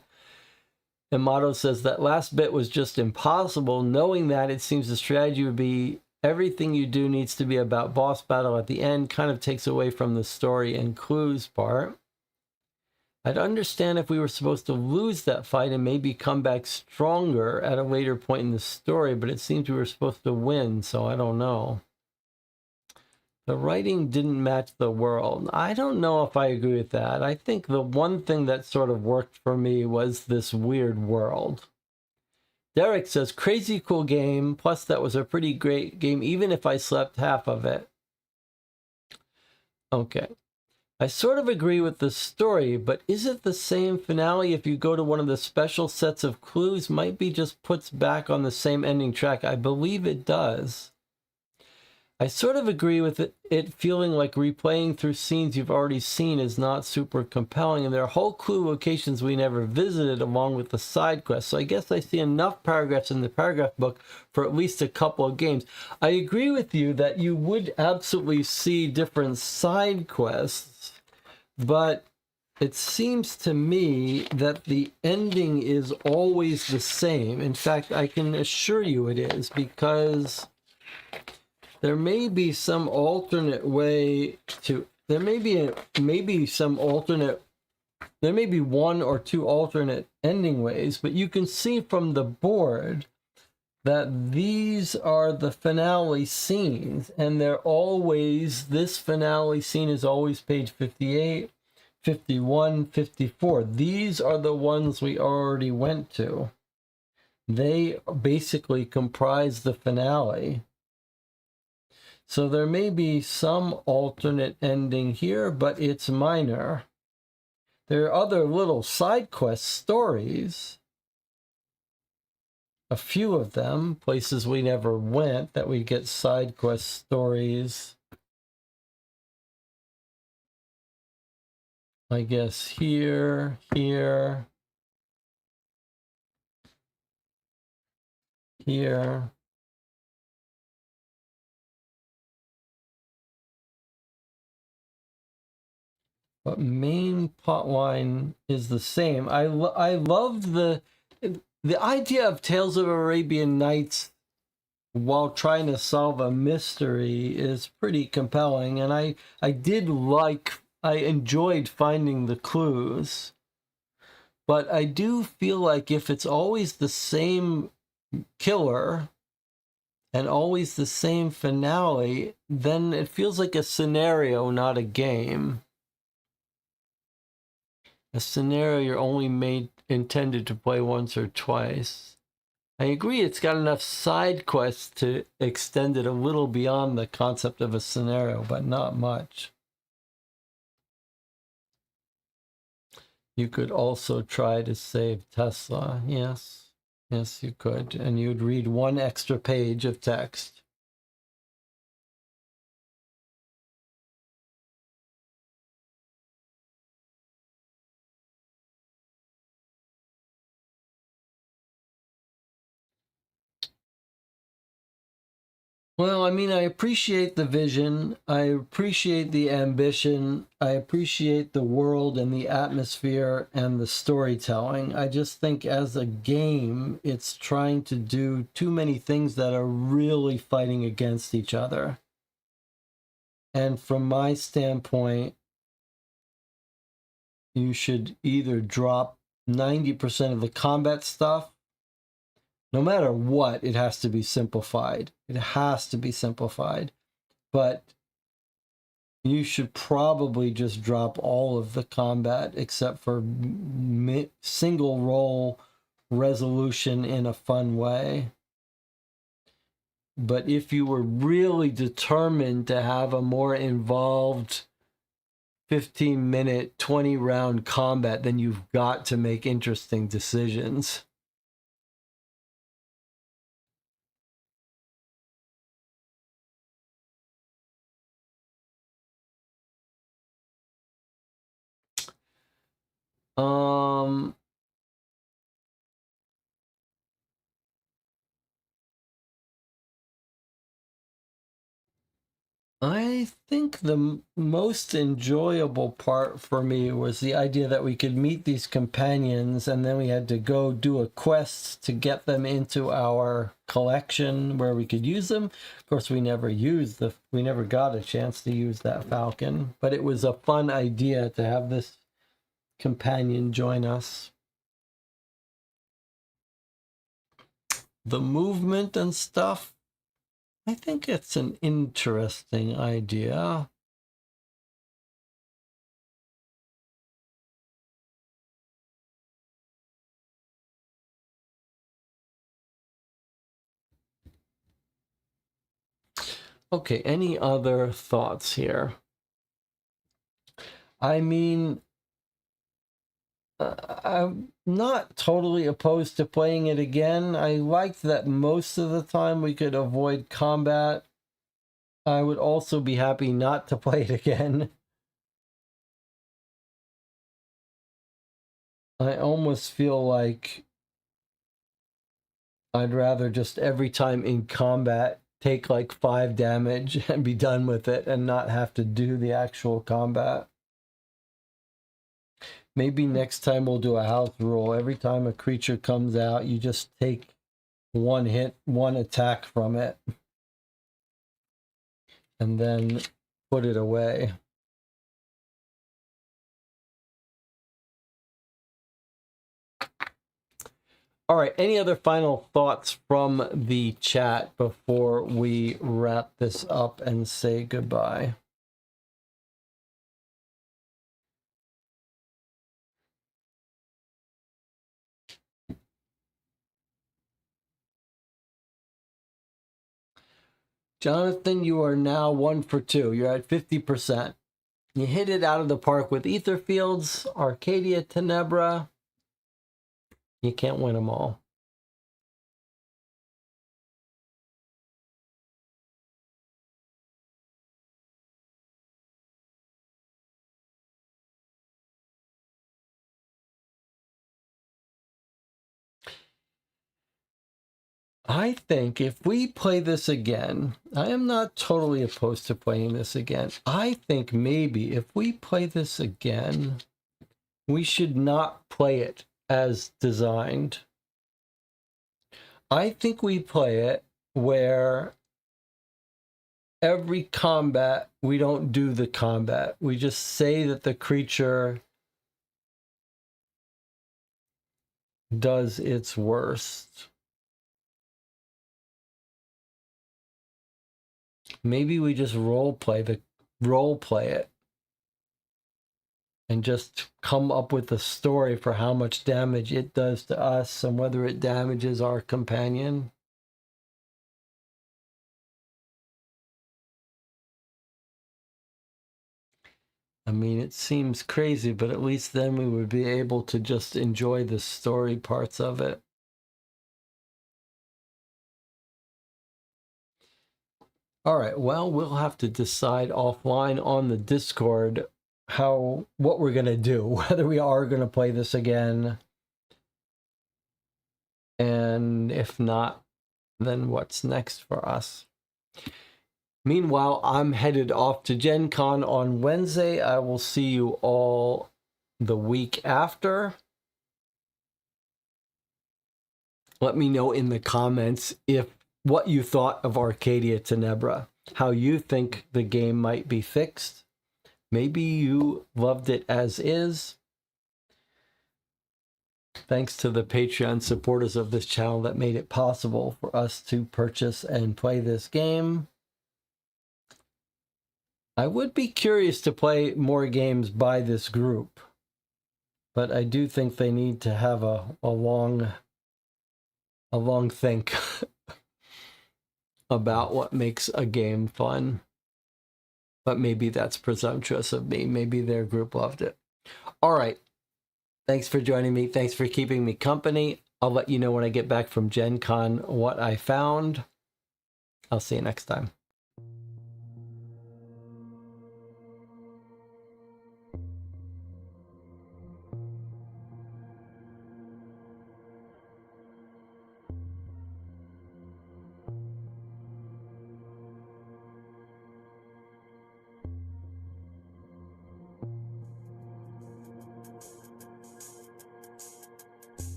Speaker 1: Amato says that last bit was just impossible. Knowing that, it seems the strategy would be everything you do needs to be about boss battle at the end. Kind of takes away from the story and clues part. I'd understand if we were supposed to lose that fight and maybe come back stronger at a later point in the story, but it seems we were supposed to win, so I don't know. The writing didn't match the world. I don't know if I agree with that. I think the one thing that sort of worked for me was this weird world. Derek says, crazy cool game, plus that was a pretty great game, even if I slept half of it. Okay. I sort of agree with the story, but is it the same finale if you go to one of the special sets of clues? Might be just puts back on the same ending track. I believe it does. I sort of agree with it feeling like replaying through scenes you've already seen is not super compelling, and there are whole clue locations we never visited along with the side quests. So I guess I see enough paragraphs in the paragraph book for at least a couple of games. I agree with you that you would absolutely see different side quests, but it seems to me that the ending is always the same. In fact, I can assure you it is, because there may be some alternate way to, there may be one or two alternate ending ways, but you can see from the board that these are the finale scenes, and they're always, this finale scene is always page 58, 51, 54. These are the ones we already went to. They basically comprise the finale. So there may be some alternate ending here, but it's minor. There are other little side quest stories. A few of them, places we never went, that we get side quest stories. I guess here, here, here. But main plotline is the same. I love the idea of Tales of Arabian Nights while trying to solve a mystery is pretty compelling, and I enjoyed finding the clues. But I do feel like if it's always the same killer, and always the same finale, then it feels like a scenario, not a game. A scenario you're only intended to play once or twice. I agree, it's got enough side quests to extend it a little beyond the concept of a scenario, but not much. You could also try to save Tesla. Yes. Yes, you could. And you'd read one extra page of text. Well, I mean, I appreciate the vision. I appreciate the ambition. I appreciate the world and the atmosphere and the storytelling. I just think as a game, it's trying to do too many things that are really fighting against each other. And from my standpoint, you should either drop 90% of the combat stuff. No matter what, it has to be simplified. It has to be simplified. But you should probably just drop all of the combat except for single roll resolution in a fun way. But if you were really determined to have a more involved 15-minute, 20-round combat, then you've got to make interesting decisions. Um, I think the most enjoyable part for me was the idea that we could meet these companions and then we had to go do a quest to get them into our collection where we could use them. Of course, we never got a chance to use that falcon, but it was a fun idea to have this companion join us. The movement and stuff, I think it's an interesting idea. Okay, any other thoughts here? I mean, I'm not totally opposed to playing it again. I liked that most of the time we could avoid combat. I would also be happy not to play it again. I almost feel like I'd rather just every time in combat take like 5 damage and be done with it and not have to do the actual combat. Maybe next time we'll do a house rule. Every time a creature comes out, you just take one hit, one attack from it, and then put it away. All right, any other final thoughts from the chat before we wrap this up and say goodbye? Jonathan, you are now 1 for 2. You're at 50%. You hit it out of the park with Ether Fields, Arcadia Tenebra. You can't win them all. I think if we play this again, I am not totally opposed to playing this again. I think maybe if we play this again, we should not play it as designed. I think we play it where every combat, we don't do the combat. We just say that the creature does its worst. Maybe we just role play it and just come up with a story for how much damage it does to us and whether it damages our companion. I mean, it seems crazy, but at least then we would be able to just enjoy the story parts of it. All right, well, we'll have to decide offline on the Discord what we're going to do, whether we are going to play this again. And if not, then what's next for us? Meanwhile, I'm headed off to Gen Con on Wednesday. I will see you all the week after. Let me know in the comments what you thought of Arcadia Tenebra, how you think the game might be fixed. Maybe you loved it as is. Thanks to the Patreon supporters of this channel that made it possible for us to purchase and play this game. I would be curious to play more games by this group, but I do think they need to have a long think about what makes a game fun. But maybe that's presumptuous of me. Maybe their group loved it. All right. Thanks for joining me. Thanks for keeping me company. I'll let you know when I get back from Gen Con what I found. I'll see you next time.